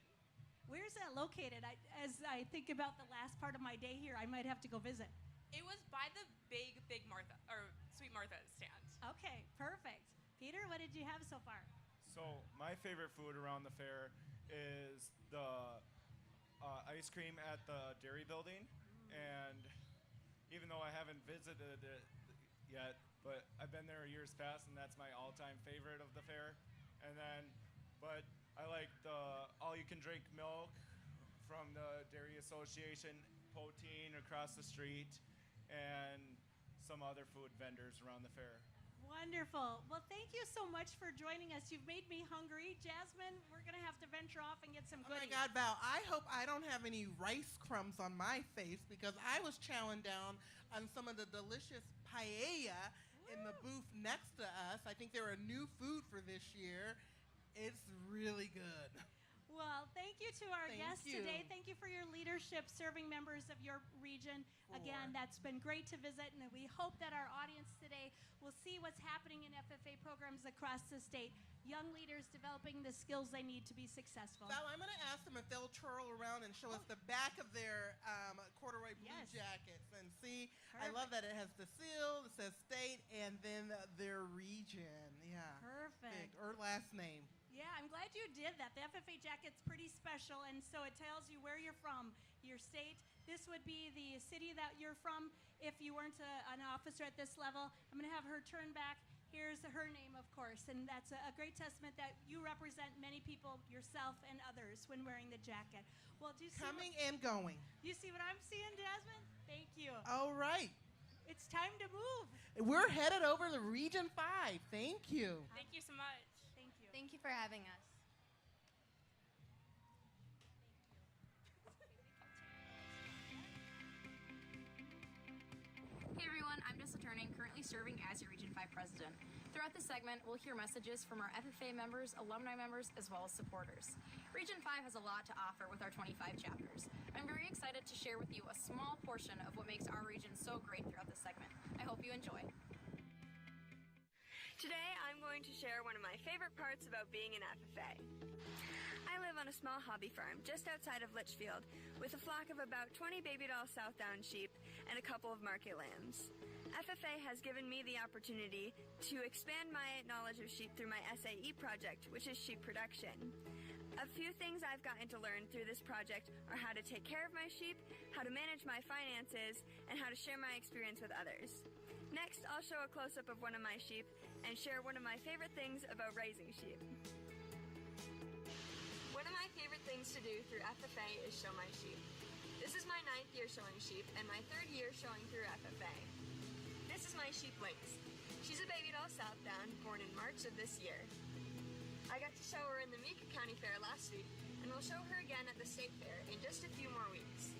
Where's that located? As I think about the last part of my day here, I might have to go visit. It was by the big Martha, or Sweet Martha stand. Okay, perfect. Peter, what did you have so far? So my favorite food around the fair is the ice cream at the dairy building, and even though I haven't visited it yet, but I've been there years past, and that's my all-time favorite of the fair. And then, but I like the all-you-can-drink milk from the Dairy Association, Poteen across the street, and some other food vendors around the fair. Wonderful. Well, thank you so much for joining us. You've made me hungry. Jasmine, we're going to have to venture off and get some goodies. Oh, my God, Val, I hope I don't have any rice crumbs on my face because I was chowing down on some of the delicious paella in the booth next to us. I think they're a new food for this year. It's really good. Well, thank you to our guests today. Thank you for your leadership serving members of your region. Again, that's been great to visit, and we hope that our audience today will see what's happening in FFA programs across the state. Young leaders developing the skills they need to be successful. Val, I'm going to ask them if they'll twirl around and show us the back of their corduroy blue jackets. And see, perfect. I love that it has the seal, it says state, and then their region. Yeah. Perfect. Or last name. Yeah, I'm glad you did that. The FFA jacket's pretty special, and so it tells you where you're from, your state. This would be the city that you're from if you weren't an officer at this level. I'm going to have her turn back. Here's her name, of course, and that's a great testament that you represent many people, yourself and others, when wearing the jacket. Well, do you see Coming and going. Do you see what I'm seeing, Jasmine? Thank you. All right. It's time to move. We're headed over to Region 5. Thank you. Thank you so much. Thank you. Thank you for having us. Hey everyone, I'm Jessica Turning, currently serving as your Region 5 25 president. Throughout this segment, we'll hear messages from our FFA members, alumni members, as well as supporters. Region 5 has a lot to offer with our 25 chapters. I'm very excited to share with you a small portion of what makes our region so great throughout this segment. I hope you enjoy. Today, I'm going to share one of my favorite parts about being an FFA. I live on a small hobby farm just outside of Litchfield with a flock of about 20 baby doll Southdown sheep and a couple of market lambs. FFA has given me the opportunity to expand my knowledge of sheep through my SAE project, which is sheep production. A few things I've gotten to learn through this project are how to take care of my sheep, how to manage my finances, and how to share my experience with others. Next, I'll show a close-up of one of my sheep and share one of my favorite things about raising sheep. One of my favorite things to do through FFA is show my sheep. This is my 9th year showing sheep and my 3rd year showing through FFA. This is my sheep Lynx. She's a baby doll Southdown, born in March of this year. I got to show her in the Meeker County Fair last week, and we'll show her again at the State Fair in just a few more weeks.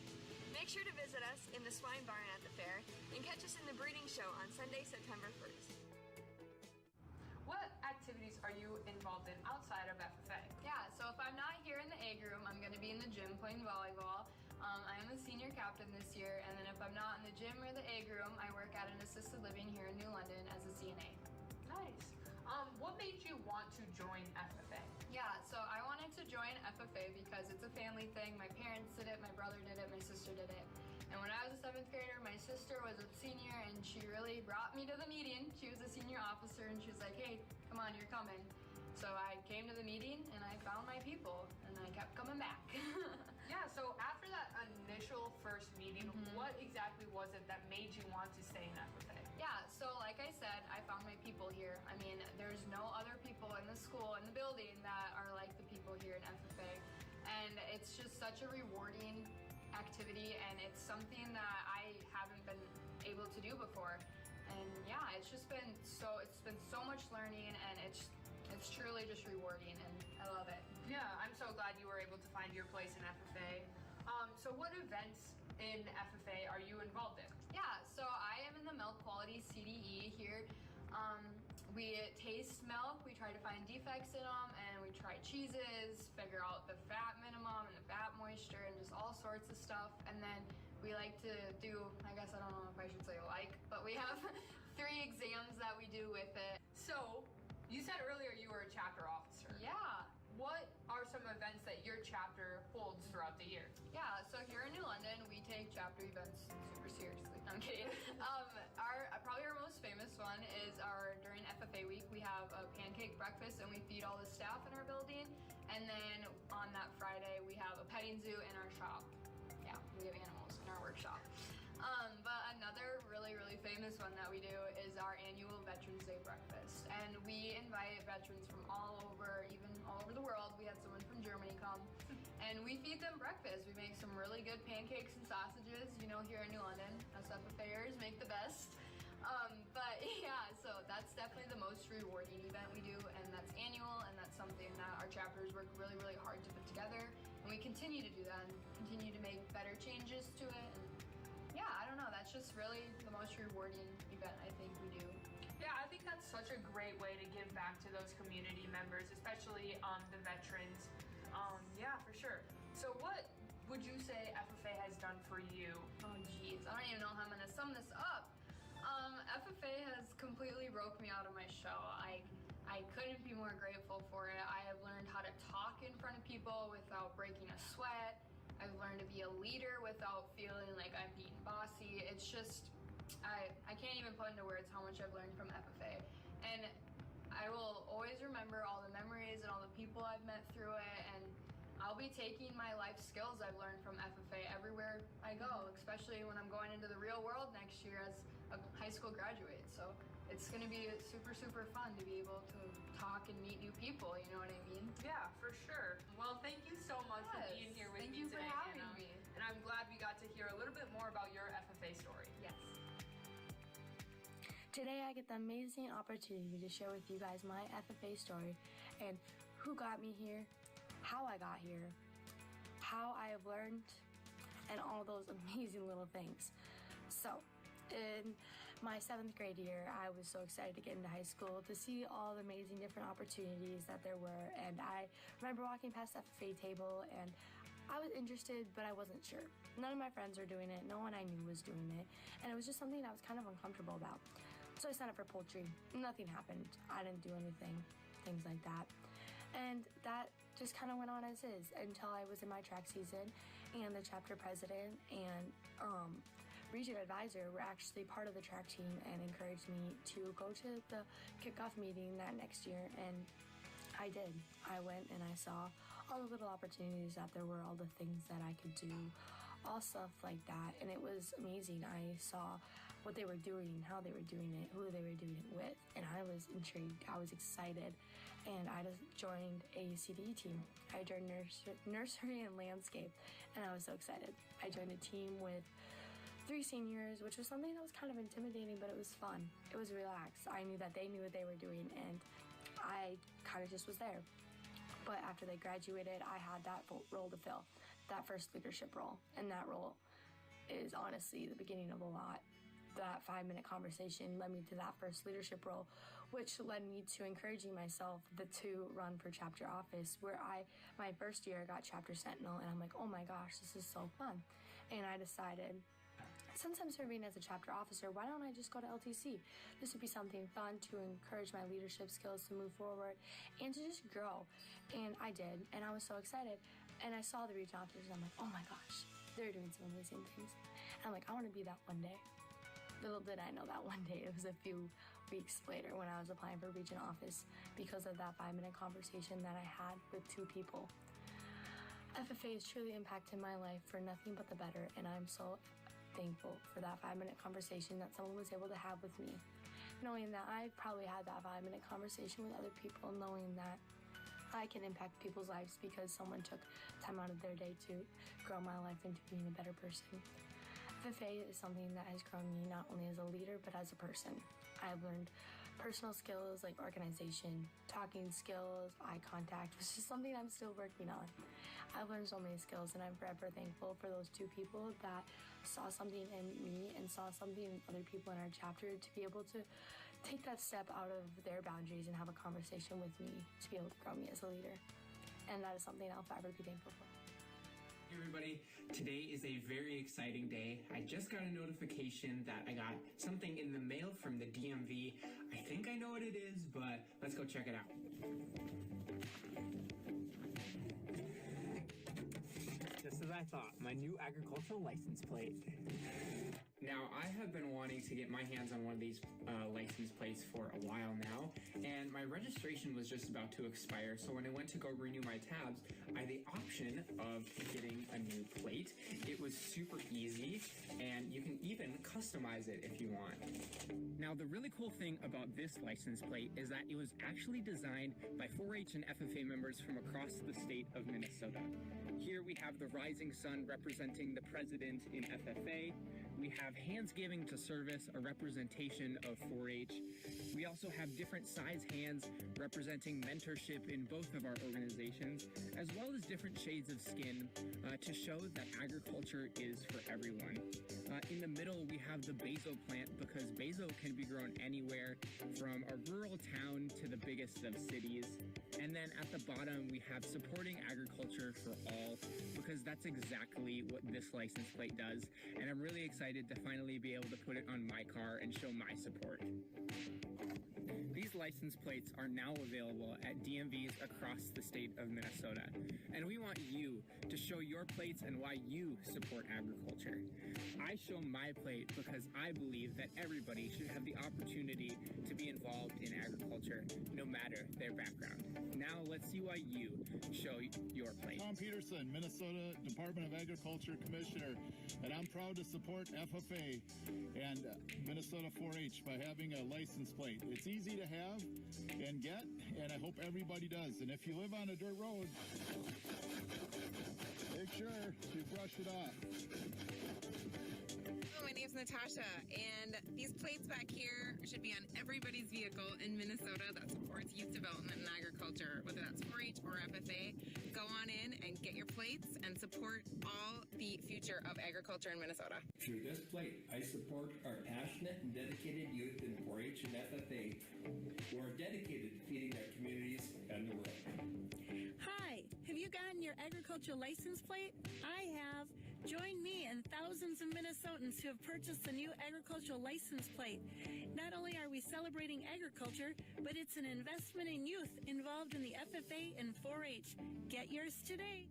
Make sure to visit us in the swine barn at the fair, and catch us in the breeding show on Sunday, September 1st. What activities are you involved in outside of FFA? Yeah, so if I'm not here in the egg room, I'm going to be in the gym playing volleyball. I am the senior captain this year, and then if I'm not in the gym or the egg room, I work at an assisted living here in New London as a CNA. Nice. What made you want to join FFA? Yeah, so I wanted to join FFA because it's a family thing. My parents did it, my brother did it, my sister did it. And when I was a 7th grader, my sister was a senior, and she really brought me to the meeting. She was a senior officer, and she was like, hey, come on, you're coming. So I came to the meeting, and I found my people, and I kept coming back. Yeah, so after that initial first meeting, what exactly was it that made you want to stay in FFA? Yeah, so like I said, I found my people here. I mean, there's no other people in the school, in the building, that are like the people here in FFA. And it's just such a rewarding activity, and it's something that I haven't been able to do before. And yeah, it's been so much learning, and it's truly just rewarding, and I love it. Yeah, I'm so glad you were able to find your place in FFA. So what events in FFA are you involved in? Yeah, so I am in the milk quality CDE here. We taste milk, we try to find defects in them, and we try cheeses, figure out the fat minimum and the fat moisture, and just all sorts of stuff. And then we like to do, I guess I don't know if I should say but we have 3 exams that we do with it. So, you said earlier you were a chapter officer. Yeah. What are some events that your chapter holds throughout the year? Yeah, so here in New London, we take chapter events super seriously. I'm kidding. Probably our most famous one is during FFA week, we have a pancake breakfast, and we feed all the staff in our building. And then on that Friday, we have a petting zoo in our shop. Yeah, we have animals in our workshop. But another really, really famous one that we do is our annual Veterans Day breakfast. And we invite veterans from all over, even all over the world. We had someone from Germany come. And we feed them breakfast. We make some really good pancakes and sausages, here in New London. Us FFAers make the best. But yeah, so that's definitely the most rewarding event we do, and that's annual, and that's something that our chapters work really, really hard to put together. And we continue to do that and continue to make better changes to it. And yeah, I don't know, that's just really the most rewarding event I think we do. Yeah, I think that's such a great way to give back to those community members, especially the veterans. Yeah, for sure. So what would you say FFA has done for you? Oh geez, I don't even know how I'm gonna sum this up. FFA has completely broke me out of my shell. I couldn't be more grateful for it. I have learned how to talk in front of people without breaking a sweat. I've learned to be a leader without feeling like I'm being bossy. It's just, I can't even put into words how much I've learned from FFA. And I will always remember all the memories and all the people I've met through it, and I'll be taking my life skills I've learned from FFA everywhere I go, especially when I'm going into the real world next year as a high school graduate. So it's going to be super, super fun to be able to talk and meet new people, you know what I mean? Yeah, for sure. Well, thank you so much for being here with me today. Thank you for having me. And I'm glad we got to hear a little bit more about your FFA story. Yes. Today I get the amazing opportunity to share with you guys my FFA story and who got me here, how I got here, how I have learned, and all those amazing little things. So, in my 7th grade year, I was so excited to get into high school to see all the amazing different opportunities that there were. And I remember walking past the FFA table and I was interested, but I wasn't sure. None of my friends were doing it. No one I knew was doing it. And it was just something I was kind of uncomfortable about. So I signed up for poultry. Nothing happened. I didn't do anything, things like that. And that just kind of went on as is until I was in my track season and the chapter president and region advisor were actually part of the track team and encouraged me to go to the kickoff meeting that next year, and I did. I went and I saw all the little opportunities that there were, all the things that I could do, all stuff like that, and it was amazing. I saw what they were doing, how they were doing it, who they were doing it with, and I was intrigued. I was excited, and I just joined a CDE team. I joined nursery and landscape, and I was so excited. I joined a team with 3 seniors, which was something that was kind of intimidating, but it was fun. It was relaxed. I knew that they knew what they were doing, and I kind of just was there. But after they graduated, I had that role to fill, that first leadership role, and that role is honestly the beginning of a lot. That 5-minute conversation led me to that first leadership role, which led me to encouraging myself to run for chapter office, where my first year got chapter sentinel, and I'm like, oh my gosh, this is so fun. And I decided, since I'm serving as a chapter officer, why don't I just go to LTC? This would be something fun to encourage my leadership skills to move forward and to just grow. And I did, and I was so excited. And I saw the region officers, and I'm like, oh my gosh, they're doing some amazing things. And I'm like, I want to be that one day. Little did I know that one day. It was a few weeks later when I was applying for region office because of that 5-minute conversation that I had with 2 people. FFA has truly impacted my life for nothing but the better, and I'm so thankful for that 5-minute conversation that someone was able to have with me. Knowing that I probably had that 5-minute conversation with other people, knowing that I can impact people's lives because someone took time out of their day to grow my life into being a better person. FFA is something that has grown me not only as a leader, but as a person. I've learned personal skills like organization, talking skills, eye contact, which is something I'm still working on. I've learned so many skills, and I'm forever thankful for those 2 people that saw something in me and saw something in other people in our chapter to be able to take that step out of their boundaries and have a conversation with me to be able to grow me as a leader. And that is something I'll forever be thankful for. Hey everybody, today is a very exciting day. I just got a notification that I got something in the mail from the DMV. I think I know what it is, but let's go check it out. Just as I thought, my new agricultural license plate. Now, I have been wanting to get my hands on one of these license plates for a while now, and my registration was just about to expire, so when I went to go renew my tabs, I had the option of getting a new plate. It was super easy, and you can even customize it if you want. Now, the really cool thing about this license plate is that it was actually designed by 4-H and FFA members from across the state of Minnesota. Here we have the rising sun representing the president in FFA. We have hands giving to service, a representation of 4-H. We also have different size hands representing mentorship in both of our organizations, as well as different shades of skin to show that agriculture is for everyone. In the middle, we have the basil plant because basil can be grown anywhere from a rural town to the biggest of cities. And then at the bottom, we have supporting agriculture for all because that's exactly what this license plate does. And I'm really excited to finally be able to put it on my car and show my support. These license plates are now available at DMVs across the state of Minnesota, and we want you to show your plates and why you support agriculture. I show my plate because I believe that everybody should have the opportunity to be involved in agriculture, no matter their background. Now let's see why you show your plate. Tom Peterson, Minnesota Department of Agriculture Commissioner, and I'm proud to support FFA and Minnesota 4-H by having a license plate. It's easy to have and get, and I hope everybody does. And if you live on a dirt road, make sure you brush it off. My name is Natasha, and these plates back here should be on everybody's vehicle in Minnesota that supports youth development and agriculture, whether that's 4-H or FFA. go on in and get your plates and support all the future of agriculture in Minnesota. Through this plate, I support our passionate and dedicated youth in 4-H and FFA who are dedicated to feeding our communities and the world. Hi, have you gotten your agricultural license plate? I have. Join me and thousands of Minnesotans who have purchased the new agricultural license plate. Not only are we celebrating agriculture, but it's an investment in youth involved in the FFA and 4-H. Get yours today.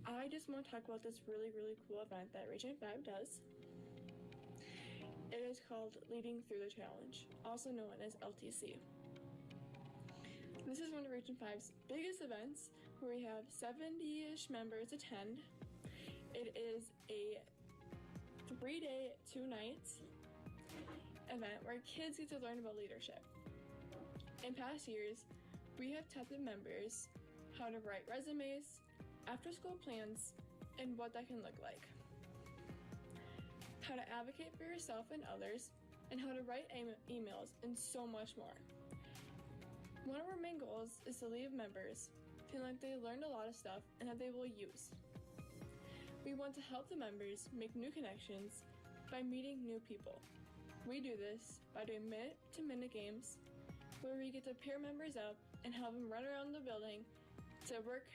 I just want to talk about this really, really cool event that Region 5 does. It is called Leading Through the Challenge, also known as LTC. This is one of Region 5's biggest events where we have 70-ish members attend. It is a 3-day, 2-night event where kids get to learn about leadership. In past years, we have taught the members how to write resumes, after-school plans, and what that can look like. How to advocate for yourself and others, and how to write emails, and so much more. One of our main goals is to leave members feeling like they learned a lot of stuff and that they will use. We want to help the members make new connections by meeting new people. We do this by doing minute-to-minute games where we get to pair members up and have them run around the building to work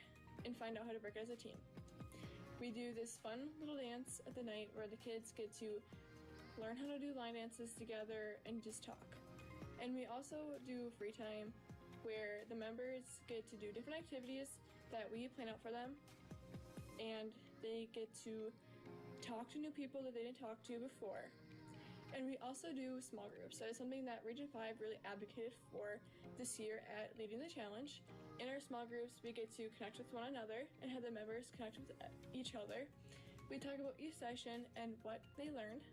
and find out how to work as a team. We do this fun little dance at the night where the kids get to learn how to do line dances together and just talk. And we also do free time where the members get to do different activities that we plan out for them, and they get to talk to new people that they didn't talk to before. And we also do small groups. That is something that Region 5 really advocated for this year at Leading the Challenge. In our small groups, we get to connect with one another and have the members connect with each other. We talk about each session and what they learned.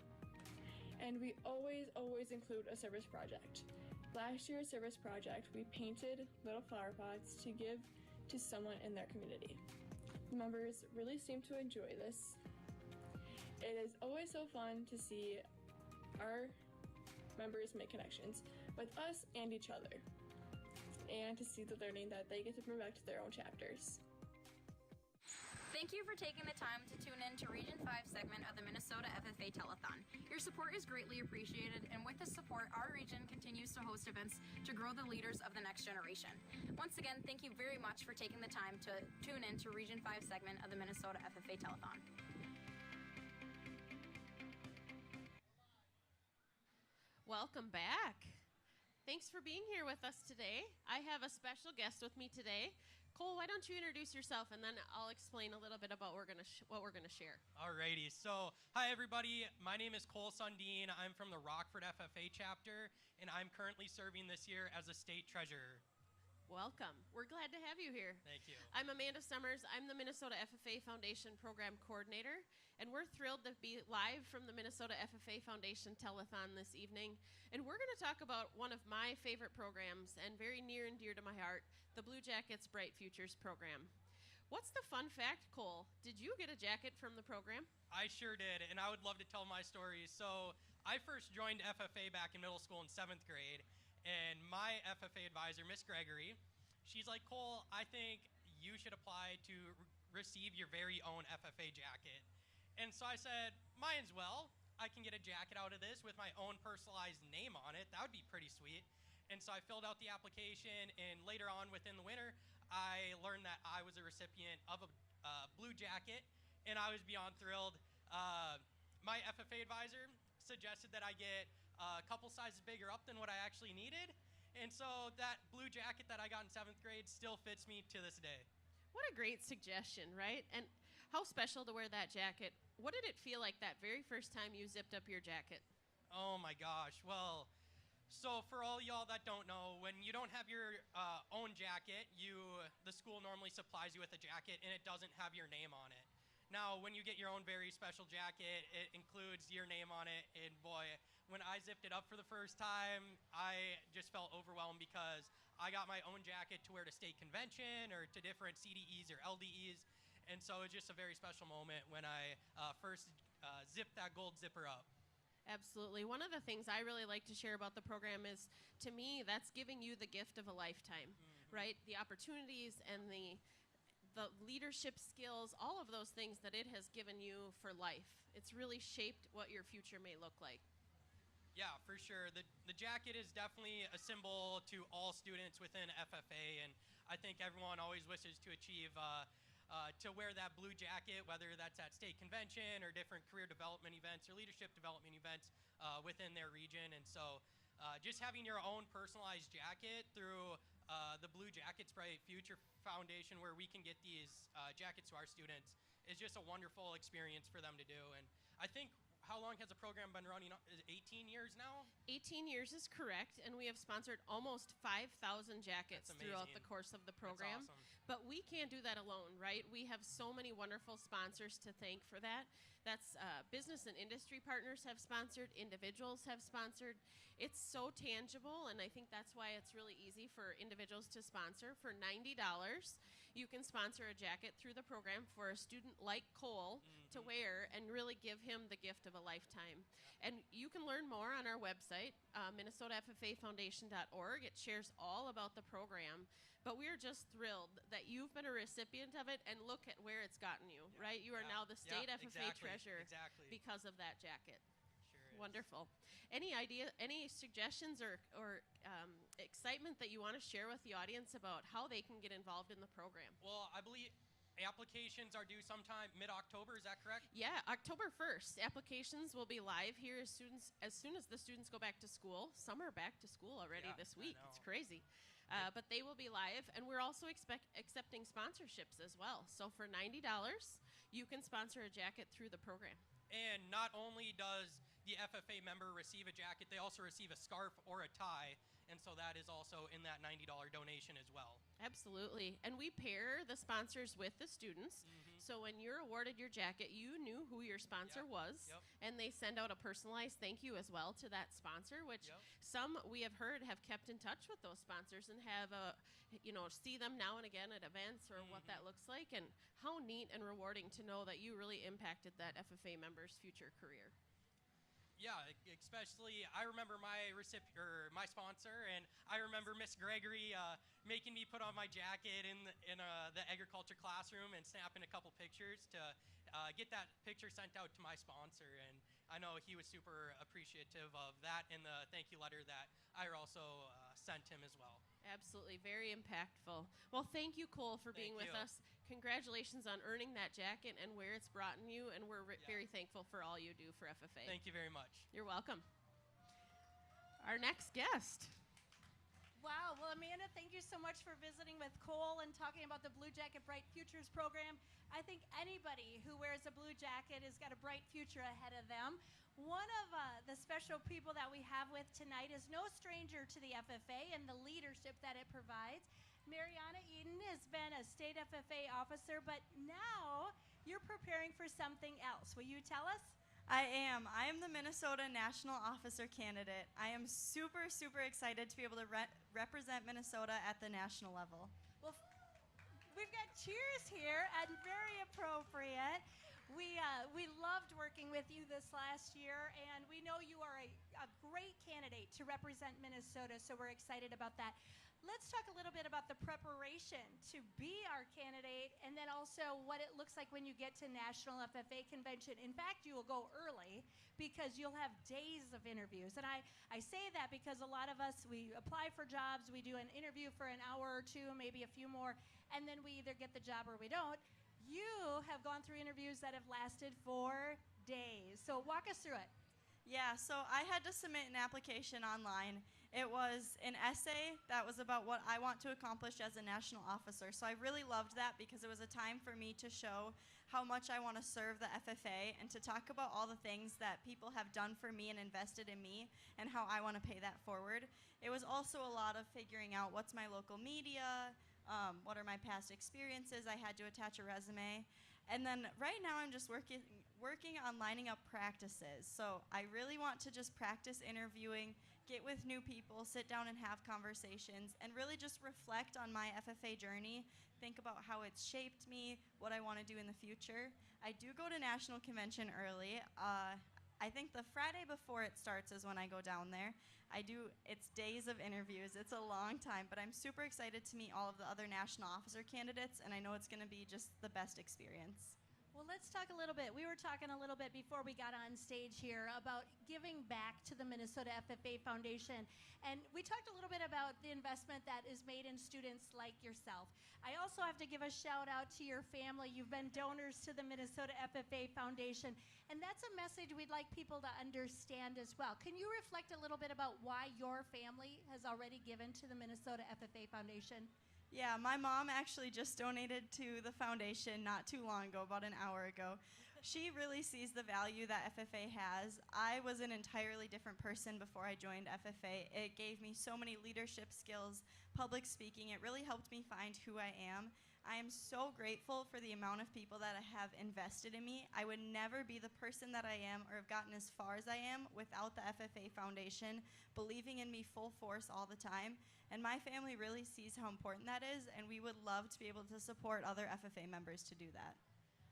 And we always include a service project. Last year's service project, we painted little flower pots to give to someone in their community. The members really seem to enjoy this. It is always so fun to see our members make connections with us and each other, and to see the learning that they get to bring back to their own chapters. Thank you for taking the time to tune in to Region 5 segment of the Minnesota FFA Telethon. Your support is greatly appreciated, and with the support, our region continues to host events to grow the leaders of the next generation. Once again, thank you very much for taking the time to tune in to Region 5 segment of the Minnesota FFA Telethon. Welcome back. Thanks for being here with us today. I have a special guest with me today. Cole, why don't you introduce yourself, and then I'll explain a little bit about what we're gonna share. Alrighty, so hi everybody. My name is Cole Sundin. I'm from the Rockford FFA chapter, and I'm currently serving this year as a state treasurer. Welcome. We're glad to have you here. Thank you. I'm Amanda Summers. I'm the Minnesota FFA Foundation Program Coordinator, and we're thrilled to be live from the Minnesota FFA Foundation Telethon this evening. And we're going to talk about one of my favorite programs and very near and dear to my heart, the Blue Jackets Bright Futures program. What's the fun fact, Cole? Did you get a jacket from the program? I sure did, and I would love to tell my story. So I first joined FFA back in middle school in 7th grade, and my FFA advisor, Miss Gregory, she's like, Cole, I think you should apply to receive your very own FFA jacket. And so I said, might as well. I can get a jacket out of this with my own personalized name on it. That would be pretty sweet. And so I filled out the application, and later on within the winter, I learned that I was a recipient of a blue jacket, and I was beyond thrilled. My FFA advisor suggested that I get a couple sizes bigger up than what I actually needed, and so that blue jacket that I got in 7th grade still fits me to this day. What a great suggestion, right? And how special to wear that jacket. What did it feel like that very first time you zipped up your jacket? Oh my gosh, well, so for all y'all that don't know, when you don't have your own jacket, the school normally supplies you with a jacket and it doesn't have your name on it. Now, when you get your own very special jacket, it includes your name on it, and boy, when I zipped it up for the first time, I just felt overwhelmed because I got my own jacket to wear to state convention or to different CDEs or LDEs, and so it's just a very special moment when I first zipped that gold zipper up. Absolutely. One of the things I really like to share about the program is, to me, that's giving you the gift of a lifetime, right? The opportunities and the leadership skills, all of those things that it has given you for life. It's really shaped what your future may look like. Yeah, for sure. The jacket is definitely a symbol to all students within FFA, and I think everyone always wishes to achieve to wear that blue jacket, whether that's at state convention or different career development events or leadership development events within their region. And so just having your own personalized jacket through the Blue Jackets Bright Future Foundation, where we can get these jackets to our students, is just a wonderful experience for them to do. And I think, how long has the program been running? Is it 18 years now? 18 years is correct, and we have sponsored almost 5,000 jackets throughout the course of the program. That's awesome. But we can't do that alone, right? We have so many wonderful sponsors to thank for that. That's business and industry partners have sponsored, individuals have sponsored. It's so tangible, and I think that's why it's really easy for individuals to sponsor. For $90, you can sponsor a jacket through the program for a student like Cole to wear and really give him the gift of a lifetime. And you can learn more on our website, MinnesotaFFAFoundation.org. It shares all about the program. But we are just thrilled that you've been a recipient of it, and look at where it's gotten you, right? You are now the state FFA treasurer because of that jacket. Wonderful. Any suggestions or excitement that you want to share with the audience about how they can get involved in the program? Well, I believe applications are due sometime mid-October, is that correct? Yeah, October 1st. Applications will be live here as soon as the students go back to school. Some are back to school already this week. It's crazy. But they will be live, and we're also accepting sponsorships as well. So for $90, you can sponsor a jacket through the program. And not only does the FFA member receive a jacket, they also receive a scarf or a tie, and so that is also in that $90 donation as well. Absolutely. And we pair the sponsors with the students. So when you're awarded your jacket, you knew who your sponsor was, and they send out a personalized thank you as well to that sponsor, which some we have heard have kept in touch with those sponsors and have see them now and again at events or what that looks like. And how neat and rewarding to know that you really impacted that FFA member's future career. Yeah, especially I remember my sponsor, and I remember Miss Gregory making me put on my jacket in the agriculture classroom and snapping a couple pictures to get that picture sent out to my sponsor. And I know he was super appreciative of that and the thank you letter that I also sent him as well. Absolutely, very impactful. Well, thank you, Cole, for being with us. Congratulations on earning that jacket and where it's brought you, and we're very thankful for all you do for FFA. Thank you very much. You're welcome. Our next guest. Wow. Well, Amanda, thank you so much for visiting with Cole and talking about the Blue Jacket Bright Futures program. I think anybody who wears a blue jacket has got a bright future ahead of them. One of the special people that we have with tonight is no stranger to the FFA and the leadership that it provides. Mariana Eden has been a state FFA officer, but now you're preparing for something else. Will you tell us? I am. I am the Minnesota National Officer candidate. I am super, super excited to be able to represent Minnesota at the national level. Well, we've got cheers here, and very appropriate. We loved working with you this last year, and we know you are a great candidate to represent Minnesota, so we're excited about that. Let's talk a little bit about the preparation to be our candidate, and then also what it looks like when you get to National FFA Convention. In fact, you will go early because you'll have days of interviews. And I say that because a lot of us, we apply for jobs, we do an interview for an hour or two, maybe a few more, and then we either get the job or we don't. You have gone through interviews that have lasted 4 days. So walk us through it. Yeah, so I had to submit an application online. It was an essay that was about what I want to accomplish as a national officer. So I really loved that because it was a time for me to show how much I want to serve the FFA and to talk about all the things that people have done for me and invested in me and how I want to pay that forward. It was also a lot of figuring out what's my local media, what are my past experiences. I had to attach a resume. And then right now I'm just working on lining up practices. So I really want to just practice interviewing, get with new people, sit down and have conversations, and really just reflect on my FFA journey, think about how it's shaped me, what I want to do in the future. I do go to National Convention early. I think the Friday before it starts is when I go down there. It's days of interviews. It's a long time, but I'm super excited to meet all of the other national officer candidates, and I know it's going to be just the best experience. Well, let's talk a little bit. We were talking a little bit before we got on stage here about giving back to the Minnesota FFA Foundation. And we talked a little bit about the investment that is made in students like yourself. I also have to give a shout out to your family. You've been donors to the Minnesota FFA Foundation. And that's a message we'd like people to understand as well. Can you reflect a little bit about why your family has already given to the Minnesota FFA Foundation? Yeah, my mom actually just donated to the foundation not too long ago, about an hour ago. She really sees the value that FFA has. I was an entirely different person before I joined FFA. It gave me so many leadership skills, public speaking. It really helped me find who I am. I am so grateful for the amount of people that have invested in me. I would never be the person that I am or have gotten as far as I am without the FFA Foundation believing in me full force all the time. And my family really sees how important that is, and we would love to be able to support other FFA members to do that.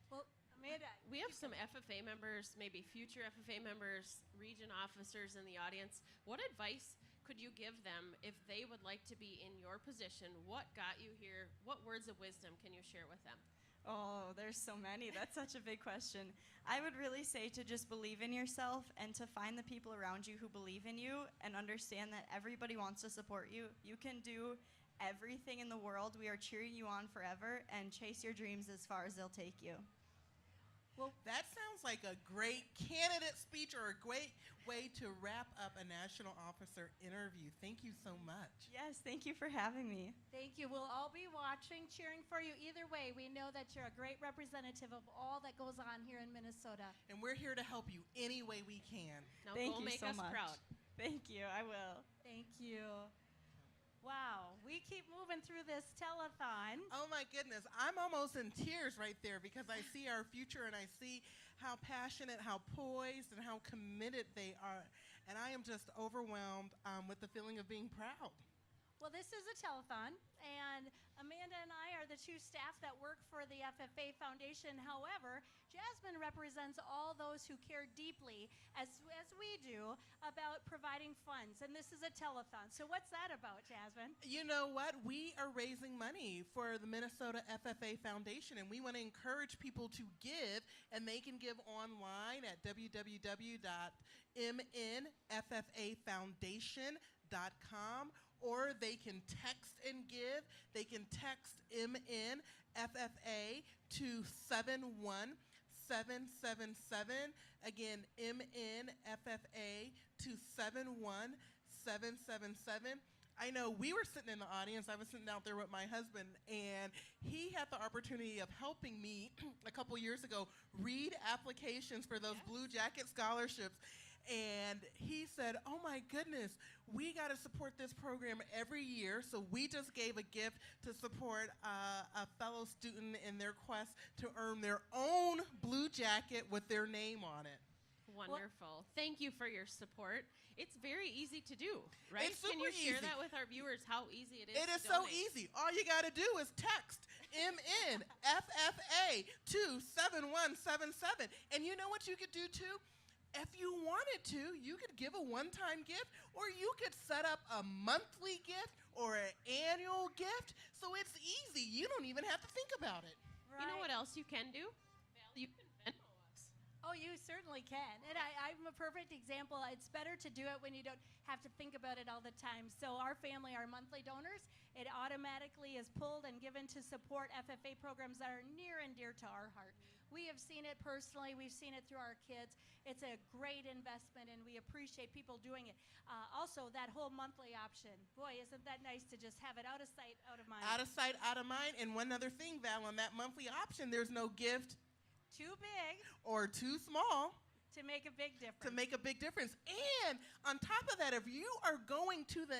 Well, Amanda, we have some FFA members, maybe future FFA members, region officers in the audience. What advice could you give them if they would like to be in your position? What got you here? What words of wisdom can you share with them? Oh, there's so many. That's such a big question. I would really say to just believe in yourself and to find the people around you who believe in you and understand that everybody wants to support you. You can do everything in the world. We are cheering you on forever, and chase your dreams as far as they'll take you. Well, that sounds like a great candidate speech or a great way to wrap up a national officer interview. Thank you so much. Yes, thank you for having me. Thank you. We'll all be watching, cheering for you. Either way, we know that you're a great representative of all that goes on here in Minnesota. And we're here to help you any way we can. Now Thank go you make so us much. proud. Thank you. I will. Thank you. Wow, we keep moving through this telethon. Oh my goodness, I'm almost in tears right there because I see our future and I see how passionate, how poised, and how committed they are. And I am just overwhelmed with the feeling of being proud. Well, this is a telethon, and Amanda and I are the two staff that work for the FFA Foundation. However, Jasmine represents all those who care deeply, as we do, about providing funds. And this is a telethon. So what's that about, Jasmine? You know what? We are raising money for the Minnesota FFA Foundation, and we want to encourage people to give, and they can give online at www.mnffafoundation.com, or they can text and give. They can text MNFFA to 71777. Again, MNFFA to 71777. I know we were sitting in the audience. I was sitting out there with my husband, and he had the opportunity of helping me a couple years ago read applications for those Blue Jacket scholarships. And he said, oh my goodness, we got to support this program every year. So we just gave a gift to support a fellow student in their quest to earn their own Blue Jacket with their name on it. Wonderful. Thank you for your support. It's very easy to do, right? It's super Can you share easy. that with our viewers, how easy it is It to is so donate? easy. All you got to do is text MNFFA to 71777. And you know what you could do too? If you wanted to, you could give a one-time gift, or you could set up a monthly gift or an annual gift. So it's easy. You don't even have to think about it. You know what else you can do? You can Venmo us. Oh, you certainly can. And I'm a perfect example. It's better to do it when you don't have to think about it all the time. So our family, our monthly donors, it automatically is pulled and given to support FFA programs that are near and dear to our heart. We have seen it personally. We've seen it through our kids. It's a great investment, and we appreciate people doing it. Also, that whole monthly option. Boy, isn't that nice to just have it out of sight, out of mind. Out of sight, out of mind. And one other thing, Val, on that monthly option, there's no gift too big or too small to make a big difference. And on top of that, if you are going to the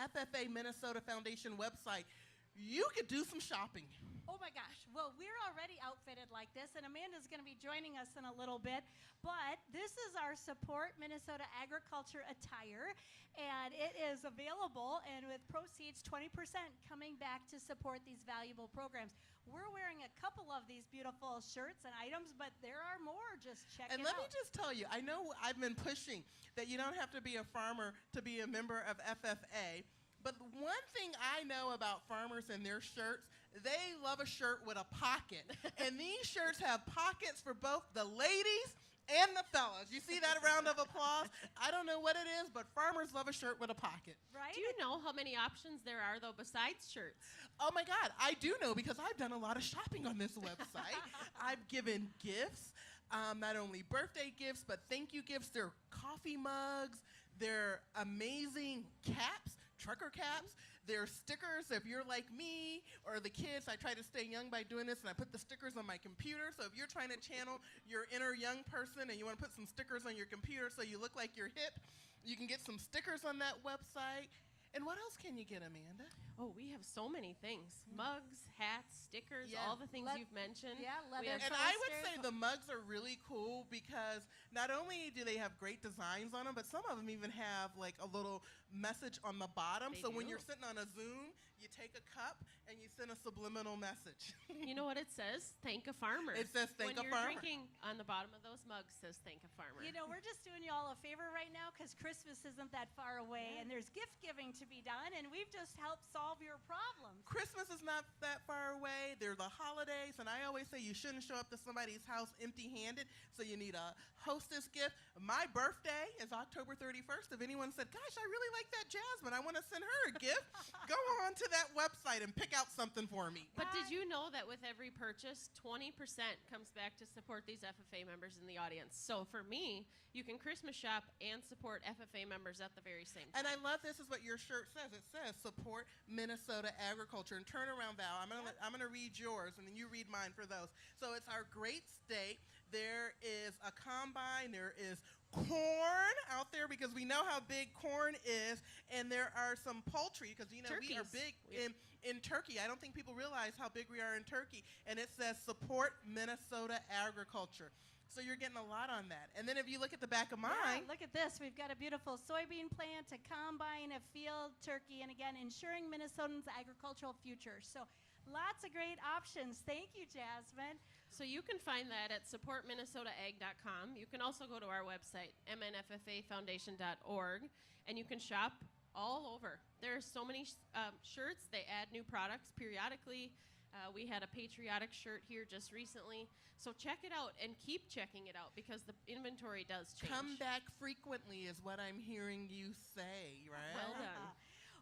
FFA Minnesota Foundation website, you could do some shopping. Oh my gosh. Well, we're already outfitted like this, and Amanda's going to be joining us in a little bit. But this is our Support Minnesota Agriculture attire, and it is available, and with proceeds, 20% coming back to support these valuable programs. We're wearing a couple of these beautiful shirts and items, but there are more. Just check it out. And let me just tell you, I know I've been pushing that you don't have to be a farmer to be a member of FFA. But one thing I know about farmers and their shirts, they love a shirt with a pocket. And these shirts have pockets for both the ladies and the fellas. You see that round of applause? I don't know what it is, but farmers love a shirt with a pocket. Right? Do you know how many options there are, though, besides shirts? Oh, my God. I do know because I've done a lot of shopping on this website. I've given gifts, not only birthday gifts, but thank you gifts. They're coffee mugs. They're amazing caps. Trucker caps, they're stickers. If you're like me or the kids, I try to stay young by doing this, and I put the stickers on my computer. So if you're trying to channel your inner young person and you want to put some stickers on your computer so you look like you're hip, you can get some stickers on that website. And what else can you get, Amanda? Oh, we have so many things. Mugs, hats, stickers, Yeah. all the things you've mentioned. Yeah, We leather have And I would say the mugs are really cool because not only do they have great designs on them, but some of them even have like a little message on the bottom. They So when do. you're sitting on a Zoom, you take a cup and you send a subliminal message. You know what it says? Thank a farmer. It says thank a when farmer. you're drinking, on the bottom of those mugs says thank a farmer. You know, we're just doing you all a favor right now because Christmas isn't that far away, and there's gift giving to be done, and we've just helped solve your problems. Christmas is not that far away. They're the holidays, and I always say you shouldn't show up to somebody's house empty-handed, so you need a hostess gift. My birthday is October 31st. If anyone said, gosh, I really like that Jasmine, I want to send her a gift, go on to that website and pick out something for me. But did you know that with every purchase, 20% comes back to support these FFA members in the audience? So for me, you can Christmas shop and support FFA members at the very same time. And I love this is what your shirt says. It says support Minnesota agriculture. And turn around, Val. I'm gonna read yours, and then you read mine for those. So it's our great state. There is a combine. There is corn out there because we know how big corn is, and there are some poultry because we are big in Turkey. I don't think people realize how big we are in Turkey. And it says support Minnesota agriculture. So you're getting a lot on that. And then if you look at the back of mine. Yeah, look at this. We've got a beautiful soybean plant, a combine, a field turkey, and again, ensuring Minnesotans' agricultural future. So lots of great options. Thank you, Jasmine. So you can find that at supportminnesotaag.com. You can also go to our website, mnffafoundation.org, and you can shop all over. There are so many shirts. They add new products periodically. We had a patriotic shirt here just recently. So check it out and keep checking it out because the inventory does change. Come back frequently is what I'm hearing you say, right? Well done.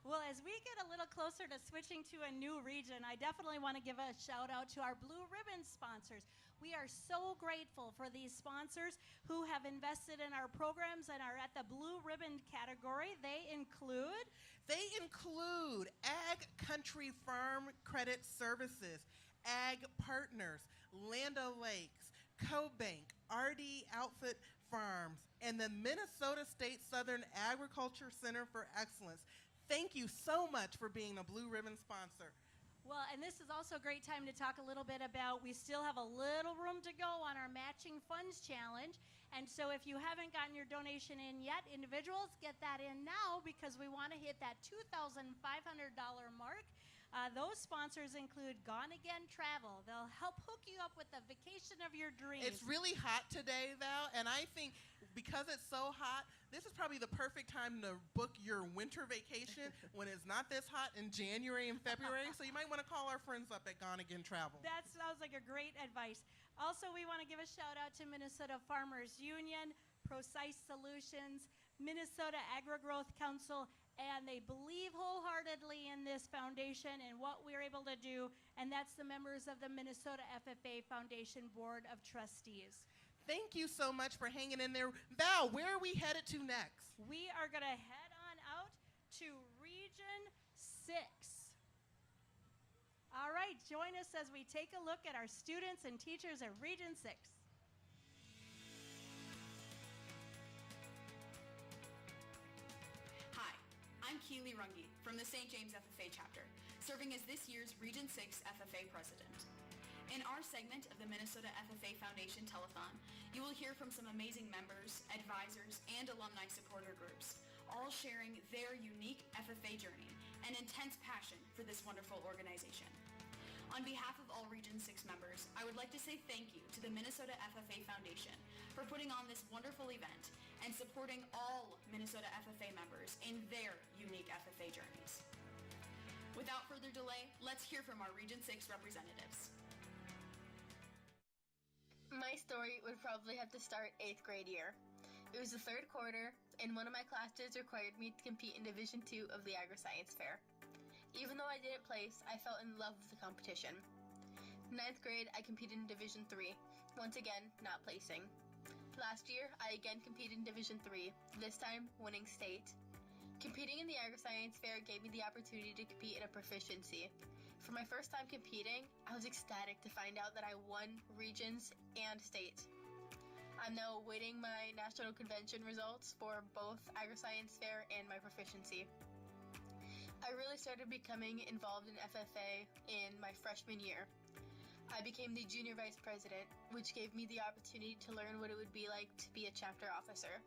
Well, as we get a little closer to switching to a new region, I definitely want to give a shout out to our Blue Ribbon sponsors. We are so grateful for these sponsors who have invested in our programs and are at the Blue Ribbon category. They include Ag Country Farm Credit Services, Ag Partners, Land O'Lakes, CoBank, RD Outfit Farms, and the Minnesota State Southern Agriculture Center for Excellence. Thank you so much for being a Blue Ribbon sponsor. Well, and this is also a great time to talk a little bit about, we still have a little room to go on our Matching Funds Challenge. And so if you haven't gotten your donation in yet, individuals, get that in now because we want to hit that $2,500 mark. Those sponsors include Gone Again Travel. They'll help hook you up with the vacation of your dreams. It's really hot today, Val, and I think because it's so hot, this is probably the perfect time to book your winter vacation when it's not this hot in January and February. So you might want to call our friends up at Gone Again Travel. That sounds like a great advice. Also, we want to give a shout out to Minnesota Farmers Union, Precise Solutions, Minnesota Agri-Growth Council, and they believe wholeheartedly in this foundation and what we're able to do, and that's the members of the Minnesota FFA Foundation Board of Trustees. Thank you so much for hanging in there. Val, where are we headed to next? We are going to head on out to Region 6. All right, join us as we take a look at our students and teachers at Region 6. Hi, I'm Keely Runge from the St. James FFA chapter. serving as this year's Region 6 FFA President. In our segment of the Minnesota FFA Foundation Telethon, you will hear from some amazing members, advisors, and alumni supporter groups, all sharing their unique FFA journey and intense passion for this wonderful organization. On behalf of all Region 6 members, I would like to say thank you to the Minnesota FFA Foundation for putting on this wonderful event and supporting all Minnesota FFA members in their unique FFA journeys. Without further delay, let's hear from our Region 6 representatives. My story would probably have to start 8th grade year. It was the third quarter, and one of my classes required me to compete in Division 2 of the Agri-Science Fair. Even though I didn't place, I fell in love with the competition. 9th grade, I competed in Division 3, once again, not placing. Last year, I again competed in Division 3, this time winning state. Competing in the Agri-Science Fair gave me the opportunity to compete in a proficiency. For my first time competing, I was ecstatic to find out that I won regions and state. I'm now awaiting my national convention results for both Agri-Science Fair and my proficiency. I really started becoming involved in FFA in my freshman year. I became the junior vice president, which gave me the opportunity to learn what it would be like to be a chapter officer.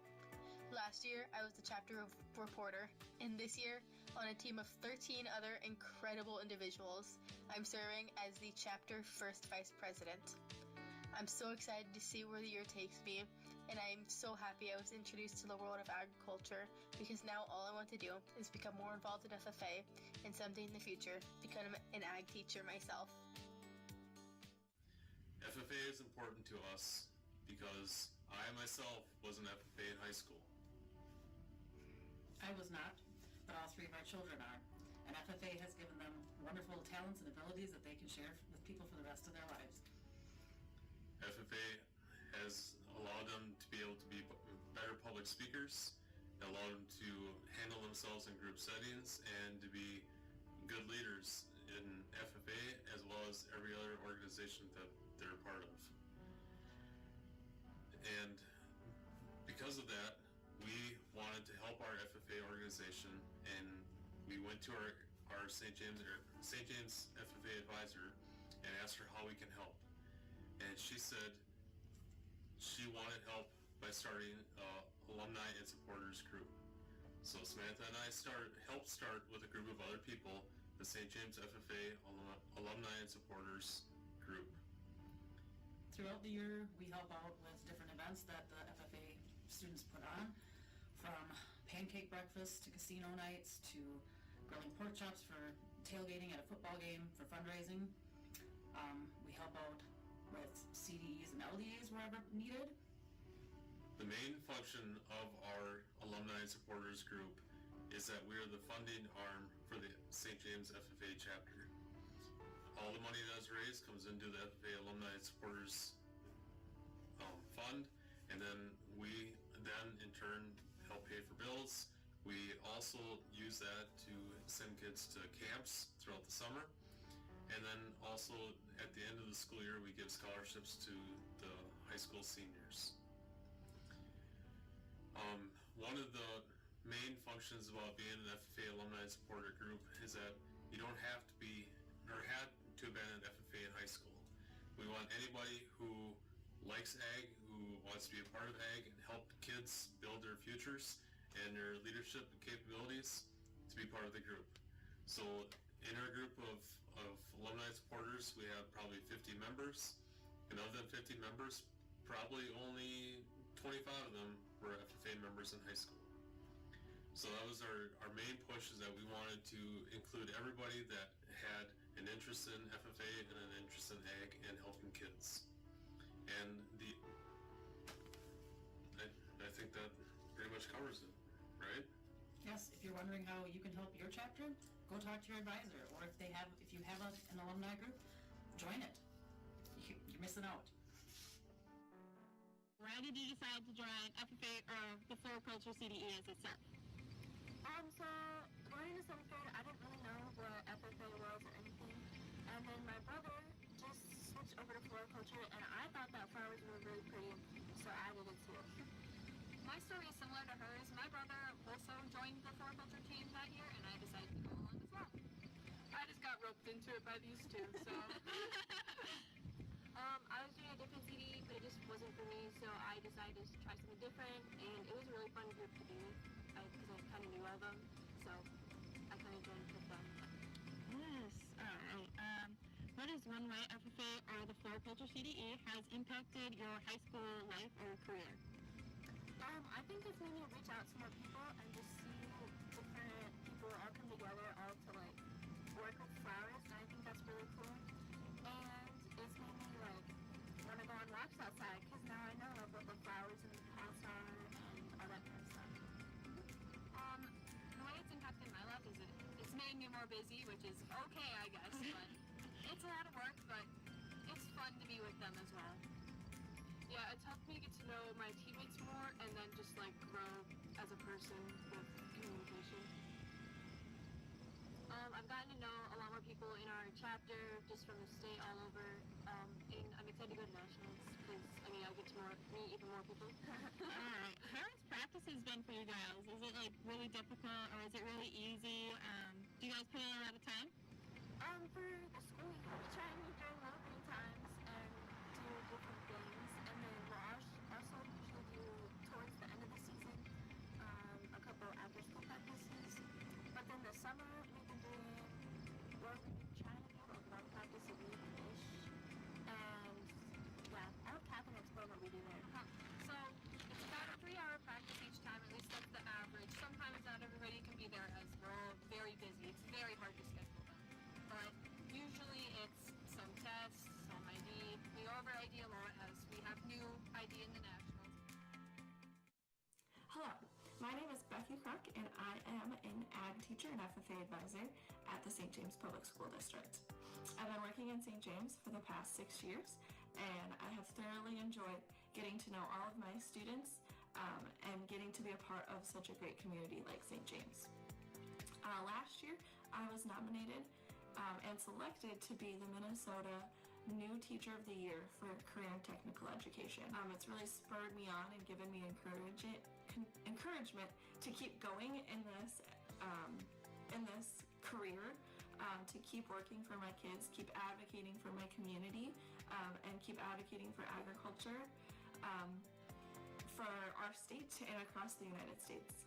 Last year, I was the chapter reporter, and this year, on a team of 13 other incredible individuals, I'm serving as the chapter first vice president. I'm so excited to see where the year takes me, and I'm so happy I was introduced to the world of agriculture, because now all I want to do is become more involved in FFA and someday in the future become an ag teacher myself. FFA is important to us because I myself was an FFA in high school. I was not, but all three of our children are. And FFA has given them wonderful talents and abilities that they can share with people for the rest of their lives. FFA has allowed them to be able to be better public speakers, allowed them to handle themselves in group settings, and to be good leaders in FFA as well as every other organization that they're a part of. And because of that, we wanted to help our FFA organization, and we went to our St. James FFA advisor and asked her how we can help. And she said she wanted help by starting an alumni and supporters group. So Samantha and I helped start with a group of other people, the St. James FFA Alumni and Supporters group. Throughout the year, we help out with different events that the FFA students put on, from pancake breakfast to casino nights to grilling pork chops for tailgating at a football game for fundraising. We help out with CDEs and LDAs wherever needed. The main function of our Alumni and Supporters group is that we are the funding arm for the St. James FFA chapter. All the money that is raised comes into the FFA Alumni and Supporters fund, and then we in turn help pay for bills. We also use that to send kids to camps throughout the summer, and then also at the end of the school year we give scholarships to the high school seniors. One of the main functions about being an FFA Alumni Supporter Group is that you don't have to be or had to have been an FFA in high school. We want anybody who likes ag, who wants to be a part of ag and help kids build their futures and their leadership capabilities to be part of the group. So in our group of alumni supporters, we have probably 50 members, and of them 50 members, probably only 25 of them were FFA members in high school. So that was our main push, is that we wanted to include everybody that had an interest in FFA and an interest in ag and helping kids. And I think that pretty much covers it, right? Yes, if you're wondering how you can help your chapter, go talk to your advisor, or if you have an alumni group, join it. You're missing out. Why did you decide to join FFA or the Floriculture CDE as itself? So going into 7th grade, I didn't really know what FFA was or anything. And then my brother just switched over to floriculture, and I thought that flowers were really pretty, so I did it too. My story is similar to hers. My brother also joined the floriculture team that year, and I decided to go along as well. I just got roped into it by these two. So I was doing a different CD, but it just wasn't for me, so I decided to try something different, and it was a really fun group to be with because I kind of knew all of them, so I kind of joined with them. yes, all right. What is one way FFA or the Floriculture CDE has impacted your high school life or career? I think it's made me reach out to more people and just see different people all come together all to like work with flowers, and I think that's really cool. And it's made me like want to go on walks outside because now I know what the flowers and the pots are and all that kind of stuff. The way it's impacted my life is it's made me more busy, which is okay, I guess, but it's a lot of work, but it's fun to be with them as well. Yeah, it's helped me get to know my teammates more and then just like grow as a person with communication. I've gotten to know a lot more people in our chapter, just from the state all over, and I'm excited to go to nationals because I get to meet even more people. Alright, how has practices been for you guys? Is it like really difficult or is it really easy? Do you guys put in a lot of time? For the school, we try and meet during low green times and do different things, and then we'll also usually do towards the end of the season a couple after school practices. But then the summer we've been trying to do like one practice a week-ish, and yeah, I'll cap and explain what we do there. So it's about a 3-hour practice each time, at least that's the average. Sometimes not everybody can be there as we're all very busy. It's very hard to schedule them. But usually it's some tests, some ID. We go over ID a lot as we have new ID in the nationals. Hello, my name is Becky Crook and I am an ag teacher and FFA advisor at the St. James Public School District. I've been working in St. James for the past 6 years and I have thoroughly enjoyed getting to know all of my students and getting to be a part of such a great community like St. James. Last year I was nominated and selected to be the Minnesota New Teacher of the Year for Career and Technical Education. It's really spurred me on and given me encouragement to keep going in this career, to keep working for my kids, keep advocating for my community, and keep advocating for agriculture for our state and across the United States.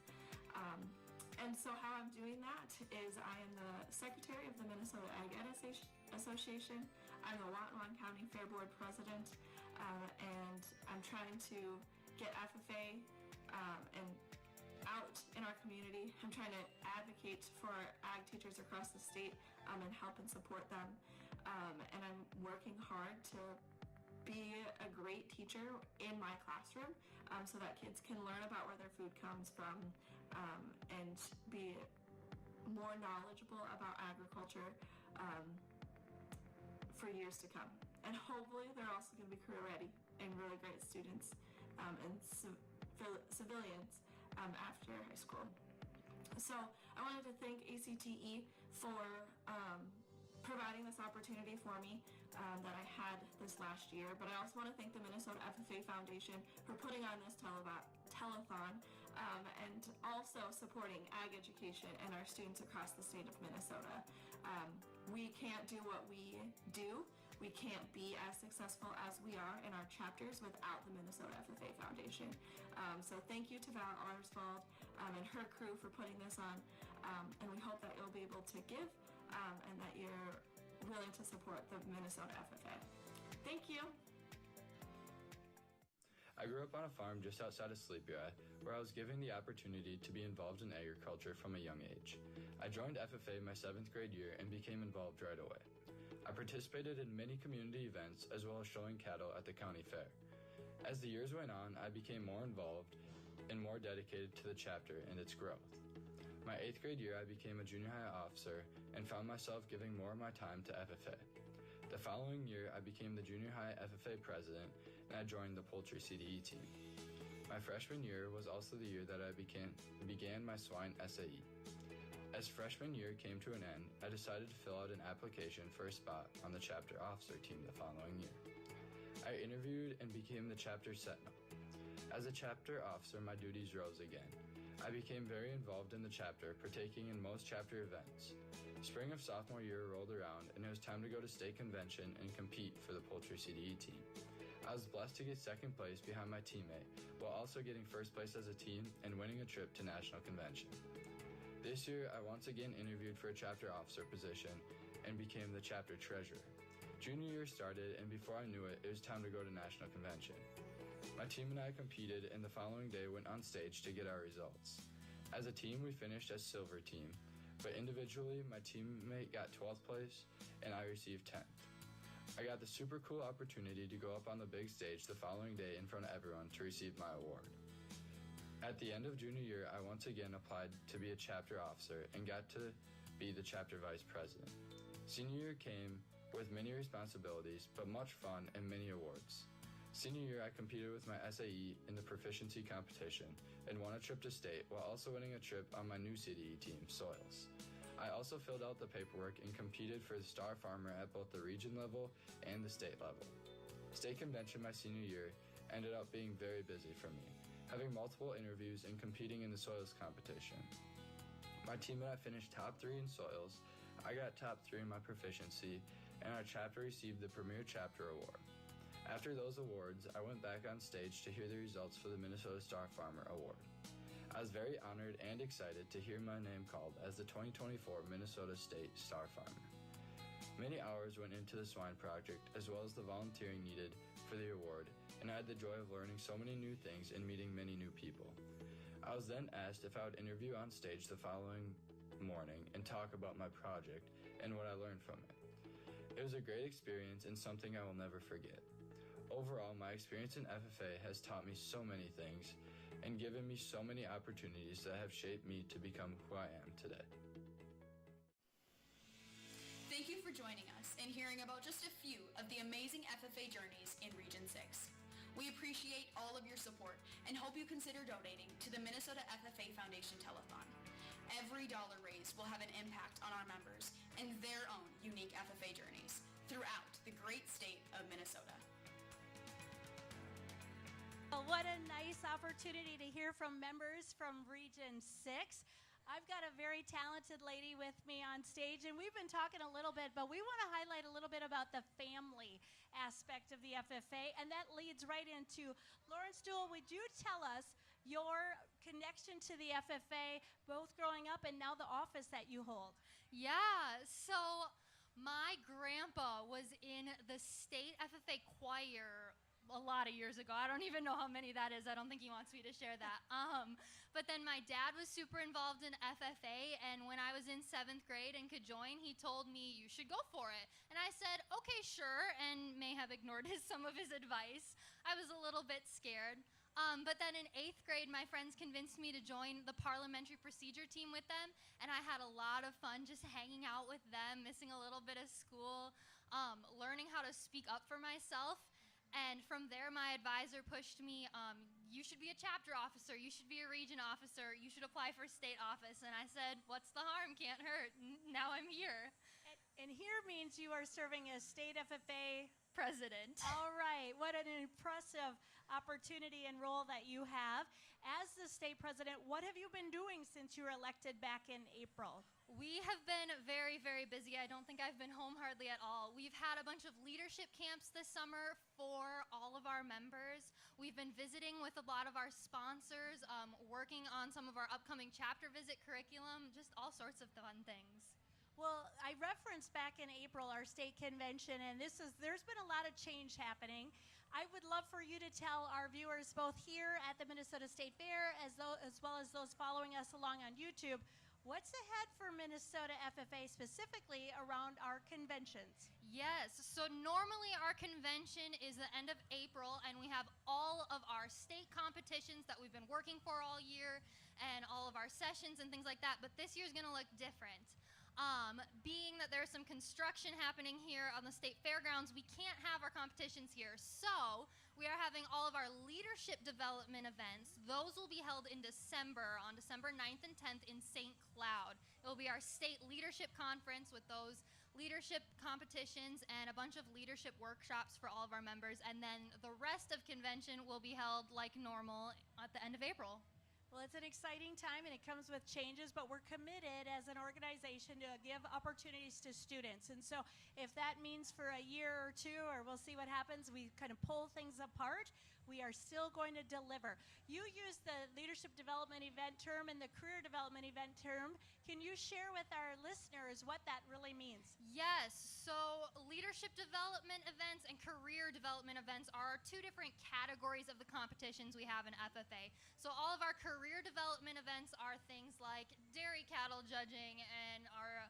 And so how I'm doing that is I am the Secretary of the Minnesota Ag Ed Association. I'm the Watonwan County Fair Board President, and I'm trying to get FFA and out in our community. I'm trying to advocate for our ag teachers across the state and help and support them. And I'm working hard to be a great teacher in my classroom so that kids can learn about where their food comes from and be more knowledgeable about agriculture for years to come. And hopefully they're also going to be career ready and really great students and civilians after high school. So I wanted to thank ACTE for providing this opportunity for me that I had this last year, but I also want to thank the Minnesota FFA Foundation for putting on this telethon and also supporting ag education and our students across the state of Minnesota. We can't do what we do. We can't be as successful as we are in our chapters without the Minnesota FFA Foundation. So thank you to Val Arsvald and her crew for putting this on, and we hope that you'll be able to give and that you're willing to support the Minnesota FFA. Thank you. I grew up on a farm just outside of Sleepyeye, where I was given the opportunity to be involved in agriculture from a young age. I joined FFA my 7th grade year and became involved right away. I participated in many community events as well as showing cattle at the county fair. As the years went on, I became more involved and more dedicated to the chapter and its growth. My 8th grade year, I became a junior high officer and found myself giving more of my time to FFA. The following year, I became the junior high FFA president and I joined the poultry CDE team. My freshman year was also the year that I began my swine SAE. As freshman year came to an end, I decided to fill out an application for a spot on the chapter officer team the following year. I interviewed and became the chapter sentinel. As a chapter officer, my duties rose again. I became very involved in the chapter, partaking in most chapter events. Spring of sophomore year rolled around, and it was time to go to state convention and compete for the poultry CDE team. I was blessed to get second place behind my teammate, while also getting first place as a team and winning a trip to national convention. This year, I once again interviewed for a chapter officer position and became the chapter treasurer. Junior year started, and before I knew it, it was time to go to national convention. My team and I competed, and the following day went on stage to get our results. As a team, we finished as silver team, but individually, my teammate got 12th place, and I received 10th. I got the super cool opportunity to go up on the big stage the following day in front of everyone to receive my award. At the end of junior year, I once again applied to be a chapter officer and got to be the chapter vice president. Senior year came with many responsibilities, but much fun and many awards. Senior year, I competed with my SAE in the proficiency competition and won a trip to state while also winning a trip on my new CDE team, Soils. I also filled out the paperwork and competed for the Star Farmer at both the region level and the state level. State convention my senior year ended up being very busy for me, having multiple interviews and competing in the Soils competition. My team and I finished top 3 in Soils. I got top 3 in my proficiency, and our chapter received the Premier Chapter Award. After those awards, I went back on stage to hear the results for the Minnesota Star Farmer Award. I was very honored and excited to hear my name called as the 2024 Minnesota State Star Farmer. Many hours went into the swine project as well as the volunteering needed for the award, and I had the joy of learning so many new things and meeting many new people. I was then asked if I would interview on stage the following morning and talk about my project and what I learned from it. It was a great experience and something I will never forget. Overall, my experience in FFA has taught me so many things and given me so many opportunities that have shaped me to become who I am today. Thank you for joining us and hearing about just a few of the amazing FFA journeys in Region 6. We appreciate all of your support and hope you consider donating to the Minnesota FFA Foundation Telethon. Every dollar raised will have an impact on our members and their own unique FFA journeys throughout the great state of Minnesota. Well, what a nice opportunity to hear from members from Region 6. I've got a very talented lady with me on stage, and we've been talking a little bit, but we want to highlight a little bit about the family aspect of the FFA, and that leads right into Lawrence Duell. Would you tell us your connection to the FFA, both growing up and now the office that you hold? Yeah, so my grandpa was in the state FFA choir a lot of years ago. I don't even know how many that is. I don't think he wants me to share that. But then my dad was super involved in FFA, and when I was in 7th grade and could join, he told me, you should go for it. And I said, okay, sure, and may have ignored some of his advice. I was a little bit scared. But then in 8th grade, my friends convinced me to join the parliamentary procedure team with them, and I had a lot of fun just hanging out with them, missing a little bit of school, learning how to speak up for myself. And from there, my advisor pushed me, you should be a chapter officer, you should be a region officer, you should apply for state office. And I said, what's the harm? Can't hurt. Now I'm here. And here means you are serving as state FFA president. All right. What an impressive opportunity and role that you have. As the state president, what have you been doing since you were elected back in April? We have been very, very busy. I don't think I've been home hardly at all. We've had a bunch of leadership camps this summer for all of our members. We've been visiting with a lot of our sponsors, working on some of our upcoming chapter visit curriculum, just all sorts of fun things. Well, I referenced back in April our state convention, and there's been a lot of change happening. I would love for you to tell our viewers both here at the Minnesota State Fair as well as those following us along on YouTube, what's ahead for Minnesota FFA specifically around our conventions? Yes, so normally our convention is the end of April, and we have all of our state competitions that we've been working for all year and all of our sessions and things like that, but this year's gonna look different. Being that there's some construction happening here on the state fairgrounds, we can't have our competitions here. So we are having all of our leadership development events. Those will be held in December, on December 9th and 10th in St. Cloud. It will be our state leadership conference with those leadership competitions and a bunch of leadership workshops for all of our members. And then the rest of convention will be held like normal at the end of April. Well, it's an exciting time, and it comes with changes, but we're committed as an organization to give opportunities to students. And so if that means for a year or two, or we'll see what happens, we kind of pull things apart, we are still going to deliver. You use the leadership development event term and the career development event term. Can you share with our listeners what that really means? Yes, so leadership development events and career development events are two different categories of the competitions we have in FFA. So all of our career development events are things like dairy cattle judging and our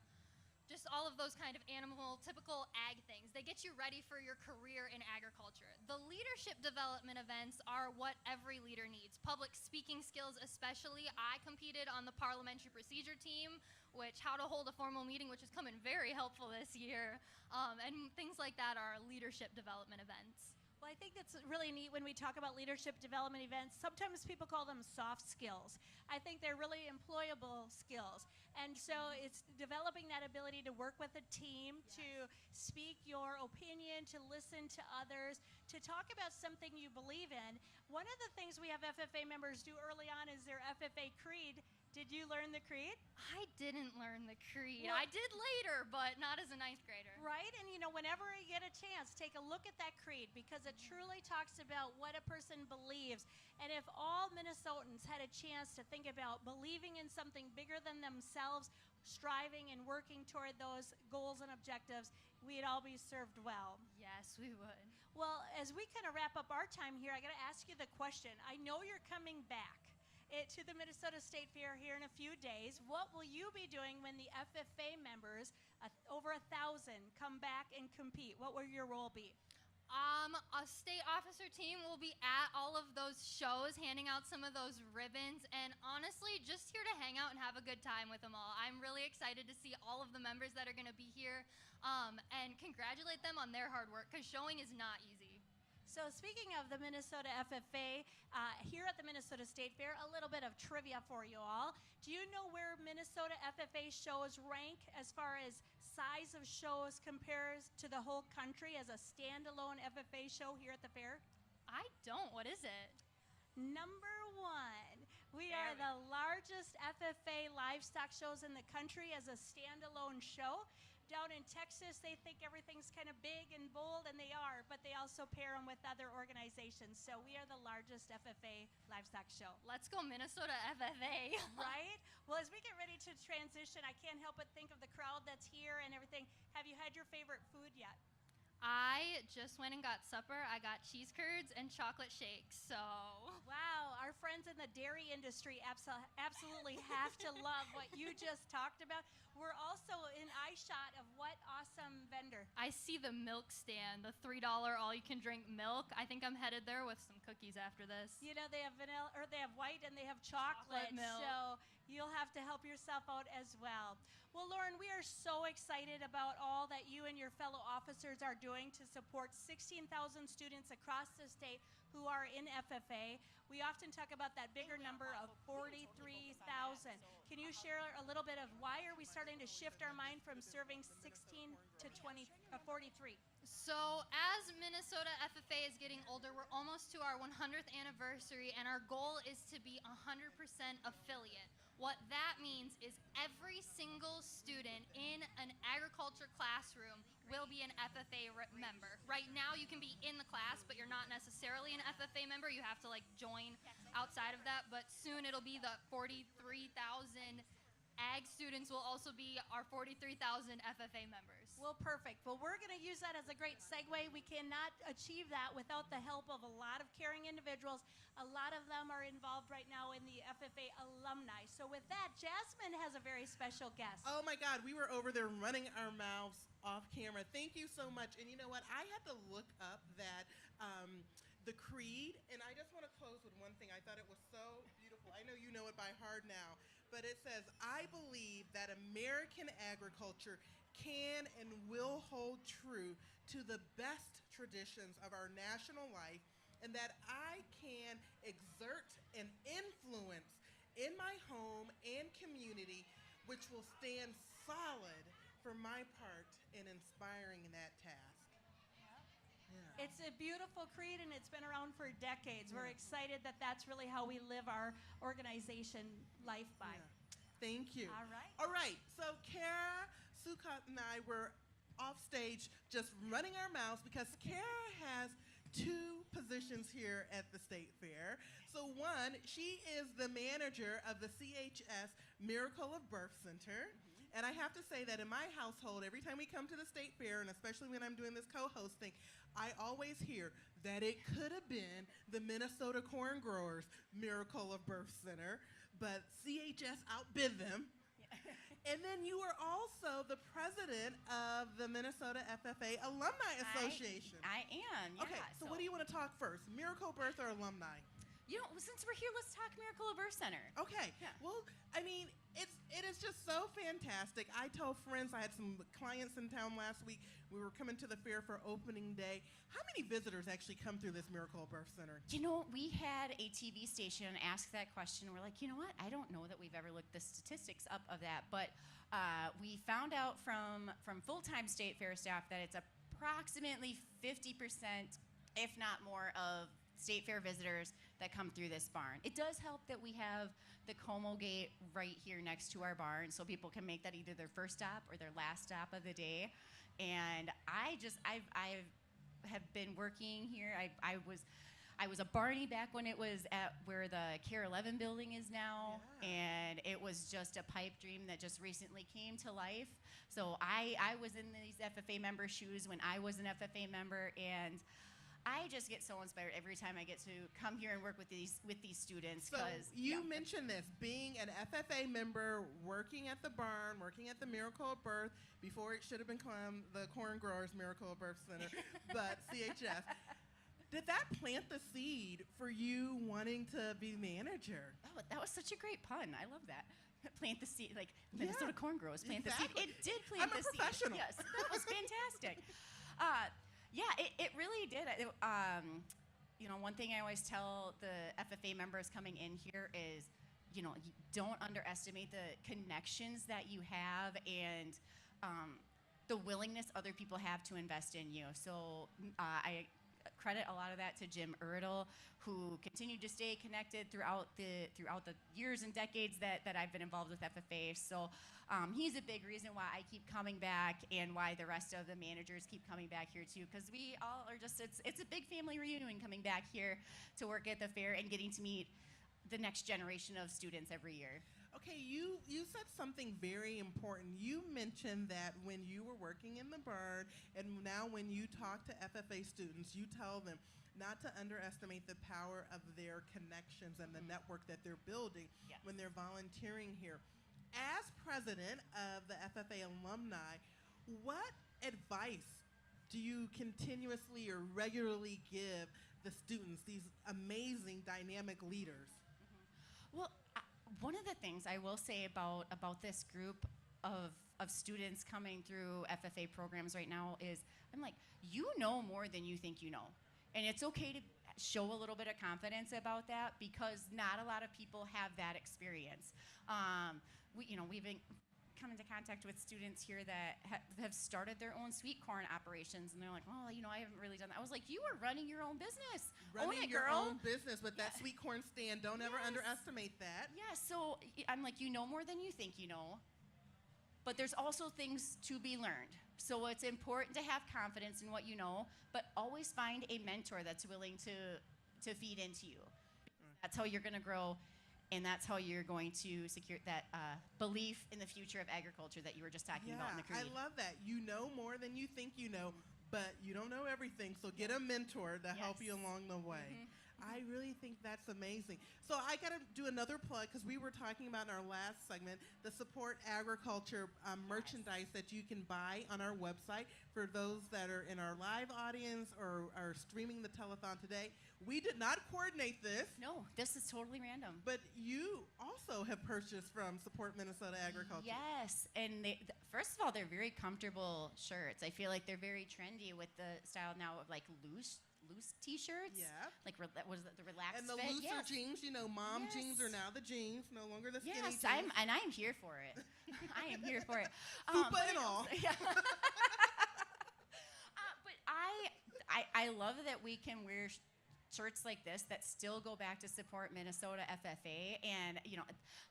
just all of those kind of animal, typical ag things. They get you ready for your career in agriculture. The leadership development events are what every leader needs. Public speaking skills especially. I competed on the parliamentary procedure team, which how to hold a formal meeting, which has come in very helpful this year. And things like that are leadership development events. Well, I think that's really neat when we talk about leadership development events. Sometimes people call them soft skills. I think they're really employable skills. And so it's developing that ability to work with a team, to speak your opinion, to listen to others, to talk about something you believe in. One of the things we have FFA members do early on is their FFA creed. Did you learn the creed? I didn't learn the creed. Well, I did later, but not as a ninth grader. Right? And whenever you get a chance, take a look at that creed, because it truly talks about what a person believes. And if all Minnesotans had a chance to think about believing in something bigger than themselves, striving and working toward those goals and objectives, we'd all be served well. Yes, we would. Well, as we kind of wrap up our time here, I got to ask you the question. I know you're coming back to the Minnesota State Fair here in a few days. What will you be doing when the FFA members, over 1,000, come back and compete? What will your role be? A state officer team will be at all of those shows, handing out some of those ribbons, and honestly, just here to hang out and have a good time with them all. I'm really excited to see all of the members that are going to be here, and congratulate them on their hard work, because showing is not easy. So speaking of the Minnesota FFA, here at the Minnesota State Fair, a little bit of trivia for you all. Do you know where Minnesota FFA shows rank as far as size of shows compares to the whole country as a standalone FFA show here at the fair? I don't. What is it? Number 1. We are the largest FFA livestock shows in the country as a standalone show. Down in Texas, they think everything's kind of big and bold, and they are, but they also pair them with other organizations. So we are the largest FFA livestock show. Let's go Minnesota FFA. Right? Well, as we get ready to transition, I can't help but think of the crowd that's here and everything. Have you had your favorite food yet? I just went and got supper. I got cheese curds and chocolate shakes, so. Wow, our friends in the dairy industry absolutely have to love what you just talked about. We're also in eyeshot of what awesome vendor? I see the milk stand, the $3 all-you-can-drink milk. I think I'm headed there with some cookies after this. They have vanilla, or they have white, and they have chocolate milk. So you'll have to help yourself out as well. Well, Lauren, we are so excited about all that you and your fellow officers are doing to support 16,000 students across the state who are in FFA. We often talk about that bigger number of 43,000. Can you share a little bit of why are we starting to shift our mind from serving 16 to 43? So as Minnesota FFA is getting older, we're almost to our 100th anniversary, and our goal is to be 100% affiliate. What that means is every single student in an agriculture classroom will be an FFA member. Right now you can be in the class, but you're not necessarily an FFA member. You have to join outside of that, but soon it'll be the 43,000 ag students will also be our 43,000 FFA members. Well, perfect. Well, we're going to use that as a great segue. We cannot achieve that without the help of a lot of caring individuals. A lot of them are involved right now in the FFA alumni. So with that, Jasmine has a very special guest. Oh my God, we were over there running our mouths off camera. Thank you so much. And you know what? I had to look up that the creed, and I just want to close with one thing. I thought it was so beautiful. I know you know it by heart now, but it says, I believe that American agriculture can and will hold true to the best traditions of our national life, and that I can exert an influence in my home and community which will stand solid for my part in inspiring that task. Yeah. It's a beautiful creed, and it's been around for decades. We're excited that that's really how we live our organization life by. Thank you. All right. All right. So Kara, Sukat, and I were off stage just running our mouths because Kara has 2 positions here at the State Fair. So one, she is the manager of the CHS Miracle of Birth Center. And I have to say that in my household, every time we come to the State Fair, and especially when I'm doing this co-hosting, I always hear that it could have been the Minnesota Corn Growers Miracle of Birth Center, but CHS outbid them. And then you are also the president of the Minnesota FFA Alumni Association. I am, yeah. Okay, so what do you want to talk first, Miracle Birth or Alumni? You know, since we're here, let's talk Miracle of Birth Center. Okay. Yeah. Well, I mean, it is just so fantastic. I told friends, I had some clients in town last week. We were coming to the fair for opening day. How many visitors actually come through this Miracle of Birth Center? You know, we had a TV station ask that question. We're like, you know what? I don't know that we've ever looked the statistics up of that, but we found out from full-time State Fair staff that it's approximately 50%, if not more, of State Fair visitors that come through this barn. It does help that we have the Como Gate right here next to our barn, so people can make that either their first stop or their last stop of the day. And I have been working here. I was a Barney back when it was at where the Care 11 building is now, and it was just a pipe dream that just recently came to life. So I was in these FFA member shoes when I was an FFA member, and I just get so inspired every time I get to come here and work with these students. So you mentioned this, being an FFA member, working at the barn, working at the Miracle of Birth, before it should have been called the Corn Growers Miracle of Birth Center, but CHS. Did that plant the seed for you wanting to be manager? Oh, that was such a great pun. I love that. Plant the seed, like Minnesota Corn Growers, plant the seed. It did plant the seed. I'm a professional. Yes, that was fantastic. Yeah, it really did. You know, one thing I always tell the FFA members coming in here is, you know, you don't underestimate the connections that you have and the willingness other people have to invest in you. So I credit a lot of that to Jim Erdl, who continued to stay connected throughout the years and decades that I've been involved with FFA. So he's a big reason why I keep coming back and why the rest of the managers keep coming back here too, because we all are just, it's a big family reunion coming back here to work at the fair and getting to meet the next generation of students every year. Okay, you said something very important. You mentioned that when you were working in the barn, and now when you talk to FFA students, you tell them not to underestimate the power of their connections and the network that they're building when they're volunteering here. As president of the FFA Alumni, what advice do you continuously or regularly give the students, these amazing dynamic leaders? Well, one of the things I will say about this group of students coming through FFA programs right now is, I'm like, you know more than you think you know. And it's okay to show a little bit of confidence about that, because not a lot of people have that experience. We've been come into contact with students here that have started their own sweet corn operations, and they're like, oh, you know, I haven't really done that. I was like, you are running your own business. Running Own it, your girl. own business with that sweet corn stand. Don't ever underestimate that. Yeah, so I'm like, you know more than you think you know, but there's also things to be learned. So it's important to have confidence in what you know, but always find a mentor that's willing to feed into you. That's how you're going to grow. And that's how you're going to secure that belief in the future of agriculture that you were just talking about in the creed. I love that. You know more than you think you know, but you don't know everything. So get a mentor to help you along the way. I really think that's amazing. So I got to do another plug, because we were talking about in our last segment the Support Agriculture merchandise that you can buy on our website for those that are in our live audience or are streaming the telethon today. We did not coordinate this. No, this is totally random. But you also have purchased from Support Minnesota Agriculture. Yes, and first of all, they're very comfortable shirts. I feel like they're very trendy with the style now of like loose loose T-shirts. Yeah. Like was it the relaxed And the fit? looser Yes. jeans, mom Yes. jeans are now the jeans, no longer the skinny Yes, jeans. I'm here for it. I am here for it. Fupa But and all. Yeah. But I love that we can wear shirts like this that still go back to support Minnesota FFA, and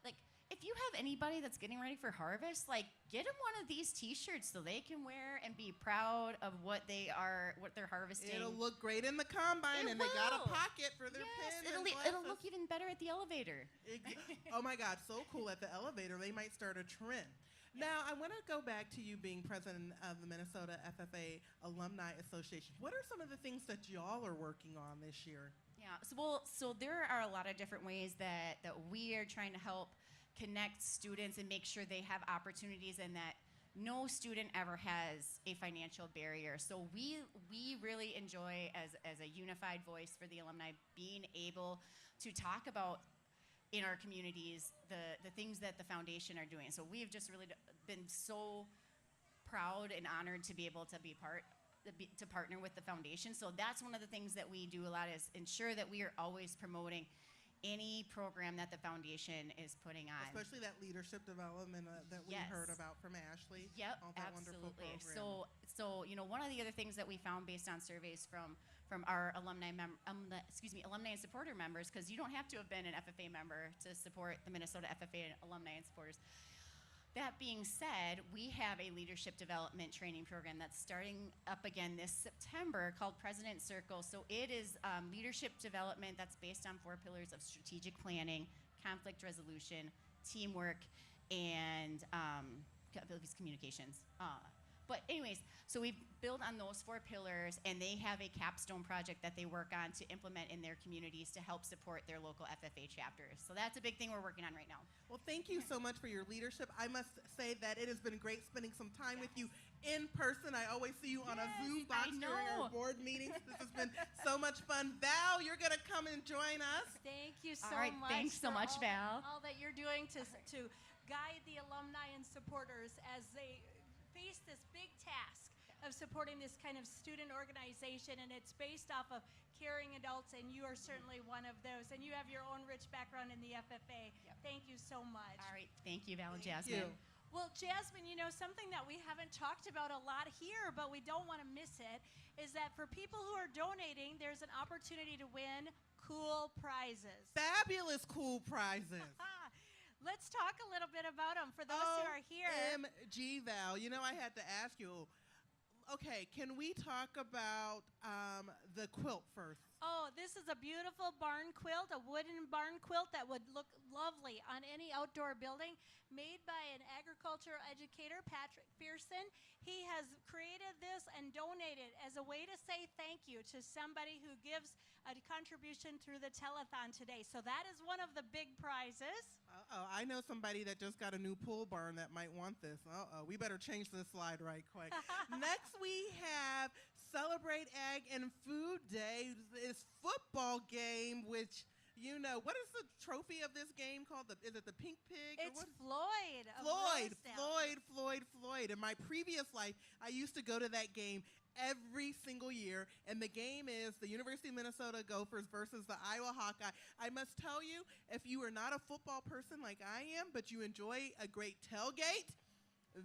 like if you have anybody that's getting ready for harvest, like get them one of these T-shirts so they can wear and be proud of what they're harvesting. It'll look great in the combine, and they got a pocket for their Yes, pins. it'll look even better at the elevator. Oh my God, so cool at the elevator. They might start a trend. Now, I want to go back to you being president of the Minnesota FFA Alumni Association. What are some of the things that y'all are working on this year? Yeah, so there are a lot of different ways that we are trying to help connect students and make sure they have opportunities and that no student ever has a financial barrier. So we really enjoy as a unified voice for the alumni being able to talk about in our communities the things that the foundation are doing. So we've just really been so proud and honored to be able to to partner with the foundation. So that's one of the things that we do a lot is ensure that we are always promoting any program that the foundation is putting on. Especially that leadership development that we heard about from Ashley. Yep, all that wonderful absolutely. program. So one of the other things that we found based on surveys from our alumni and supporter members, because you don't have to have been an FFA member to support the Minnesota FFA alumni and supporters. That being said, we have a leadership development training program that's starting up again this September called President Circle. So it is leadership development that's based on 4 pillars of strategic planning, conflict resolution, teamwork, and communications. But anyways, so we build on those 4 pillars, and they have a capstone project that they work on to implement in their communities to help support their local FFA chapters. So that's a big thing we're working on right now. Well, thank you so much for your leadership. I must say that it has been great spending some time with you in person. I always see you on a Zoom box during our board meetings. This has been so much fun. Val, you're going to come and join us. Thank you so All right, much. thanks so much, Val. All that you're doing to guide the alumni and supporters as they face this big task of supporting this kind of student organization, and it's based off of caring adults, and you are certainly one of those, and you have your own rich background in the FFA. Thank you so much. All right, thank you, Val and Jasmine. Well, Jasmine, something that we haven't talked about a lot here, but we don't want to miss it, is that for people who are donating, there's an opportunity to win cool prizes. Fabulous cool prizes. Let's talk a little bit about them for those who are here. OMG, Val. I had to ask you. Okay, can we talk about the quilt first? Oh, this is a beautiful barn quilt, a wooden barn quilt that would look lovely on any outdoor building, made by an agriculture educator, Patrick Pearson. He has created this and donated as a way to say thank you to somebody who gives a contribution through the telethon today. So that is one of the big prizes. I know somebody that just got a new pool barn that might want this. We better change this slide right quick. Next we have Celebrate Ag and Food Day. This football game, which, what is the trophy of this game called? Is it the Pink Pig? It's Floyd. Floyd. In my previous life, I used to go to that game every single year, and the game is the University of Minnesota Gophers versus the Iowa Hawkeye. I must tell you, if you are not a football person like I am, but you enjoy a great tailgate,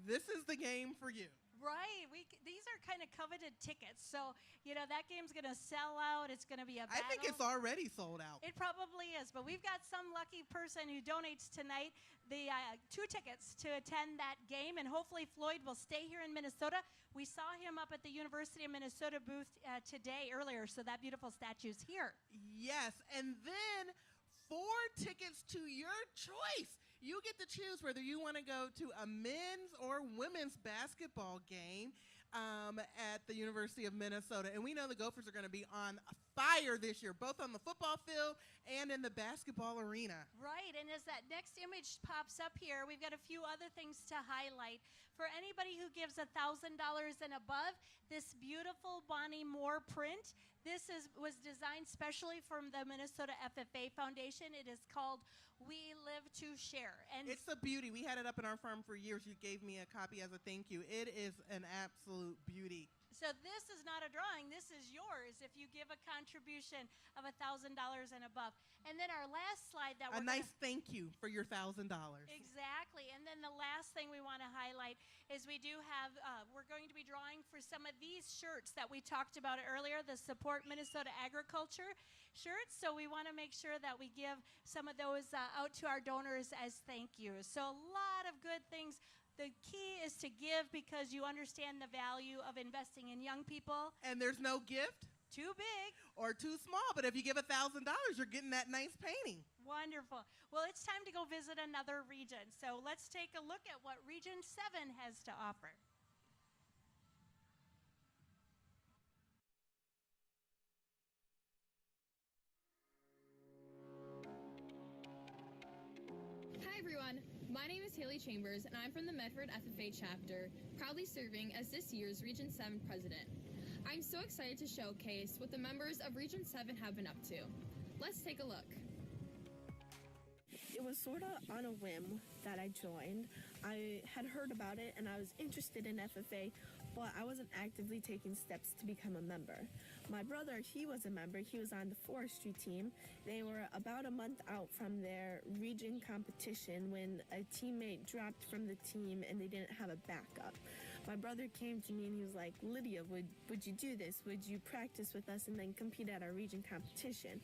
this is the game for you. Right. These are kind of coveted tickets. So, that game's going to sell out. It's going to be a battle. I think it's already sold out. It probably is. But we've got some lucky person who donates tonight the 2 tickets to attend that game. And hopefully Floyd will stay here in Minnesota. We saw him up at the University of Minnesota booth earlier. So that beautiful statue's here. Yes. And then 4 tickets to your choice. You get to choose whether you want to go to a men's or women's basketball game at the University of Minnesota. And we know the Gophers are going to be on fire this year, both on the football field and in the basketball arena. Right, and as that next image pops up here, we've got a few other things to highlight. For anybody who gives $1,000 and above, this beautiful Bonnie Moore print, this was designed specially from the Minnesota FFA Foundation. It is called We Live to Share. And it's a beauty. We had it up in our farm for years. You gave me a copy as a thank you. It is an absolute beauty. So this is not a drawing. This is yours if you give a contribution of $1,000 and above. And then our last slide that A nice thank you for your $1,000. Exactly. And then the last thing we want to highlight is we do have, we're going to be drawing for some of these shirts that we talked about earlier, the Support Minnesota Agriculture shirts. So we want to make sure that we give some of those out to our donors as thank yous. So a lot of good things. The key is to give because you understand the value of investing in young people. And there's no gift too big or too small, but if you give $1,000, you're getting that nice painting. Wonderful. Well, it's time to go visit another region. So let's take a look at what Region 7 has to offer. Hi everyone, my name is Haley Chambers and I'm from the Medford FFA chapter, proudly serving as this year's Region 7 president. I'm so excited to showcase what the members of Region 7 have been up to. Let's take a look. It was sort of on a whim that I joined. I had heard about it and I was interested in FFA, but I wasn't actively taking steps to become a member. My brother, he was a member. He was on the forestry team. They were about a month out from their region competition when a teammate dropped from the team and they didn't have a backup. My brother came to me and he was like, Lydia, would you do this? Would you practice with us and then compete at our region competition?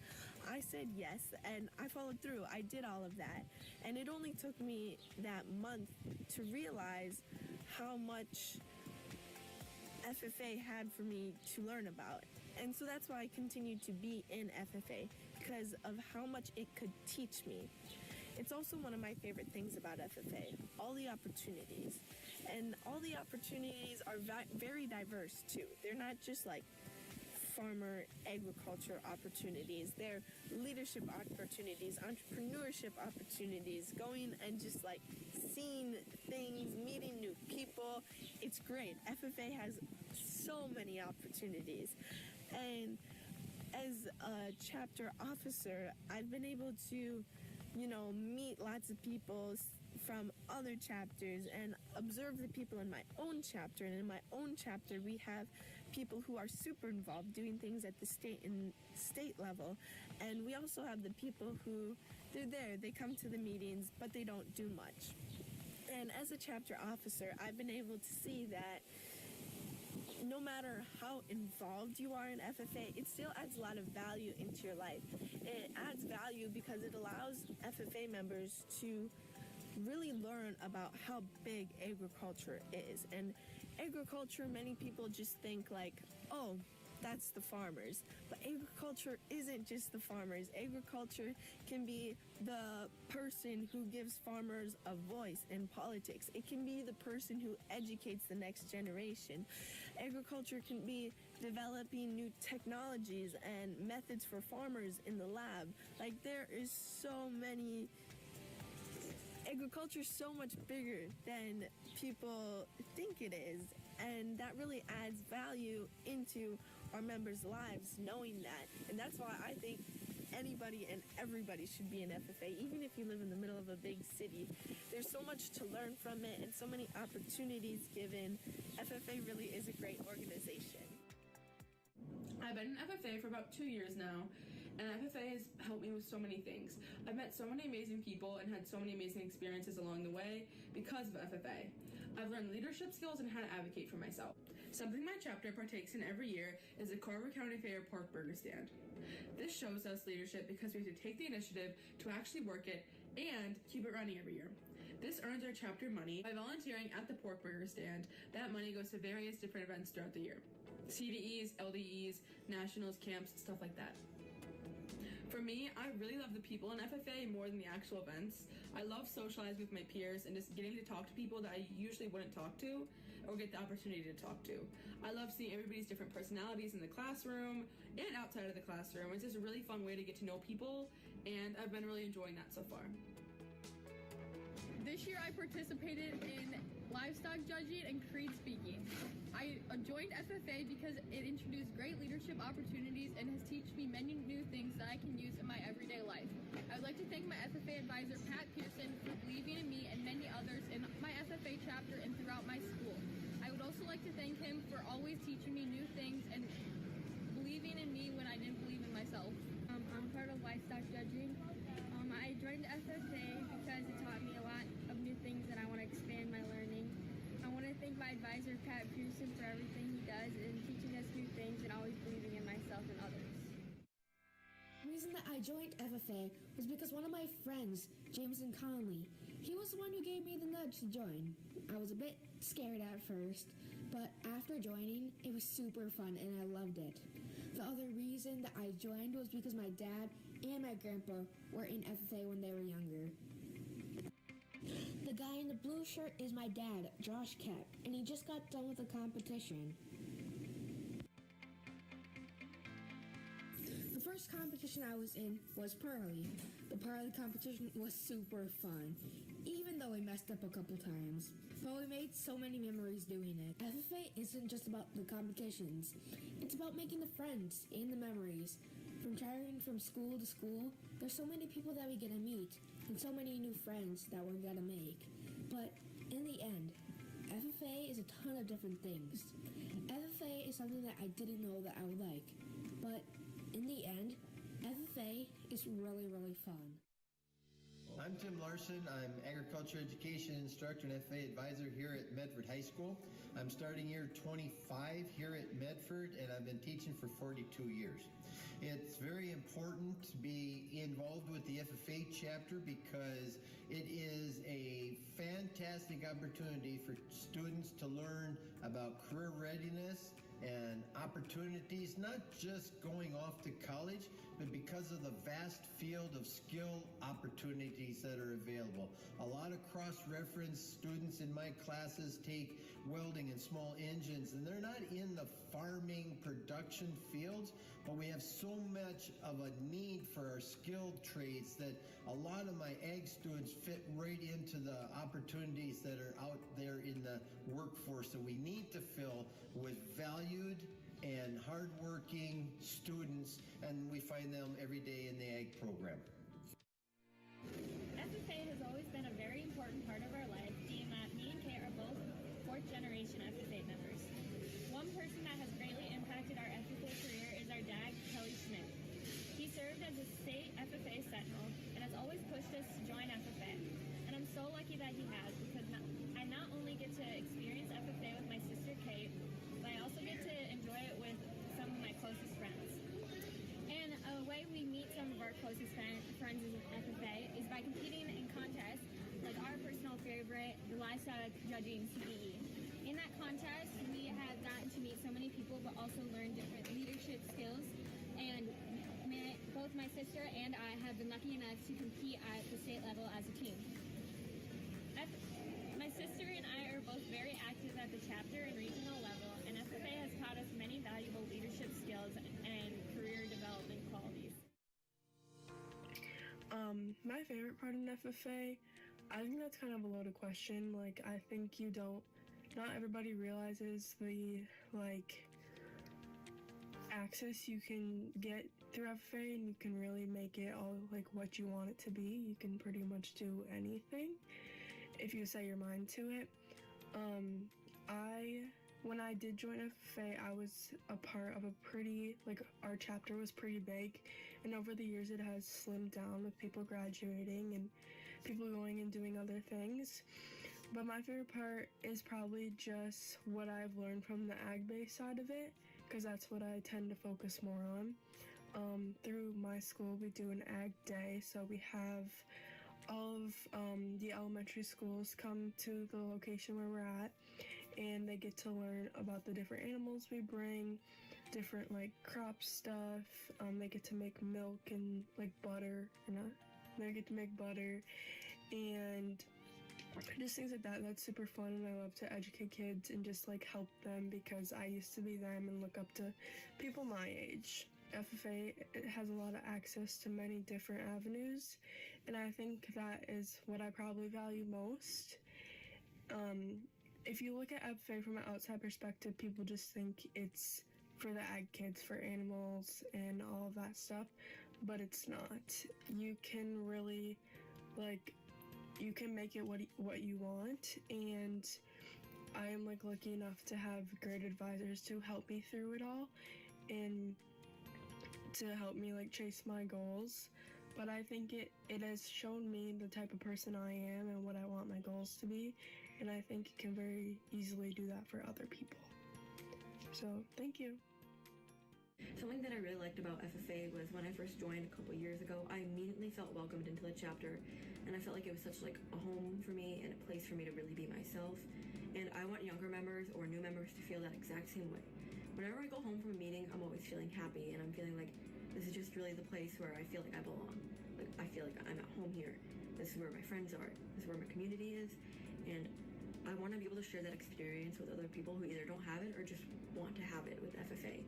I said yes, and I followed through. I did all of that. And it only took me that month to realize how much FFA had for me to learn about. And so that's why I continued to be in FFA, because of how much it could teach me. It's also one of my favorite things about FFA, all the opportunities. And all the opportunities are very diverse too. They're not just like farmer agriculture opportunities. They're leadership opportunities, entrepreneurship opportunities, going and just like seeing things, meeting new people. It's great. FFA has so many opportunities. And as a chapter officer, I've been able to, meet lots of people from other chapters and observe the people in my own chapter. And in my own chapter, we have people who are super involved doing things at the state level. And we also have the people who, they're there, they come to the meetings, but they don't do much. And as a chapter officer, I've been able to see that no matter how involved you are in FFA, it still adds a lot of value into your life. It adds value because it allows FFA members to really learn about how big agriculture is. And agriculture, many people just think like, oh, that's the farmers. But agriculture isn't just the farmers. Agriculture can be the person who gives farmers a voice in politics. It can be the person who educates the next generation. Agriculture can be developing new technologies and methods for farmers in the lab. Like, there is so many. Agriculture is so much bigger than people think it is, and that really adds value into our members' lives knowing that. And that's why I think anybody and everybody should be in FFA, even if you live in the middle of a big city. There's so much to learn from it and so many opportunities given. FFA really is a great organization. I've been in FFA for about 2 years now, and FFA has helped me with so many things. I've met so many amazing people and had so many amazing experiences along the way because of FFA. I've learned leadership skills and how to advocate for myself. Something my chapter partakes in every year is the Carver County Fair Pork Burger Stand. This shows us leadership because we have to take the initiative to actually work it and keep it running every year. This earns our chapter money by volunteering at the Pork Burger Stand. That money goes to various different events throughout the year. CDEs, LDEs, nationals, camps, stuff like that. For me, I really love the people in FFA more than the actual events. I love socializing with my peers and just getting to talk to people that I usually wouldn't talk to or get the opportunity to talk to. I love seeing everybody's different personalities in the classroom and outside of the classroom. It's just a really fun way to get to know people, and I've been really enjoying that so far. This year I participated in livestock judging and creed speaking. I joined FFA because it introduced great leadership opportunities and has taught me many new things that I can use in my everyday life. I would like to thank my FFA advisor, Pat for believing in me and many others in my FFA chapter and throughout my school. I would also like to to thank him for always teaching me new things and believing in me when I didn't believe in myself. I'm part of livestock judging. I joined FFA because it taught me a lot of new things and I want to expand my learning. I want to thank my advisor, Pat Pearson, for everything he does in teaching us new things and always believing in myself and others. The reason that I joined FFA was because one of my friends, Jameson Conley, he was the one who gave me the nudge to join. I was a bit scared at first, but after joining, it was super fun and I loved it. The other reason that I joined was because my dad and my grandpa were in FFA when they were younger. The guy in the blue shirt is my dad, Josh Keck, and he just got done with a competition. The first competition I was in was Pearly. The Pearly competition was super fun, even though we messed up a couple times. But we made so many memories doing it. FFA isn't just about the competitions. It's about making the friends and the memories. From traveling from school to school, there's so many people that we get to meet, and so many new friends that we're gonna make. But in the end, FFA is a ton of different things. FFA is something that I didn't know that I would like. But in the end, FFA is really, really fun. I'm Tim Larson. I'm agriculture education instructor and FFA advisor here at Medford High School. I'm starting year 25 here at Medford, and I've been teaching for 42 years. It's very important to be involved with the FFA chapter because it is a fantastic opportunity for students to learn about career readiness and opportunities, not just going off to college, but because of the vast field of skill opportunities that are available. A lot of cross-reference students in my classes take welding and small engines, and they're not in the farming production fields, but we have so much of a need for our skilled trades that a lot of my ag students fit right into the opportunities that are out there in the workforce that we need to fill with valued and hardworking students, and we find them every day in the ag program. FFA has always been a very important part of our life, being that me and Kate are both fourth-generation FFA members. One person that has greatly impacted our FFA career is our dad, Kelly Schmidt. He served as a state FFA sentinel and has always pushed us to join FFA. And I'm so lucky that he has because I not only get to experience FFA with my sister Kate, but I also get to enjoy it with some of my closest friends. And a way we meet some of our closest friends in FFA is by competing in contests like our personal favorite, the livestock judging CBE. In that contest, we have gotten to meet so many people, but also learn different leadership skills. And both my sister and I have been lucky enough to compete at the state level as a team. My sister and I are both very active at the chapter and regional level, and FFA has taught us many valuable leadership skills and career development qualities. My favorite part in FFA, I think that's kind of a loaded question. Like, I think not everybody realizes the, access you can get through FFA, and you can really make it all, what you want it to be. You can pretty much do anything if you set your mind to it. When I did join FFA, I was a part of a pretty, our chapter was pretty big, and over the years it has slimmed down with people graduating and people going and doing other things. But my favorite part is probably just what I've learned from the ag-based side of it, because that's what I tend to focus more on. Through my school, we do an ag day, so we have all of the elementary schools come to the location where we're at, and they get to learn about the different animals we bring, different crop stuff. They get to make milk and butter, they get to make butter and just things like that. That's super fun, and I love to educate kids and just help them because I used to be them and look up to people my age. FFA has a lot of access to many different avenues, and I think that is what I probably value most. If you look at FFA from an outside perspective, people just think it's for the ag kids, for animals and all of that stuff, but it's not. You can really, you can make it what you want, and I am lucky enough to have great advisors to help me through it all and to help me chase my goals. But I think it has shown me the type of person I am and what I want my goals to be, and I think it can very easily do that for other people. So, thank you. Something that I really liked about FFA was when I first joined a couple years ago, I immediately felt welcomed into the chapter, and I felt like it was such a home for me and a place for me to really be myself. And I want younger members or new members to feel that exact same way. Whenever I go home from a meeting, I'm always feeling happy, and I'm feeling like this is just really the place where I feel like I belong. I feel like I'm at home here. This is where my friends are. This is where my community is. And I want to be able to share that experience with other people who either don't have it or just want to have it with FFA.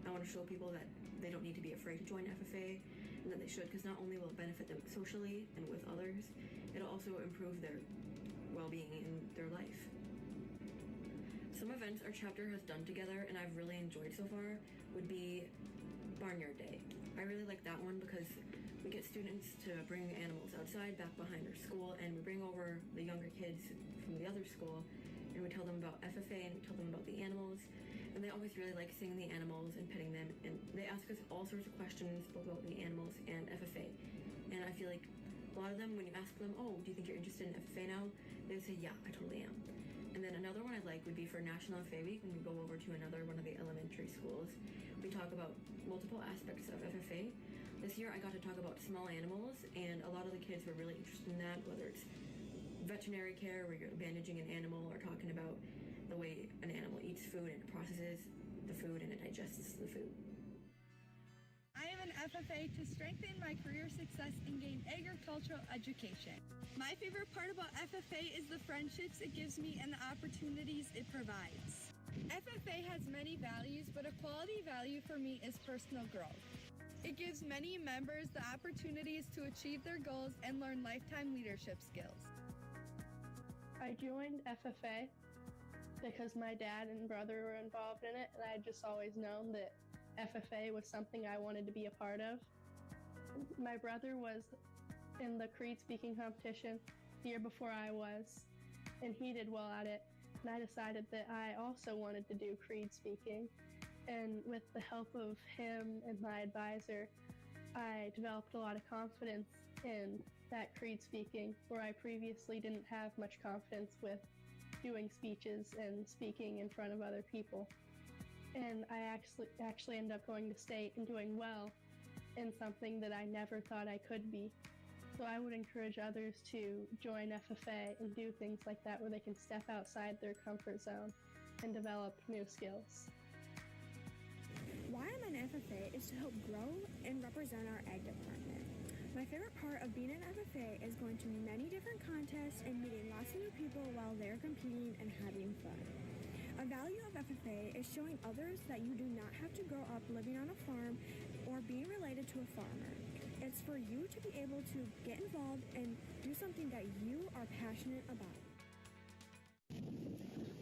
I want to show people that they don't need to be afraid to join FFA and that they should, because not only will it benefit them socially and with others, it'll also improve their well-being in their life. Some events our chapter has done together and I've really enjoyed so far would be Barnyard Day. I really like that one because we get students to bring animals outside back behind our school, and we bring over the younger kids from the other school, and we tell them about FFA and we tell them about the animals, and they always really like seeing the animals and petting them, and they ask us all sorts of questions about the animals and FFA. And I feel like a lot of them, when you ask them, oh, do you think you're interested in FFA now? They would say, yeah, I totally am. And then another one I like would be for National FFA Week, when we go over to another one of the elementary schools. We talk about multiple aspects of FFA. This year I got to talk about small animals, and a lot of the kids were really interested in that, whether it's veterinary care, where you're bandaging an animal, or talking about the way an animal eats food and processes the food and it digests the food. I am an FFA to strengthen my career success and gain agricultural education. My favorite part about FFA is the friendships it gives me and the opportunities it provides. FFA has many values, but a quality value for me is personal growth. It gives many members the opportunities to achieve their goals and learn lifetime leadership skills. I joined FFA because my dad and brother were involved in it, and I had just always known that FFA was something I wanted to be a part of. My brother was in the Creed speaking competition the year before I was, and he did well at it, and I decided that I also wanted to do Creed speaking. And with the help of him and my advisor, I developed a lot of confidence in that Creed speaking, where I previously didn't have much confidence with doing speeches and speaking in front of other people. And I actually ended up going to state and doing well in something that I never thought I could be. So I would encourage others to join FFA and do things like that, where they can step outside their comfort zone and develop new skills. Why I'm an FFA is to help grow and represent our ag department. My favorite part of being an FFA is going to many different contests and meeting lots of new people while they're competing and having fun. A value of FFA is showing others that you do not have to grow up living on a farm or being related to a farmer. It's for you to be able to get involved and do something that you are passionate about.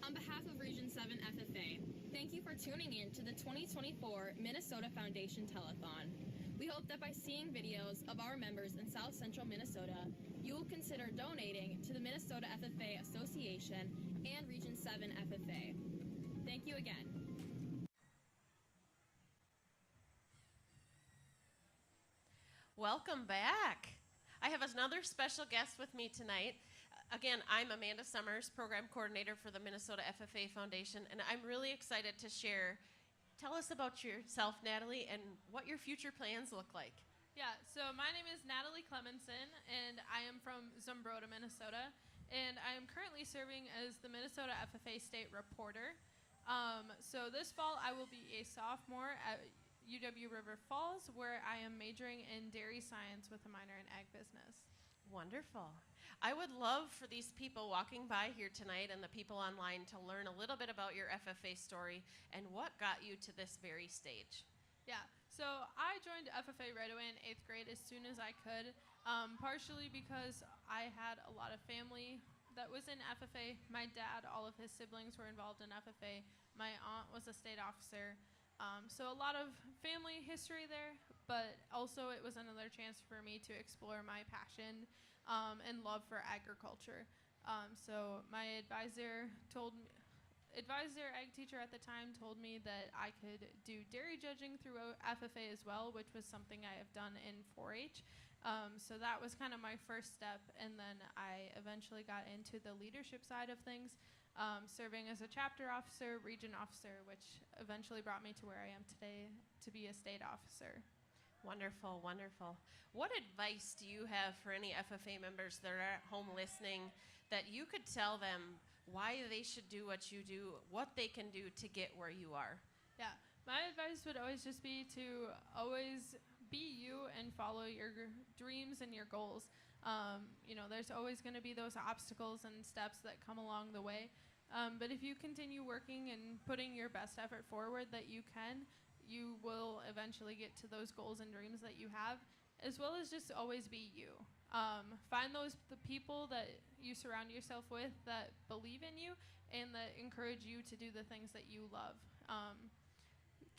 On behalf of Region 7 FFA, thank you for tuning in to the 2024 Minnesota Foundation Telethon. We hope that by seeing videos of our members in South Central Minnesota, you will consider donating to the Minnesota FFA Association and Region 7 FFA. Thank you again. Welcome back. I have another special guest with me tonight. Again, I'm Amanda Summers, Program Coordinator for the Minnesota FFA Foundation, and I'm really excited to share. Tell us about yourself, Natalie, and what your future plans look like. Yeah, so my name is Natalie Clemenson, and I am from Zumbrota, Minnesota, and I am currently serving as the Minnesota FFA State Reporter. So this fall, I will be a sophomore at UW River Falls, where I am majoring in dairy science with a minor in ag business. Wonderful. I would love for these people walking by here tonight and the people online to learn a little bit about your FFA story and what got you to this very stage. Yeah, so I joined FFA right away in 8th grade as soon as I could, partially because I had a lot of family that was in FFA. My dad, all of his siblings were involved in FFA. My aunt was a state officer. So a lot of family history there, but also it was another chance for me to explore my passion and love for agriculture. So my advisor told me, advisor, ag teacher at the time, told me that I could do dairy judging through FFA as well, which was something I have done in 4-H. So that was kind of my first step, and then I eventually got into the leadership side of things, serving as a chapter officer, region officer, which eventually brought me to where I am today to be a state officer. Wonderful, wonderful. What advice do you have for any FFA members that are at home listening that you could tell them why they should do what you do, what they can do to get where you are? Yeah, my advice would always just be to always be you and follow your dreams and your goals. There's always going to be those obstacles and steps that come along the way. But if you continue working and putting your best effort forward that you can, you will eventually get to those goals and dreams that you have, as well as just always be you. Find the people that you surround yourself with that believe in you and that encourage you to do the things that you love.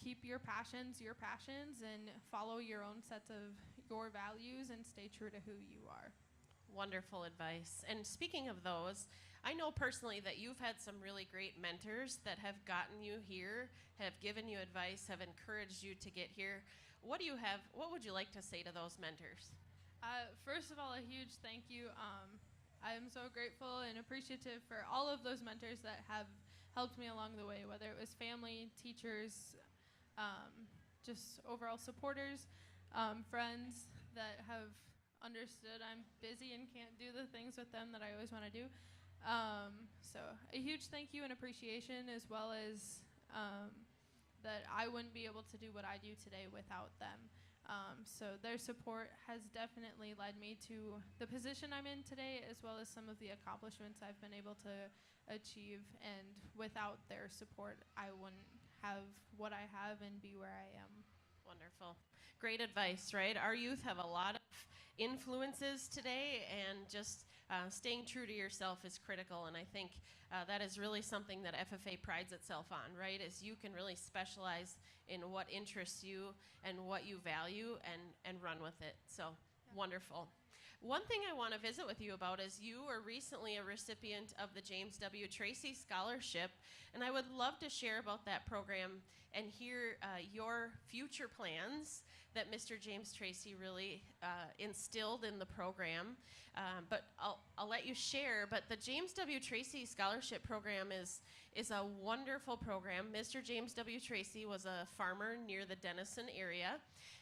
Keep your passions, and follow your own sets of your values and stay true to who you are. Wonderful advice. And speaking of those, I know personally that you've had some really great mentors that have gotten you here, have given you advice, have encouraged you to get here. What would you like to say to those mentors? First of all, a huge thank you. I am so grateful and appreciative for all of those mentors that have helped me along the way, whether it was family, teachers, just overall supporters, friends that have understood I'm busy and can't do the things with them that I always want to do. So a huge thank you and appreciation, as well as that I wouldn't be able to do what I do today without them. So their support has definitely led me to the position I'm in today, as well as some of the accomplishments I've been able to achieve. And without their support, I wouldn't have what I have and be where I am. Wonderful. Great advice, right? Our youth have a lot of influences today, and just staying true to yourself is critical. And I think that is really something that FFA prides itself on, right? Is you can really specialize in what interests you and what you value and run with it. So wonderful. One thing I want to visit with you about is you were recently a recipient of the James W. Tracy Scholarship, and I would love to share about that program and hear your future plans that Mr. James Tracy really instilled in the program. But I'll let you share. But the James W. Tracy Scholarship Program is a wonderful program. Mr. James W. Tracy was a farmer near the Denison area,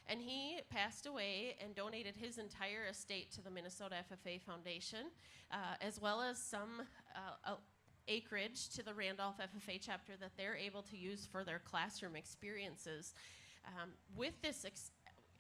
and he passed away and donated his entire estate to the Minnesota FFA Foundation, as well as some acreage to the Randolph FFA chapter that they're able to use for their classroom experiences. With this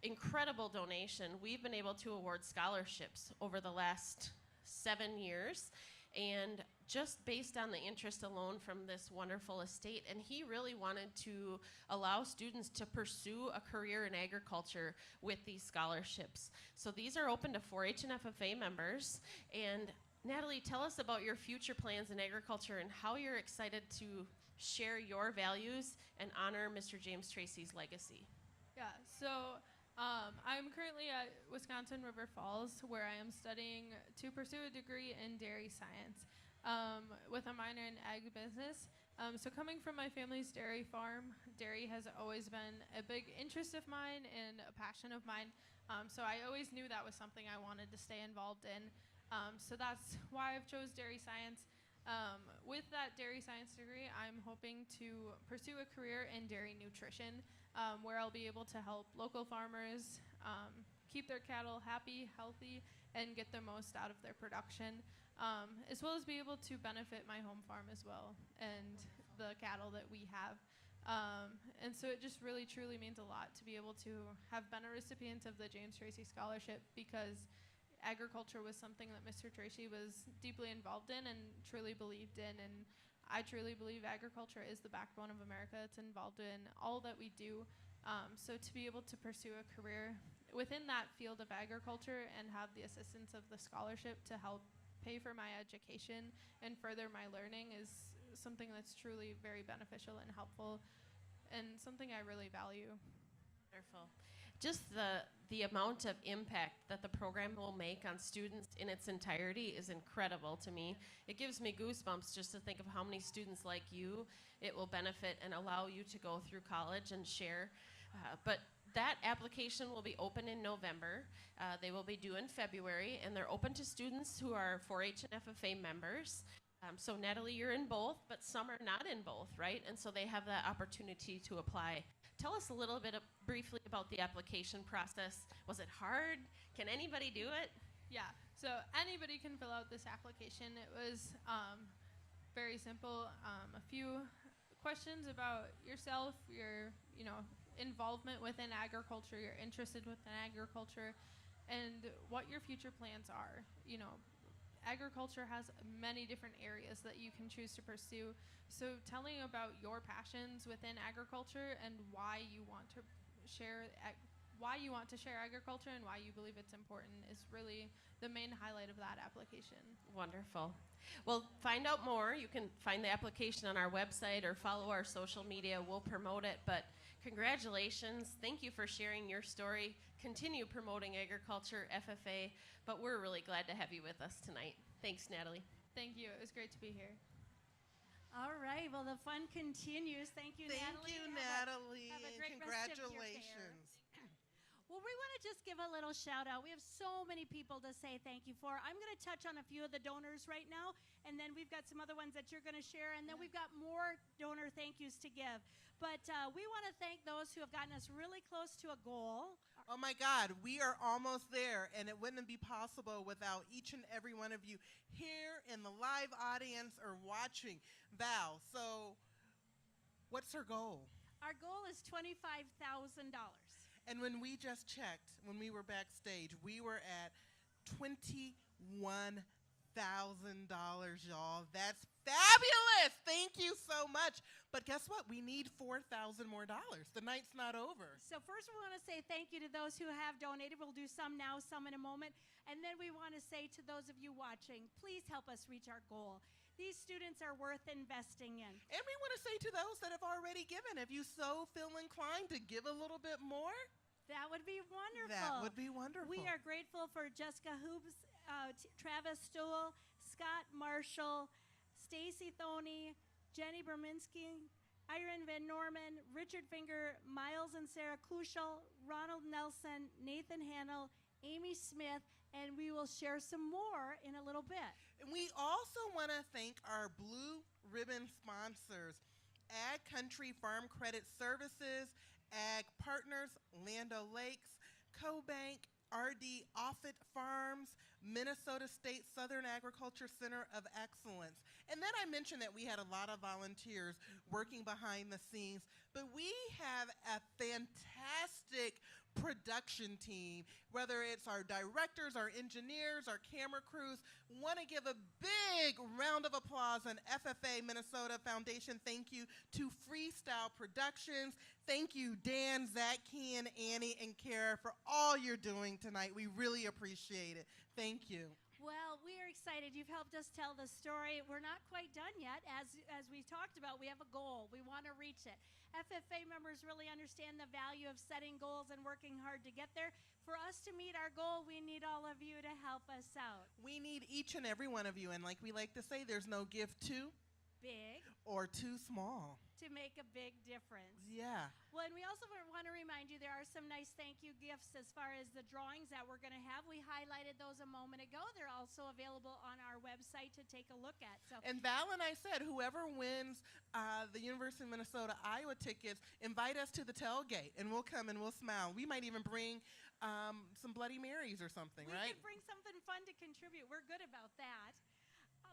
incredible donation, we've been able to award scholarships over the last 7 years, and just based on the interest alone from this wonderful estate. And he really wanted to allow students to pursue a career in agriculture with these scholarships. So these are open to 4-H and FFA members. And Natalie, tell us about your future plans in agriculture and how you're excited to share your values and honor Mr. James Tracy's legacy. Yeah, so I'm currently at Wisconsin River Falls, where I am studying to pursue a degree in dairy science with a minor in agribusiness. So coming from my family's dairy farm, dairy has always been a big interest of mine and a passion of mine. So I always knew that was something I wanted to stay involved in. So that's why I've chose dairy science. With that dairy science degree, I'm hoping to pursue a career in dairy nutrition, where I'll be able to help local farmers keep their cattle happy, healthy, and get the most out of their production, as well as be able to benefit my home farm as well and the cattle that we have. And so it just really, truly means a lot to be able to have been a recipient of the James Tracy Scholarship, because agriculture was something that Mr. Tracy was deeply involved in and truly believed in. And I truly believe agriculture is the backbone of America. It's involved in all that we do. So to be able to pursue a career within that field of agriculture and have the assistance of the scholarship to help pay for my education and further my learning is something that's truly very beneficial and helpful, and something I really value. Wonderful. Just the the amount of impact that the program will make on students in its entirety is incredible to me. It gives me goosebumps just to think of how many students like you it will benefit and allow you to go through college and share. But that application will be open in November. They will be due in February, and they're open to students who are 4-H and FFA members. So Natalie, you're in both, but some are not in both, right? And so they have that opportunity to apply. Tell us a little bit briefly about the application process. Was it hard? Can anybody do it? Yeah, so anybody can fill out this application. It was very simple. A few questions about yourself, your involvement within agriculture, you're interested within agriculture, and what your future plans are. Agriculture has many different areas that you can choose to pursue. So telling about your passions within agriculture and why you want to share agriculture and why you believe it's important is really the main highlight of that application. Wonderful. Well, find out more. You can find the application on our website or follow our social media. We'll promote it, but congratulations. Thank you for sharing your story. Continue promoting agriculture, FFA, but we're really glad to have you with us tonight. Thanks, Natalie. Thank you. It was great to be here. All right. Well, the fun continues. Thank you, Natalie. Thank you, Natalie. Have a great Congratulations. Well, we want to just give a little shout out. We have so many people to say thank you for. I'm going to touch on a few of the donors right now, and then we've got some other ones that you're going to share, and then we've got more donor thank yous to give. But we want to thank those who have gotten us really close to a goal. Oh my God, we are almost there, and it wouldn't be possible without each and every one of you here in the live audience or watching. Val, so what's our goal? Our goal is $25,000. And when we just checked, when we were backstage, we were at $21,000, y'all. That's fabulous. Thank you so much. But guess what? We need $4,000 more dollars. The night's not over. So first we want to say thank you to those who have donated. We'll do some now, some in a moment. And then we want to say to those of you watching, please help us reach our goal. These students are worth investing in. And we want to say to those that have already given, if you so feel inclined to give a little bit more, that would be wonderful. That would be wonderful. We are grateful for Jessica Hoobs, Travis Stoll, Scott Marshall, Stacy Thoney, Jenny Berminski, Iron Van Norman, Richard Finger, Miles and Sarah Kuschel, Ronald Nelson, Nathan Hannell, Amy Smith, and we will share some more in a little bit. And we also want to thank our Blue Ribbon sponsors, Ag Country Farm Credit Services, Ag Partners, Land O'Lakes, CoBank, RD Offutt Farms, Minnesota State Southern Agriculture Center of Excellence. And then I mentioned that we had a lot of volunteers working behind the scenes, but we have a fantastic production team, whether it's our directors, our engineers, our camera crews. Want to give a big round of applause on FFA Minnesota Foundation. Thank you to Freestyle Productions. Thank you, Dan, Zach, Kian, Annie, and Kara for all you're doing tonight. We really appreciate it. Thank you. Well, we are excited. You've helped us tell the story. We're not quite done yet. As we talked about, we have a goal. We want to reach it. FFA members really understand the value of setting goals and working hard to get there. For us to meet our goal, we need all of you to help us out. We need each and every one of you. And like we like to say, there's no gift too big or too small to make a big difference. Yeah. Well, and we also want to remind you there are some nice thank you gifts as far as the drawings that we're going to have. We highlighted those a moment ago. They're also available on our website to take a look at. So, and Val and I said, whoever wins the University of Minnesota Iowa tickets, invite us to the tailgate, and we'll come and we'll smile. We might even bring some Bloody Marys or something, right? We could bring something fun to contribute. We're good about that.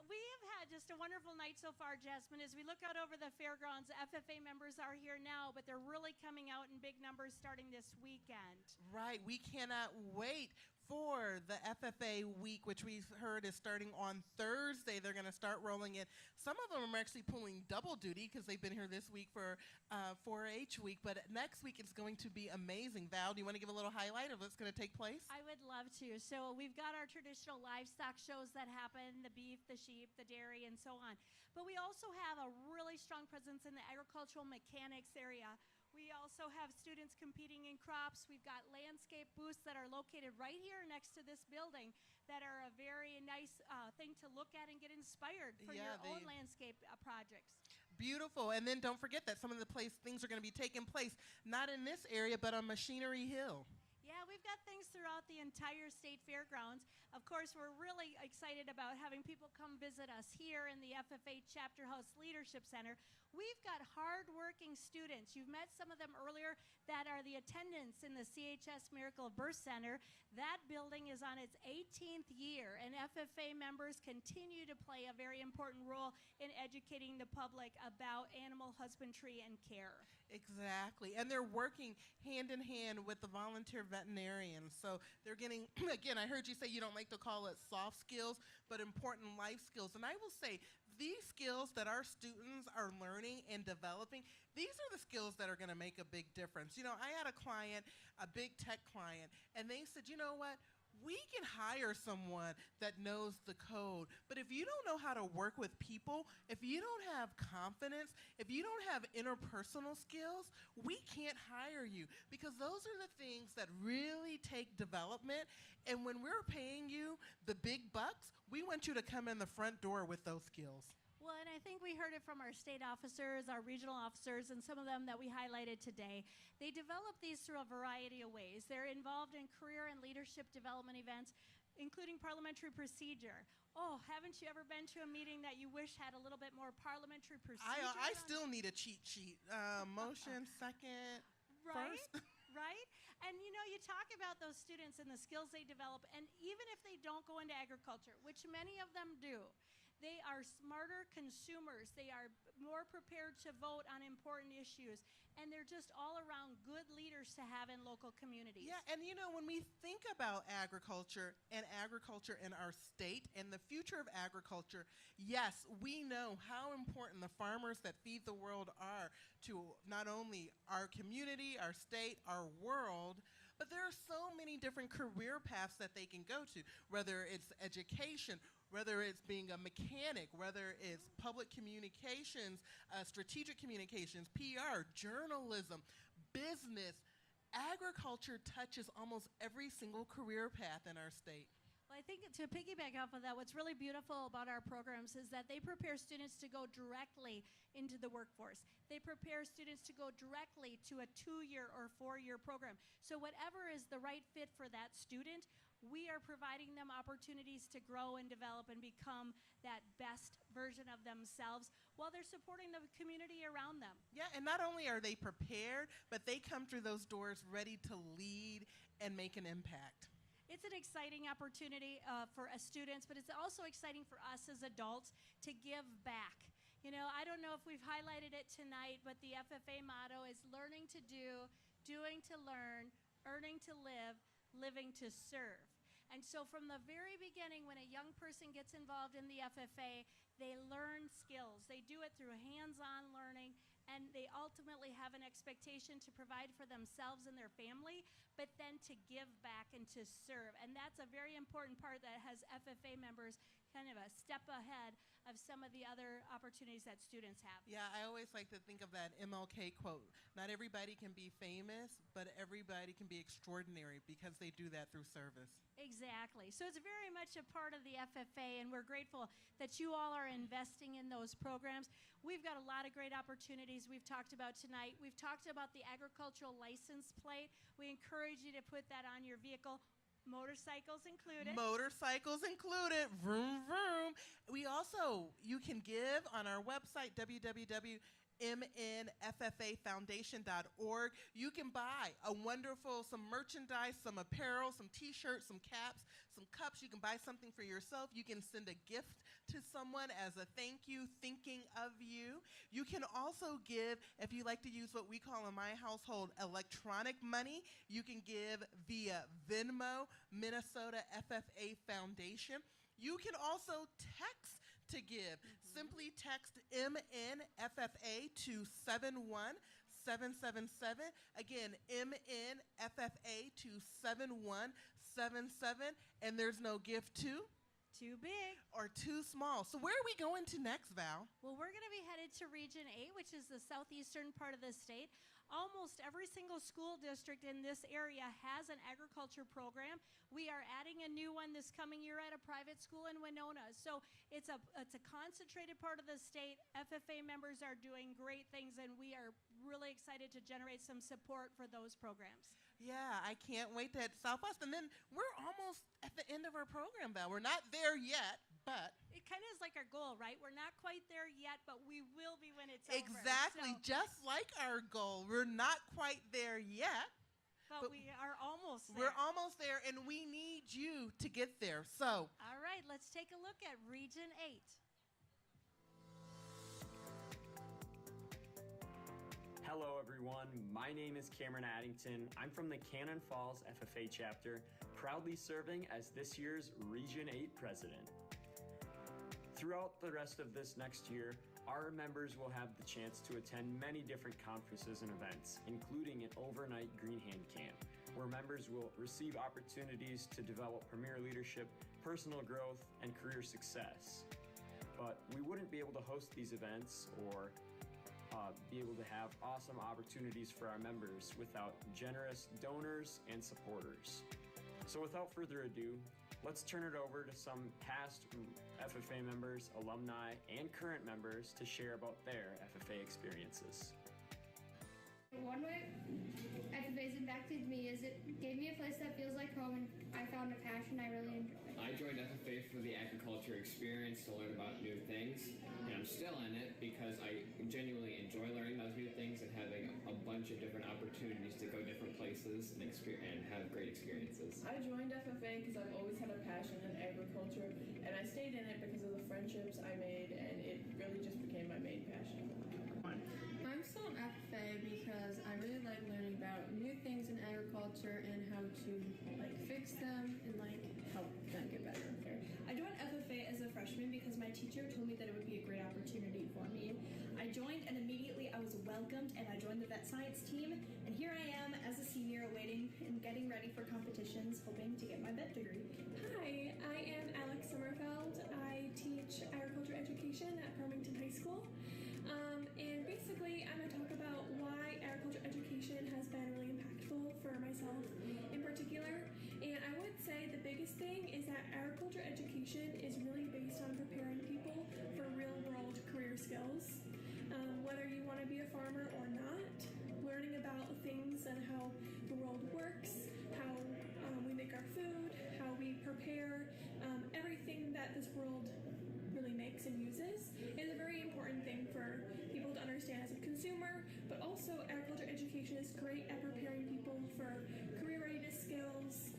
We have had just a wonderful night so far, Jasmine. As we look out over the fairgrounds, FFA members are here now, but they're really coming out in big numbers starting this weekend. Right. We cannot wait for the FFA week, which we heard is starting on Thursday. They're going to start rolling in. Some of them are actually pulling double duty because they've been here this week for 4-H week, but next week it's going to be amazing. Val, do you want to give a little highlight of what's going to take place? I would love to. So we've got our traditional livestock shows that happen, the beef, the sheep, the dairy, and so on. But we also have a really strong presence in the agricultural mechanics area. We also have students competing in crops. We've got landscape booths that are located right here next to this building that are a very nice thing to look at and get inspired for your own landscape projects. Beautiful. And then don't forget that some of the things are going to be taking place not in this area but on Machinery Hill. Yeah, we've got things throughout the entire state fairgrounds. Of course, we're really excited about having people come visit us here in the FFA Chapter House Leadership Center. We've got hardworking students. You've met some of them earlier that are the attendants in the CHS Miracle of Birth Center. That building is on its 18th year, and FFA members continue to play a very important role in educating the public about animal husbandry and care. Exactly. And they're working hand in hand with the volunteer veterinarians. So they're getting, again, I heard you say you don't like to call it soft skills, but important life skills. And I will say, these skills that our students are learning and developing, these are the skills that are going to make a big difference. You know, I had a client, a big tech client, and they said, you know what? We can hire someone that knows the code, but if you don't know how to work with people, if you don't have confidence, if you don't have interpersonal skills, we can't hire you, because those are the things that really take development. And when we're paying you the big bucks, we want you to come in the front door with those skills. Well, and I think we heard it from our state officers, our regional officers, and some of them that we highlighted today. They develop these through a variety of ways. They're involved in career and leadership development events, including parliamentary procedure. Oh, haven't you ever been to a meeting that you wish had a little bit more parliamentary procedure? I still need a cheat sheet. Motion, second, first. Right? And you know, you talk about those students and the skills they develop, and even if they don't go into agriculture, which many of them do, they are smarter consumers. They are more prepared to vote on important issues. And they're just all around good leaders to have in local communities. Yeah, and you know, when we think about agriculture in our state and the future of agriculture, yes, we know how important the farmers that feed the world are to not only our community, our state, our world, but there are so many different career paths that they can go to, whether it's education, whether it's being a mechanic, whether it's public communications, strategic communications, PR, journalism, business. Agriculture touches almost every single career path in our state. Well, I think to piggyback off of that, what's really beautiful about our programs is that they prepare students to go directly into the workforce. They prepare students to go directly to a 2-year or 4-year program. So whatever is the right fit for that student, we are providing them opportunities to grow and develop and become that best version of themselves while they're supporting the community around them. Yeah, and not only are they prepared, but they come through those doors ready to lead and make an impact. It's an exciting opportunity for us students, but it's also exciting for us as adults to give back. You know, I don't know if we've highlighted it tonight, but the FFA motto is learning to do, doing to learn, earning to live, living to serve. And so from the very beginning, when a young person gets involved in the FFA, they learn skills. They do it through hands-on learning, and they ultimately have an expectation to provide for themselves and their family, but then to give back and to serve. And that's a very important part that has FFA members kind of a step ahead of some of the other opportunities that students have. Yeah, I always like to think of that MLK quote. Not everybody can be famous, but everybody can be extraordinary because they do that through service. Exactly. So it's very much a part of the FFA, and we're grateful that you all are investing in those programs. We've got a lot of great opportunities we've talked about tonight. We've talked about the agricultural license plate. We encourage you to put that on your vehicle. Motorcycles included. Motorcycles included. Vroom, vroom. You can give on our website, www.mnffafoundation.org. You can buy some merchandise, some apparel, some t-shirts, some caps, some cups. You can buy something for yourself. You can send a gift to someone as a thank you, thinking of you. You can also give, if you like to use what we call in my household electronic money, you can give via Venmo, Minnesota FFA Foundation. You can also text to give. Simply text MNFFA to 71777. Again, MNFFA to 71777, and there's no gift to too big, or too small. So where are we going to next, Val? Well, we're going to be headed to Region 8, which is the southeastern part of the state. Almost every single school district in this area has an agriculture program. We are adding a new one this coming year at a private school in Winona. So it's a concentrated part of the state. FFA members are doing great things, and we are really excited to generate some support for those programs. Yeah, I can't wait to head southwest. And then we're almost at the end of our program, Val. We're not there yet, but it kind of is like our goal, right? We're not quite there yet, but we will be when it's over. Exactly, So, just like our goal. We're not quite there yet. but we are almost there. We're almost there, and we need you to get there. So, all right, let's take a look at Region 8. Hello everyone, my name is Cameron Addington. I'm from the Cannon Falls FFA chapter, proudly serving as this year's Region 8 president. Throughout the rest of this next year, our members will have the chance to attend many different conferences and events, including an overnight Green Hand Camp, where members will receive opportunities to develop premier leadership, personal growth, and career success. But we wouldn't be able to host these events or be able to have awesome opportunities for our members without generous donors and supporters. So without further ado, let's turn it over to some past FFA members, alumni, and current members to share about their FFA experiences. One way FFA's impacted me is it gave me a place that feels like home, and I found a passion I really enjoy. I joined FFA for the agriculture experience to learn about new things, and I'm still in it because I genuinely enjoy learning those new things and having a bunch of different opportunities to go different places and have great experiences. I joined FFA because I've always had a passion in agriculture, and I stayed in it because of the friendships I made, and it really just became my main passion. I'm still in FFA because I really like learning about new things in agriculture and how to fix them and help them get better. I joined FFA as a freshman because my teacher told me that it would be a great opportunity for me. I joined and immediately I was welcomed and I joined the vet science team, and here I am as a senior waiting and getting ready for competitions, hoping to get my vet degree. Hi, I am Alex Sommerfeld. I teach agriculture education at Farmington High School. And basically, I'm going to talk about why agriculture education has been really impactful for myself in particular. And I would say the biggest thing is that agriculture education is really based on preparing people for real-world career skills. Whether you want to be a farmer or not, learning about things and how the world works, how we make our food, how we prepare, everything that this world really makes and uses is a very important thing for people to understand as a consumer, but also agriculture education is great at preparing people for career readiness skills,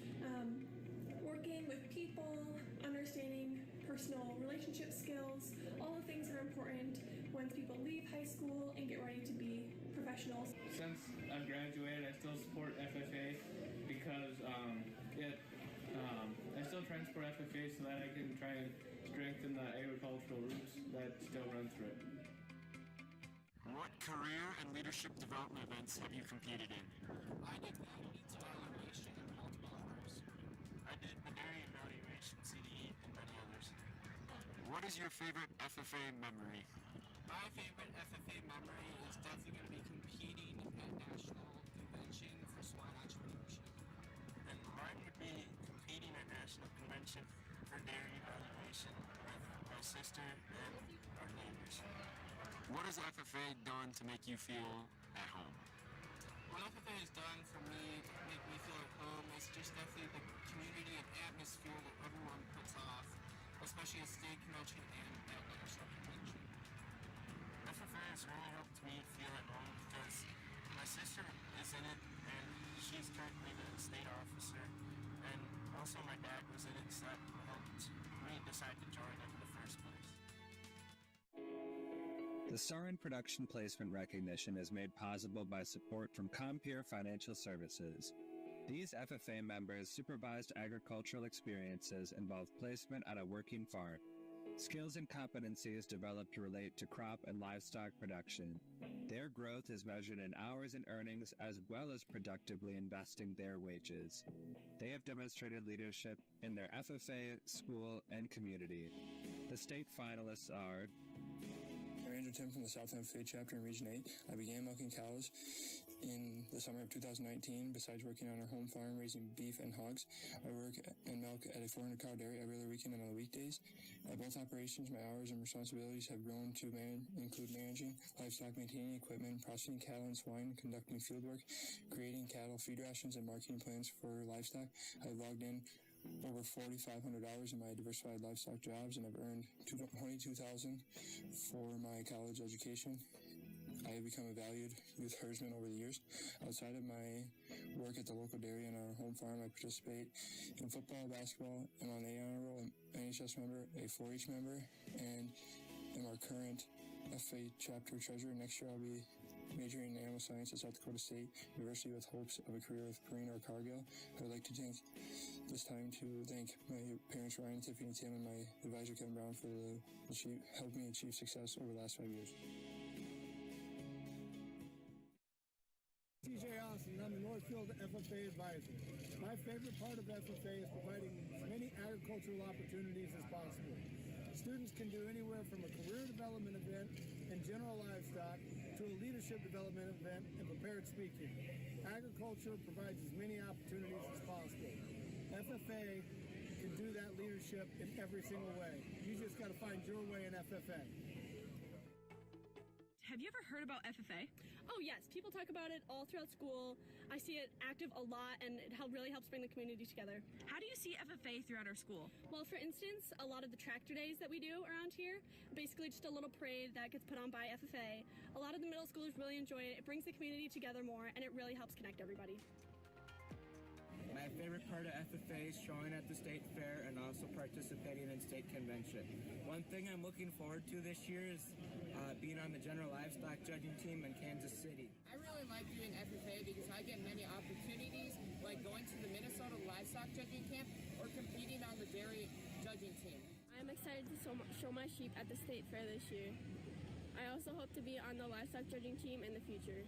working with people, understanding personal relationship skills, all the things that are important when people leave high school and get ready to be professionals. Since I've graduated, I still support FFA because I still transport FFA so that I can try and strengthen the agricultural roots that still run through it. What career and leadership development events have you competed in? I did athletes evaluation and multiple others. I did Maneri evaluation, CDE, and many others. What is your favorite FFA memory? My favorite FFA memory is definitely going to be competing at National Convention for Swine Entrepreneurship. And mine would be competing at National Convention for dairy evaluation with my sister and our neighbors. What has FFA done to make you feel at home? What FFA has done for me to make me feel at home is just definitely the community and atmosphere that everyone puts off, especially at state convention and at national convention. FFA has really helped me feel at home because my sister is in it and she's currently the state officer, and also my dad was in it, so that helped me decide to join it in the first place. The SAR in Production Placement recognition is made possible by support from Compeer Financial Services. These FFA members' supervised agricultural experiences involve placement at a working farm. Skills and competencies developed relate to crop and livestock production. Their growth is measured in hours and earnings as well as productively investing their wages. They have demonstrated leadership in their FFA, school, and community. The state finalists are Ranger Tim from the South FFA chapter in Region 8. I began milking cows in the summer of 2019. Besides working on our home farm raising beef and hogs, I work and milk at a 400 cow dairy every other weekend and on the weekdays. At both operations, my hours and responsibilities have grown to include managing livestock, maintaining equipment, processing cattle and swine, conducting field work, creating cattle feed rations, and marketing plans for livestock. I've logged in over $4,500 in my diversified livestock jobs and have earned $22,000 for my college education. I have become a valued youth herdsman over the years. Outside of my work at the local dairy and our home farm, I participate in football, basketball, am on the honor roll, an NHS member, a 4-H member, and am our current FFA chapter treasurer. Next year I'll be majoring in animal science at South Dakota State University with hopes of a career with Perrine or Cargill. I would like to take this time to thank my parents Ryan, Tiffany, Tim, and my advisor Kevin Brown for helping me achieve success over the last 5 years. TJ Austin, I'm the Northfield FFA advisor. My favorite part of FFA is providing as many agricultural opportunities as possible. Students can do anywhere from a career development event in general livestock to a leadership development event in prepared speaking. Agriculture provides as many opportunities as possible. FFA can do that leadership in every single way. You just got to find your way in FFA. Have you ever heard about FFA? Oh yes, people talk about it all throughout school. I see it active a lot and it really helps bring the community together. How do you see FFA throughout our school? Well, for instance, a lot of the tractor days that we do around here, basically just a little parade that gets put on by FFA. A lot of the middle schoolers really enjoy it. It brings the community together more and it really helps connect everybody. My favorite part of FFA is showing at the state fair and also participating in state convention. One thing I'm looking forward to this year is being on the general livestock judging team in Kansas City. I really like doing FFA because I get many opportunities like going to the Minnesota livestock judging camp or competing on the dairy judging team. I'm excited to show my sheep at the state fair this year. I also hope to be on the livestock judging team in the future.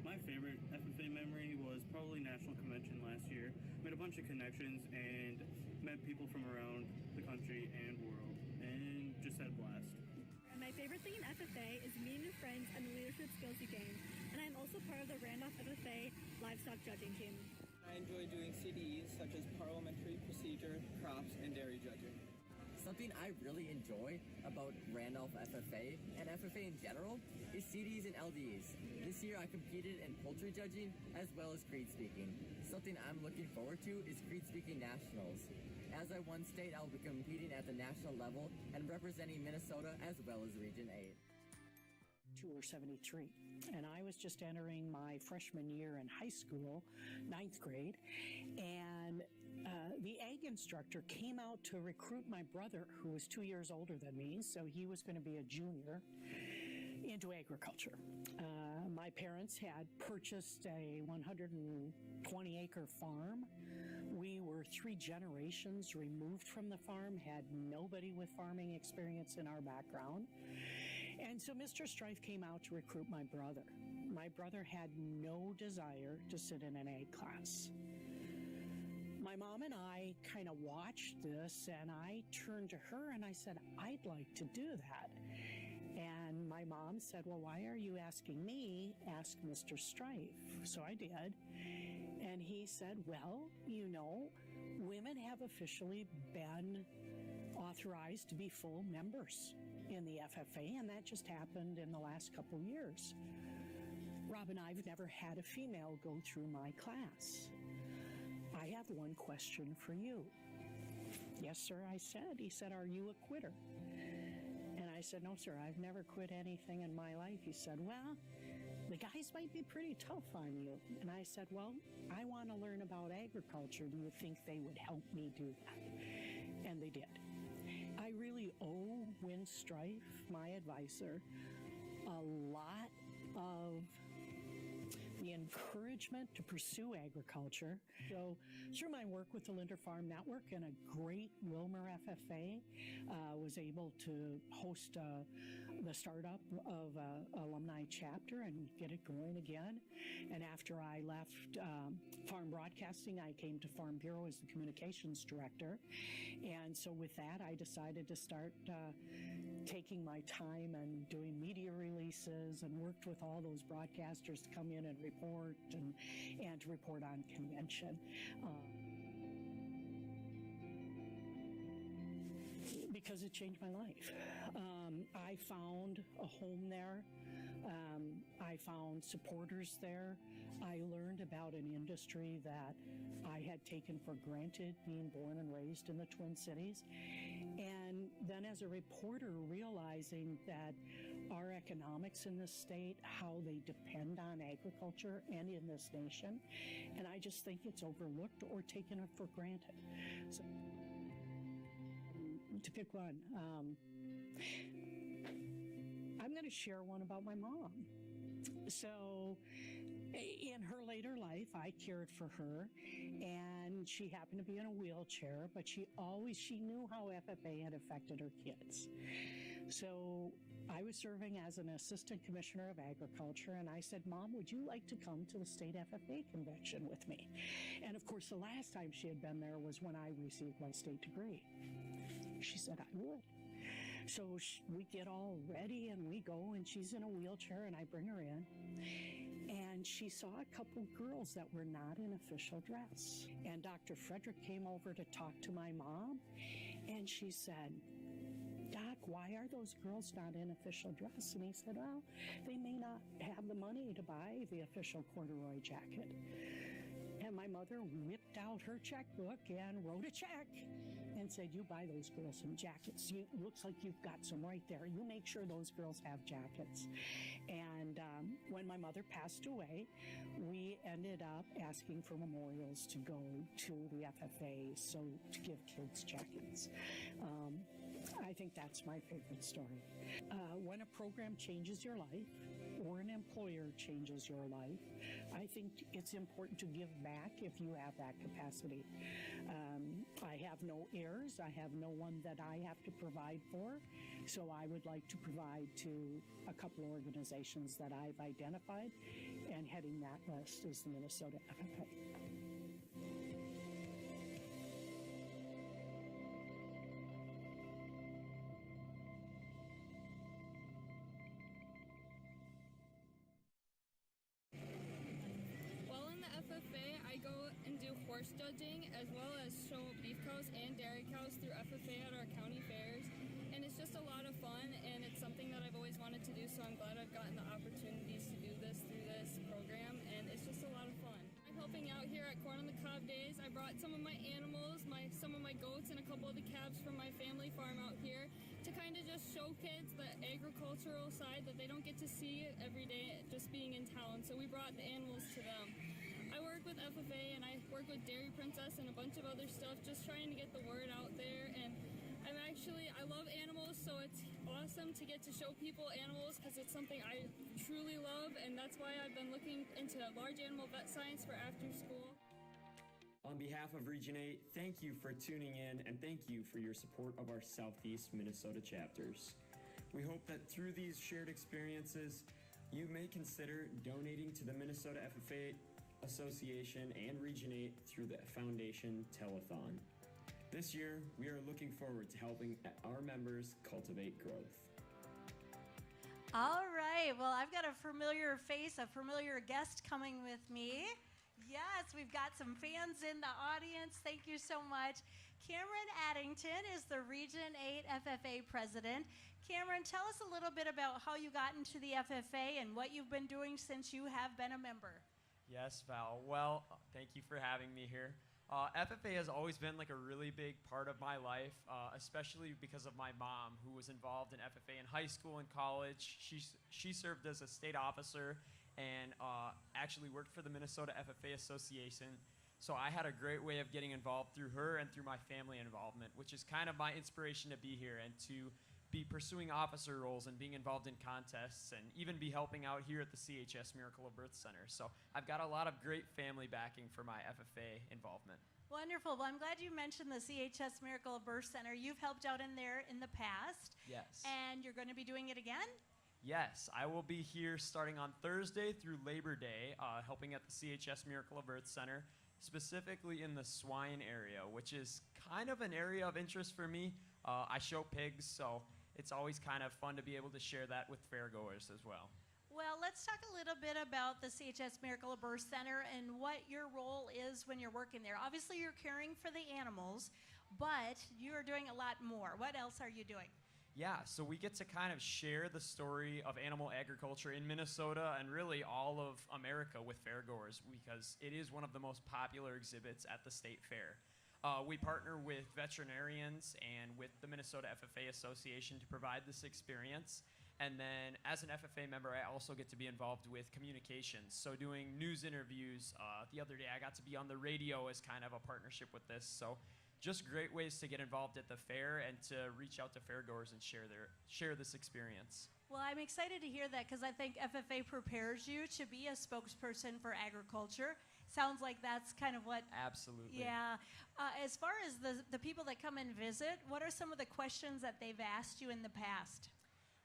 My favorite FFA memory was probably National Convention last year. Made a bunch of connections and met people from around the country and world and just had a blast. And my favorite thing in FFA is meeting new friends and the leadership skills you gain. And I'm also part of the Randolph FFA livestock judging team. I enjoy doing CDEs such as parliamentary procedure, crops, and dairy judging. Something I really enjoy about Randolph FFA and FFA in general is CDs and LDs. This year I competed in poultry judging as well as creed speaking. Something I'm looking forward to is creed speaking nationals. As I won state, I'll be competing at the national level and representing Minnesota as well as Region 8. Tour 73, and I was just entering my freshman year in high school, 9th grade, and the ag instructor came out to recruit my brother, who was 2 years older than me, so he was going to be a junior, into agriculture. My parents had purchased a 120-acre farm. We were 3 generations removed from the farm, had nobody with farming experience in our background. And so Mr. Strife came out to recruit my brother. My brother had no desire to sit in an ag class. My mom and I kind of watched this, and I turned to her and I said, I'd like to do that. And my mom said, well, why are you asking me? Ask Mr. Strife. So I did. And he said, well, you know, women have officially been authorized to be full members in the FFA, and that just happened in the last couple years. Rob and I've never had a female go through my class. I have one question for you. Yes, sir, I said. He said, are you a quitter? And I said, no, sir, I've never quit anything in my life. He said, well, the guys might be pretty tough on you. And I said, well, I want to learn about agriculture. Do you think they would help me do that? And they did. I really owe Win Strife, my advisor, a lot of the encouragement to pursue agriculture. So through my work with the Linder Farm Network and a great Wilmer FFA, was able to host the startup of Alumni chapter and get it going again. And after I left Farm Broadcasting, I came to Farm Bureau as the communications director. And so with that, I decided to start taking my time and doing media releases, and worked with all those broadcasters to come in and report and to report on convention. Because it changed my life. I found a home there. I found supporters there. I learned about an industry that I had taken for granted, being born and raised in the Twin Cities. And then as a reporter, realizing that our economics in this state, how they depend on agriculture and in this nation, and I just think it's overlooked or taken for granted. So, to pick one, I'm going to share one about my mom. So in her later life, I cared for her, and she happened to be in a wheelchair, but she knew how FFA had affected her kids. So I was serving as an assistant commissioner of agriculture, and I said, Mom, would you like to come to the state FFA convention with me? And of course, the last time she had been there was when I received my state degree. She said, I would. So we get all ready and we go, and she's in a wheelchair, and I bring her in. And she saw a couple girls that were not in official dress. And Dr. Frederick came over to talk to my mom, and she said, Doc, why are those girls not in official dress? And he said, well, they may not have the money to buy the official corduroy jacket. And my mother whipped out her checkbook and wrote a check and said, you buy those girls some jackets. Looks like you've got some right there. You make sure those girls have jackets. And when my mother passed away, we ended up asking for memorials to go to the FFA, so to give kids jackets. I think that's my favorite story. When a program changes your life, or an employer changes your life, I think it's important to give back if you have that capacity. I have no heirs. I have no one that I have to provide for. So I would like to provide to a couple organizations that I've identified, and heading that list is the Minnesota FFA. Horse judging, as well as show beef cows and dairy cows through FFA at our county fairs, and it's just a lot of fun, and it's something that I've always wanted to do, so I'm glad I've gotten the opportunities to do this through this program, and it's just a lot of fun. I'm helping out here at Corn on the Cob Days. I brought some of my animals, some of my goats, and a couple of the calves from my family farm out here to kind of just show kids the agricultural side that they don't get to see every day just being in town, so we brought the animals to them. I work with FFA, and I work with Dairy Princess and a bunch of other stuff, just trying to get the word out there. And I love animals, so it's awesome to get to show people animals, because it's something I truly love, and that's why I've been looking into large animal vet science for after school. On behalf of Region 8, thank you for tuning in, and thank you for your support of our Southeast Minnesota chapters. We hope that through these shared experiences, you may consider donating to the Minnesota FFA Association and Region 8 through the Foundation Telethon. This year, we are looking forward to helping our members cultivate growth. All right, well, I've got a familiar face, a familiar guest coming with me. Yes, we've got some fans in the audience. Thank you so much. Cameron Addington is the Region 8 FFA president. Cameron, tell us a little bit about how you got into the FFA and what you've been doing since you have been a member. Yes, Val. Well, thank you for having me here. FFA has always been like a really big part of my life, especially because of my mom, who was involved in FFA in high school and college. She served as a state officer and actually worked for the Minnesota FFA Association. So I had a great way of getting involved through her and through my family involvement, which is kind of my inspiration to be here and to be pursuing officer roles and being involved in contests and even be helping out here at the CHS Miracle of Birth Center. So I've got a lot of great family backing for my FFA involvement. Wonderful. Well, I'm glad you mentioned the CHS Miracle of Birth Center. You've helped out in there in the past. Yes. And you're going to be doing it again? Yes, I will be here starting on Thursday through Labor Day, helping at the CHS Miracle of Birth Center, specifically in the swine area, which is kind of an area of interest for me. I show pigs, so it's always kind of fun to be able to share that with fairgoers as well. Well, let's talk a little bit about the CHS Miracle of Birth Center and what your role is when you're working there. Obviously, you're caring for the animals, but you are doing a lot more. What else are you doing? Yeah, so we get to kind of share the story of animal agriculture in Minnesota and really all of America with fairgoers because it is one of the most popular exhibits at the state fair. We partner with veterinarians and with the Minnesota FFA Association to provide this experience. And then as an FFA member, I also get to be involved with communications. So doing news interviews. The other day I got to be on the radio as kind of a partnership with this. So just great ways to get involved at the fair and to reach out to fairgoers and share this experience. Well, I'm excited to hear that because I think FFA prepares you to be a spokesperson for agriculture. Sounds like that's kind of what... Absolutely. Yeah. As far as the people that come and visit, what are some of the questions that they've asked you in the past?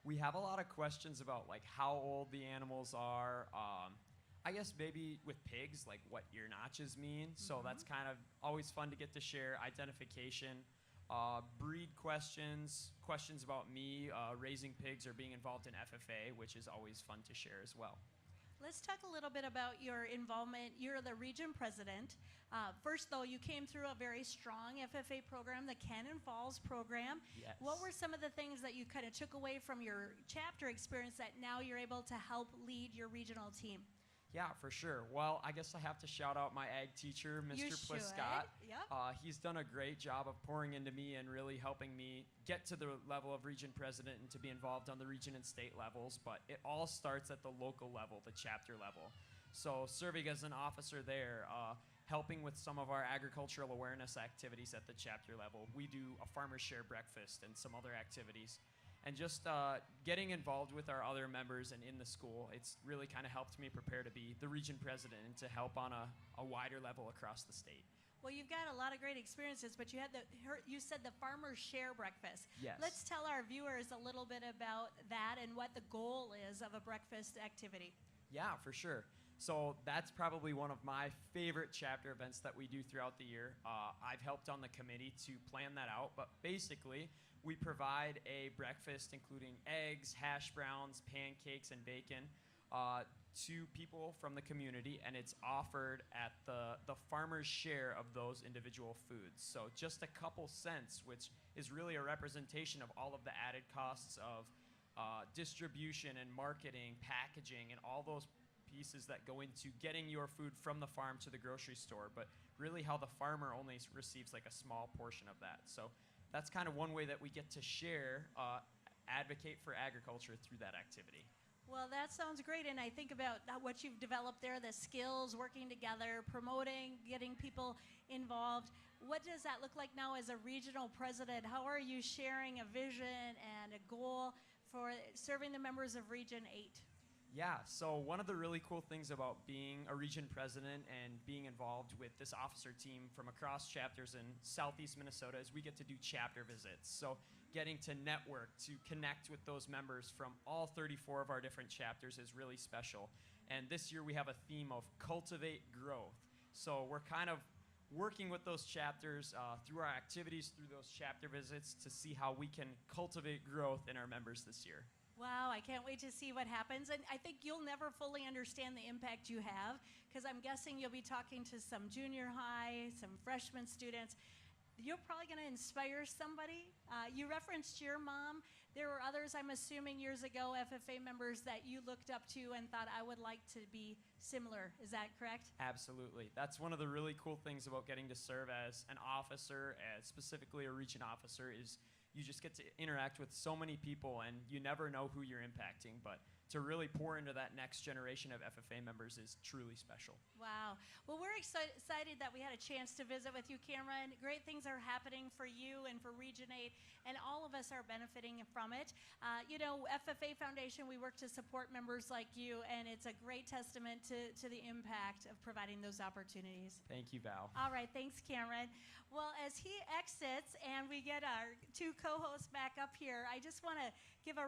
We have a lot of questions about like how old the animals are. I guess maybe with pigs, like what ear notches mean. So that's kind of always fun to get to share. Identification, breed questions, questions about me raising pigs or being involved in FFA, which is always fun to share as well. Let's talk a little bit about your involvement. You're the region president. First, though, you came through a very strong FFA program, the Cannon Falls program. Yes. What were some of the things that you kind of took away from your chapter experience that now you're able to help lead your regional team? Yeah, for sure. Well, I guess I have to shout out my ag teacher, Mr. Pliscott. Yep. He's done a great job of pouring into me and really helping me get to the level of region president and to be involved on the region and state levels. But it all starts at the local level, the chapter level. So serving as an officer there, helping with some of our agricultural awareness activities at the chapter level. We do a farmer's share breakfast and some other activities. And just getting involved with our other members and in the school, it's really kind of helped me prepare to be the region president and to help on a wider level across the state. Well, you've got a lot of great experiences, but you said the farmer's share breakfast. Yes. Let's tell our viewers a little bit about that and what the goal is of a breakfast activity. Yeah, for sure. So that's probably one of my favorite chapter events that we do throughout the year. I've helped on the committee to plan that out, but basically we provide a breakfast including eggs, hash browns, pancakes, and bacon to people from the community, and it's offered at the farmer's share of those individual foods. So just a couple cents, which is really a representation of all of the added costs of distribution and marketing, packaging, and all those pieces that go into getting your food from the farm to the grocery store, but really how the farmer only receives like a small portion of that. So that's kind of one way that we get to share, advocate for agriculture through that activity. Well, that sounds great, and I think about what you've developed there, the skills, working together, promoting, getting people involved. What does that look like now as a regional president? How are you sharing a vision and a goal for serving the members of Region 8? Yeah, so one of the really cool things about being a region president and being involved with this officer team from across chapters in southeast Minnesota is we get to do chapter visits. So getting to network, to connect with those members from all 34 of our different chapters is really special. And this year we have a theme of cultivate growth. So we're kind of working with those chapters through our activities, through those chapter visits to see how we can cultivate growth in our members this year. Wow, I can't wait to see what happens. And I think you'll never fully understand the impact you have, because I'm guessing you'll be talking to some junior high, some freshman students. You're probably going to inspire somebody. You referenced your mom. There were others, I'm assuming, years ago, FFA members that you looked up to and thought, I would like to be similar. Is that correct? Absolutely. That's one of the really cool things about getting to serve as an officer, as specifically a region officer, is you just get to interact with so many people, and you never know who you're impacting. But to really pour into that next generation of FFA members is truly special. Wow. Well, we're excited that we had a chance to visit with you, Cameron. Great things are happening for you and for Region 8, and all of us are benefiting from it. FFA Foundation, we work to support members like you, and it's a great testament to the impact of providing those opportunities. Thank you, Val. All right, thanks, Cameron. Well, as he exits and we get our two co-hosts back up here, I just want to give a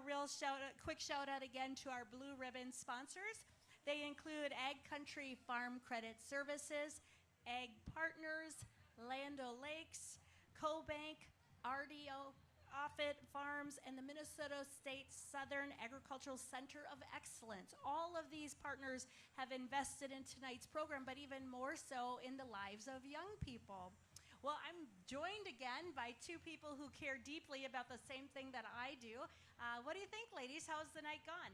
quick shout out again to our Blue Ribbon sponsors. They include Ag Country Farm Credit Services, Ag Partners, Land O'Lakes, CoBank, RDO, Offutt Farms, and the Minnesota State Southern Agricultural Center of Excellence. All of these partners have invested in tonight's program, but even more so in the lives of young people. Well, I'm joined again by two people who care deeply about the same thing that I do. What do you think, ladies? How's the night gone?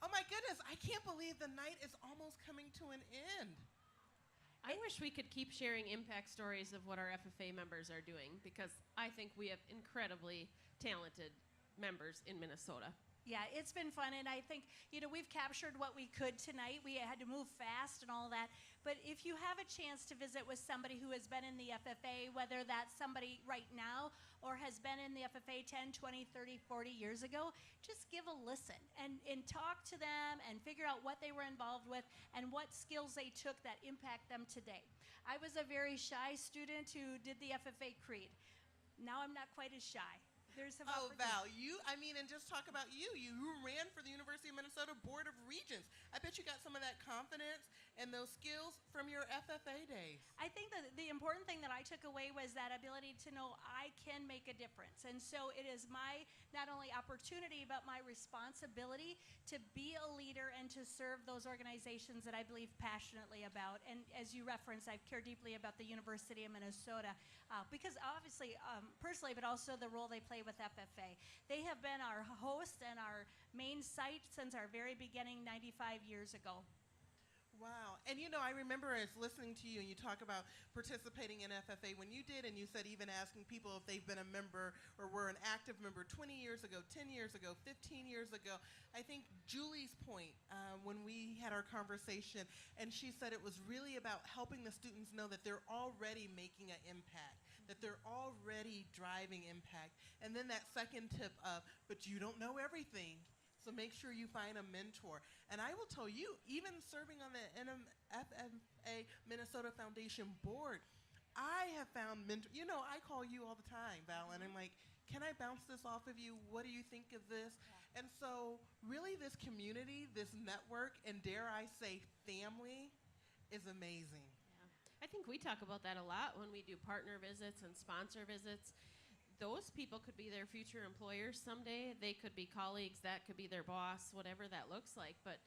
Oh my goodness, I can't believe the night is almost coming to an end. I wish we could keep sharing impact stories of what our FFA members are doing, because I think we have incredibly talented members in Minnesota. Yeah, it's been fun, and I think, we've captured what we could tonight. We had to move fast and all that. But if you have a chance to visit with somebody who has been in the FFA, whether that's somebody right now or has been in the FFA 10, 20, 30, 40 years ago, just give a listen and talk to them and figure out what they were involved with and what skills they took that impact them today. I was a very shy student who did the FFA Creed. Now I'm not quite as shy. There's some Val, and just talk about you. You ran for the University of Minnesota Board of Regents. I bet you got some of that confidence and those skills from your FFA days. I think that the important thing that I took away was that ability to know I can make a difference. And so it is my not only opportunity, but my responsibility to be a leader and to serve those organizations that I believe passionately about. And as you referenced, I care deeply about the University of Minnesota because obviously, personally, but also the role they play with FFA. They have been our host and our main site since our very beginning 95 years ago. Wow. And I remember as listening to you and you talk about participating in FFA when you did, and you said even asking people if they've been a member or were an active member 20 years ago, 10 years ago, 15 years ago. I think Julie's point when we had our conversation, and she said it was really about helping the students know that they're already making an impact, that they're already driving impact. And then that second tip of, but you don't know everything. So make sure you find a mentor. And I will tell you, even serving on the FFA Minnesota Foundation board, I have found mentors. I call you all the time, Val, and I'm like, can I bounce this off of you? What do you think of this? Yeah. And so really this community, this network, and dare I say family, is amazing. Yeah. I think we talk about that a lot when we do partner visits and sponsor visits. Those people could be their future employers someday. They could be colleagues. That could be their boss, whatever that looks like. But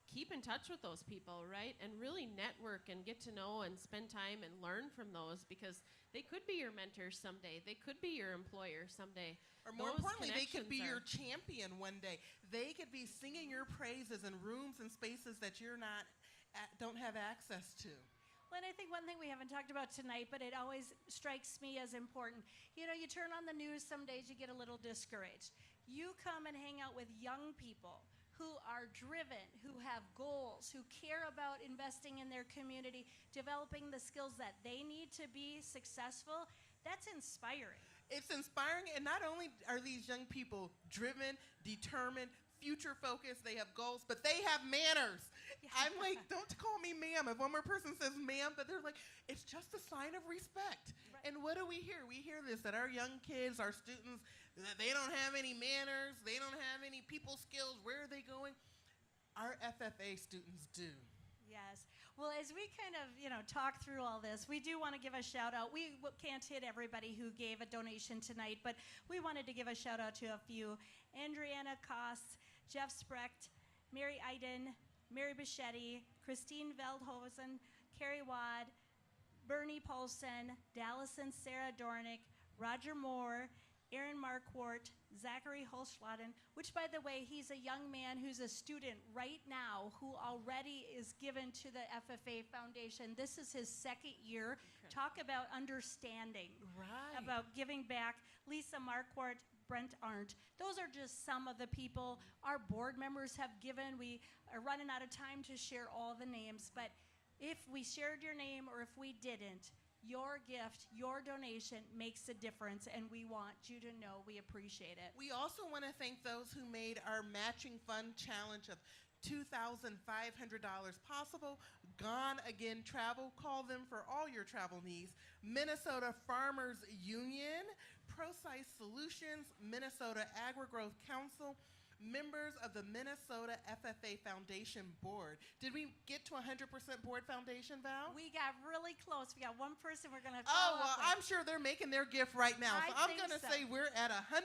keep in touch with those people, right? And really network and get to know and spend time and learn from those, because they could be your mentors someday. They could be your employer someday. Or more importantly, they could be your champion one day. They could be singing your praises in rooms and spaces that you're don't have access to. And I think one thing we haven't talked about tonight, but it always strikes me as important. You turn on the news, some days you get a little discouraged. You come and hang out with young people who are driven, who have goals, who care about investing in their community, developing the skills that they need to be successful. That's inspiring. It's inspiring, and not only are these young people driven, determined, future focused, they have goals, but they have manners. I'm like, don't call me ma'am. If one more person says ma'am, but they're like, it's just a sign of respect. Right. And what do we hear? We hear this, that our young kids, our students, they don't have any manners, they don't have any people skills. Where are they going? Our FFA students do. Yes. Well, as we kind of, talk through all this, we do want to give a shout out. We can't hit everybody who gave a donation tonight, but we wanted to give a shout out to a few. Andriana Koss, Jeff Sprecht, Mary Iden, Mary Bichetti, Christine Veldhosen, Carrie Wad, Bernie Paulson, Dallas and Sarah Dornick, Roger Moore, Aaron Marquardt, Zachary Holschladen, which, by the way, he's a young man who's a student right now who already is given to the FFA Foundation. This is his second year. Okay. Talk about understanding, right, about giving back. Lisa Marquardt, Brent Arndt. Those are just some of the people our board members have given. We are running out of time to share all the names, but if we shared your name or if we didn't, your gift, your donation makes a difference, and we want you to know we appreciate it. We also want to thank those who made our matching fund challenge of $2,500 possible. Gone Again Travel, call them for all your travel needs. Minnesota Farmers Union, ProSice Solutions, Minnesota Agri-Growth Council, members of the Minnesota FFA Foundation Board. Did we get to 100% board foundation, Val? We got really close. We got one person we're going to follow up with. I'm sure they're making their gift right now. So I'm going to say we're at 100%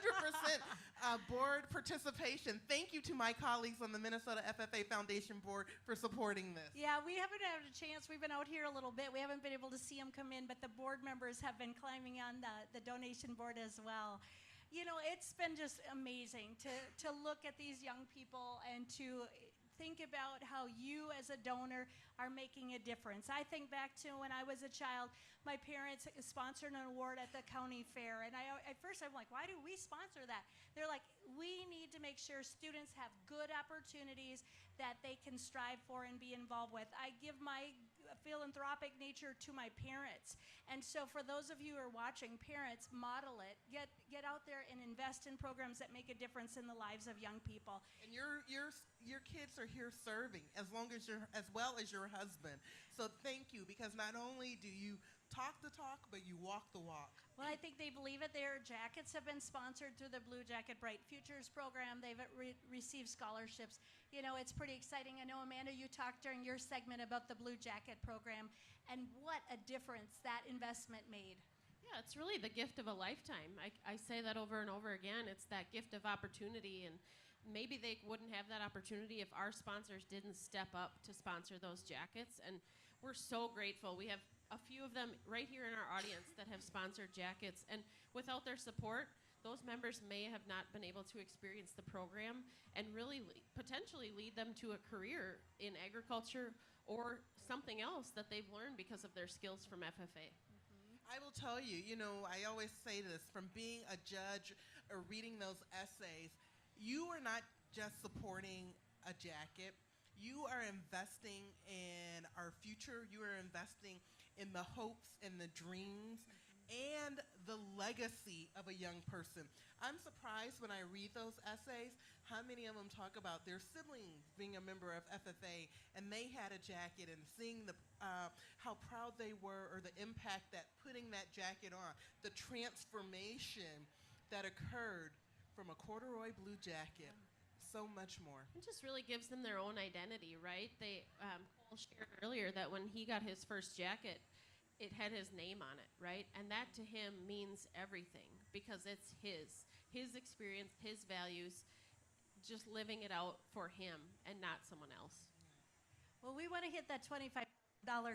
board participation. Thank you to my colleagues on the Minnesota FFA Foundation Board for supporting this. Yeah, we haven't had a chance. We've been out here a little bit. We haven't been able to see them come in, but the board members have been climbing on the donation board as well. You know, it's been just amazing to look at these young people and to think about how you as a donor are making a difference. I think back to when I was a child, my parents sponsored an award at the county fair, and at first I'm like, why do we sponsor that? They're like, we need to make sure students have good opportunities that they can strive for and be involved with. I give my philanthropic nature to my parents, and so for those of you who are watching, parents, model it. Get out there and invest in programs that make a difference in the lives of young people. And your kids are here serving as well as your husband. So thank you, because not only do you talk the talk, but you walk the walk. Well, I think they believe it. Their jackets have been sponsored through the Blue Jacket Bright Futures program. They've received scholarships. You know, it's pretty exciting. I know, Amanda, you talked during your segment about the Blue Jacket program and what a difference that investment made. Yeah, it's really the gift of a lifetime. I say that over and over again. It's that gift of opportunity, and maybe they wouldn't have that opportunity if our sponsors didn't step up to sponsor those jackets, and we're so grateful. We have a few of them right here in our audience that have sponsored jackets, and without their support, those members may have not been able to experience the program and really potentially lead them to a career in agriculture or something else that they've learned because of their skills from FFA. I will tell you, you know, I always say this, from being a judge or reading those essays, you are not just supporting a jacket. You are investing in our future. You are investing in the hopes and the dreams and the legacy of a young person. I'm surprised when I read those essays how many of them talk about their siblings being a member of FFA and they had a jacket, and seeing how proud they were, or the impact that putting that jacket on, the transformation that occurred from a corduroy blue jacket. So much more. It just really gives them their own identity, right? They Cole shared earlier that when he got his first jacket, it had his name on it, right? And that to him means everything, because it's his experience, his values, just living it out for him and not someone else. Well, we want to hit that $25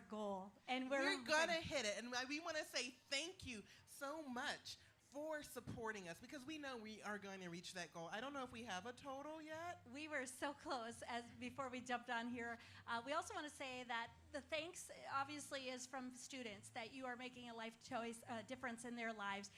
goal, and we're going to hit it. And we want to say thank you so much for supporting us, because we know we are going to reach that goal. I don't know if we have a total yet. We were so close before we jumped on here. We also want to say that the thanks obviously is from students, that you are making a life choice difference in their lives.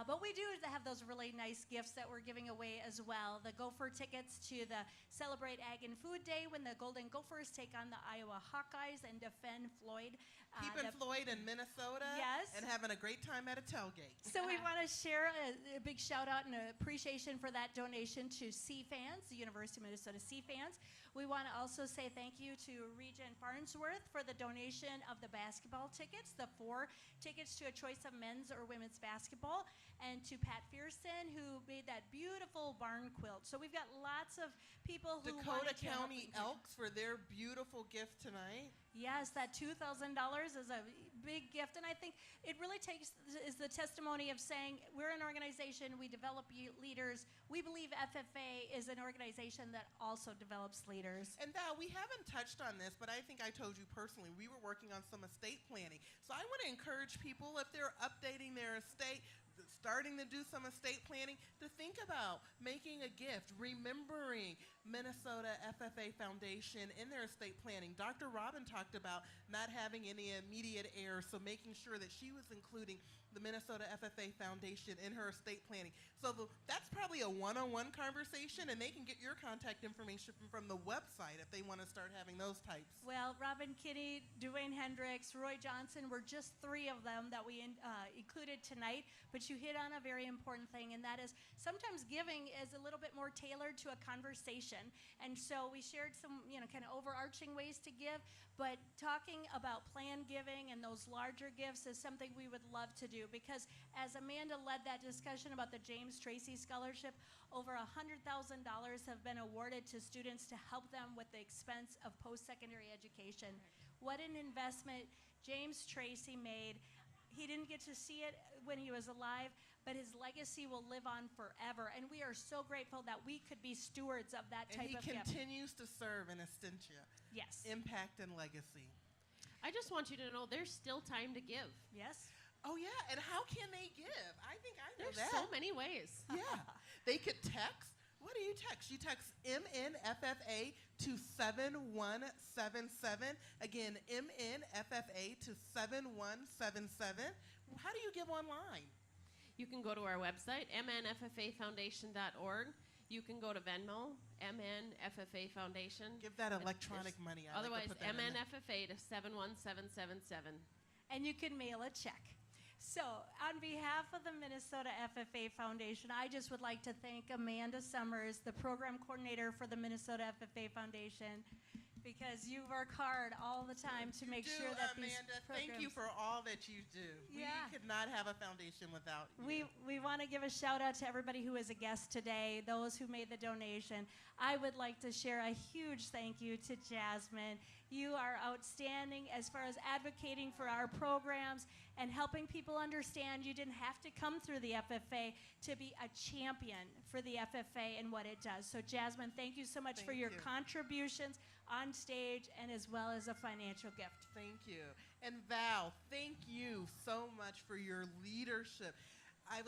But we do have those really nice gifts that we're giving away as well. The Gopher tickets to the Celebrate Ag and Food Day, when the Golden Gophers take on the Iowa Hawkeyes and defend Floyd. Keeping Floyd in Minnesota. Yes. And having a great time at a tailgate. So we want to share a big shout out and appreciation for that donation to C-Fans, the University of Minnesota C-Fans. We want to also say thank you to Regent Farnsworth for the donation of the basketball tickets, the 4 tickets to a choice of men's or women's basketball, and to Pat Fearson, who made that beautiful barn quilt. So we've got lots of people who Dakota County Elks for their beautiful gift tonight. Yes, that $2,000 is a big gift, and I think it really is the testimony of saying we're an organization, we develop leaders. We believe FFA is an organization that also develops leaders. And Val, we haven't touched on this, but I think I told you personally, we were working on some estate planning. So I want to encourage people, if they're updating their estate, starting to do some estate planning, to think about making a gift, remembering Minnesota FFA Foundation in their estate planning. Dr. Robin talked about not having any immediate heirs, so making sure that she was including the Minnesota FFA Foundation in her estate planning. So that's probably a one-on-one conversation, and they can get your contact information from the website if they want to start having those types. Well, Robin Kinney, Dwayne Hendricks, Roy Johnson were just 3 of them that we included tonight, but you hit on a very important thing, and that is sometimes giving is a little bit more tailored to a conversation. And so we shared some, kind of overarching ways to give, but talking about planned giving and those larger gifts is something we would love to do, because as Amanda led that discussion about the James Tracy Scholarship, over $100,000 have been awarded to students to help them with the expense of post-secondary education. What an investment James Tracy made. He didn't get to see it when he was alive, but his legacy will live on forever. And we are so grateful that we could be stewards of that type of gift. And he continues to serve in Essentia. Yes. Impact and legacy. I just want you to know there's still time to give. Yes. Oh, yeah. And how can they give? I think I know There's that. so many ways. Yeah. They could text. What do you text? You text MNFFA to 7177. Again, MNFFA to 7177. How do you give online? You can go to our website, mnffafoundation.org. You can go to Venmo, MNFFA Foundation. Give that electronic money. Otherwise, MNFFA to 71777. And you can mail a check. So, on behalf of the Minnesota FFA Foundation, I just would like to thank Amanda Summers, the program coordinator for the Minnesota FFA Foundation, because you work hard all the time to make sure that these programs... Thank you for all that you do. Yeah. We could not have a foundation without you. We want to give a shout out to everybody who is a guest today, those who made the donation. I would like to share a huge thank you to Jasmine. You are outstanding as far as advocating for our programs and helping people understand you didn't have to come through the FFA to be a champion for the FFA and what it does. So Jasmine, thank you so much for your contributions on stage and as well as a financial gift. Thank you. And Val, thank you so much for your leadership. I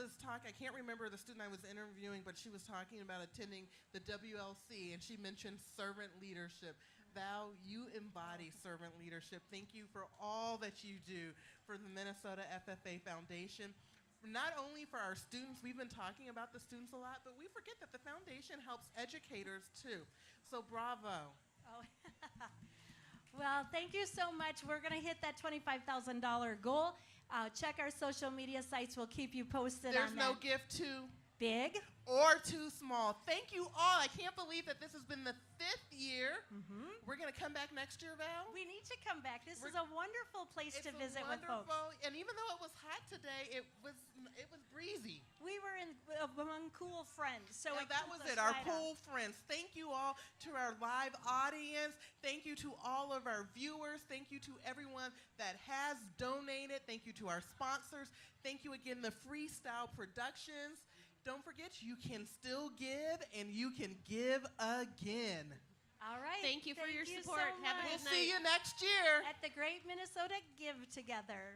can't remember the student I was interviewing, but she was talking about attending the WLC, and she mentioned servant leadership. Val, you embody servant leadership. Thank you for all that you do for the Minnesota FFA Foundation. Not only for our students, we've been talking about the students a lot, but we forget that the foundation helps educators too. So bravo. Oh. Well, thank you so much. We're going to hit that $25,000 goal. Check our social media sites. We'll keep you posted on that. There's no gift too big or too small. Thank you all. I can't believe that this has been the 5th year. We're going to come back next year, Val. We need to come back. This is a wonderful place to visit with folks. And even though it was hot today, it was breezy. We were among cool friends. So that was it, our cool friends. Thank you all to our live audience. Thank you to all of our viewers. Thank you to everyone that has donated. Thank you to our sponsors. Thank you again, the Freestyle Productions. Don't forget, you can still give, and you can give again. All right. Thank you for your support. So Have a good night. We'll see you next year at the Great Minnesota Give Together.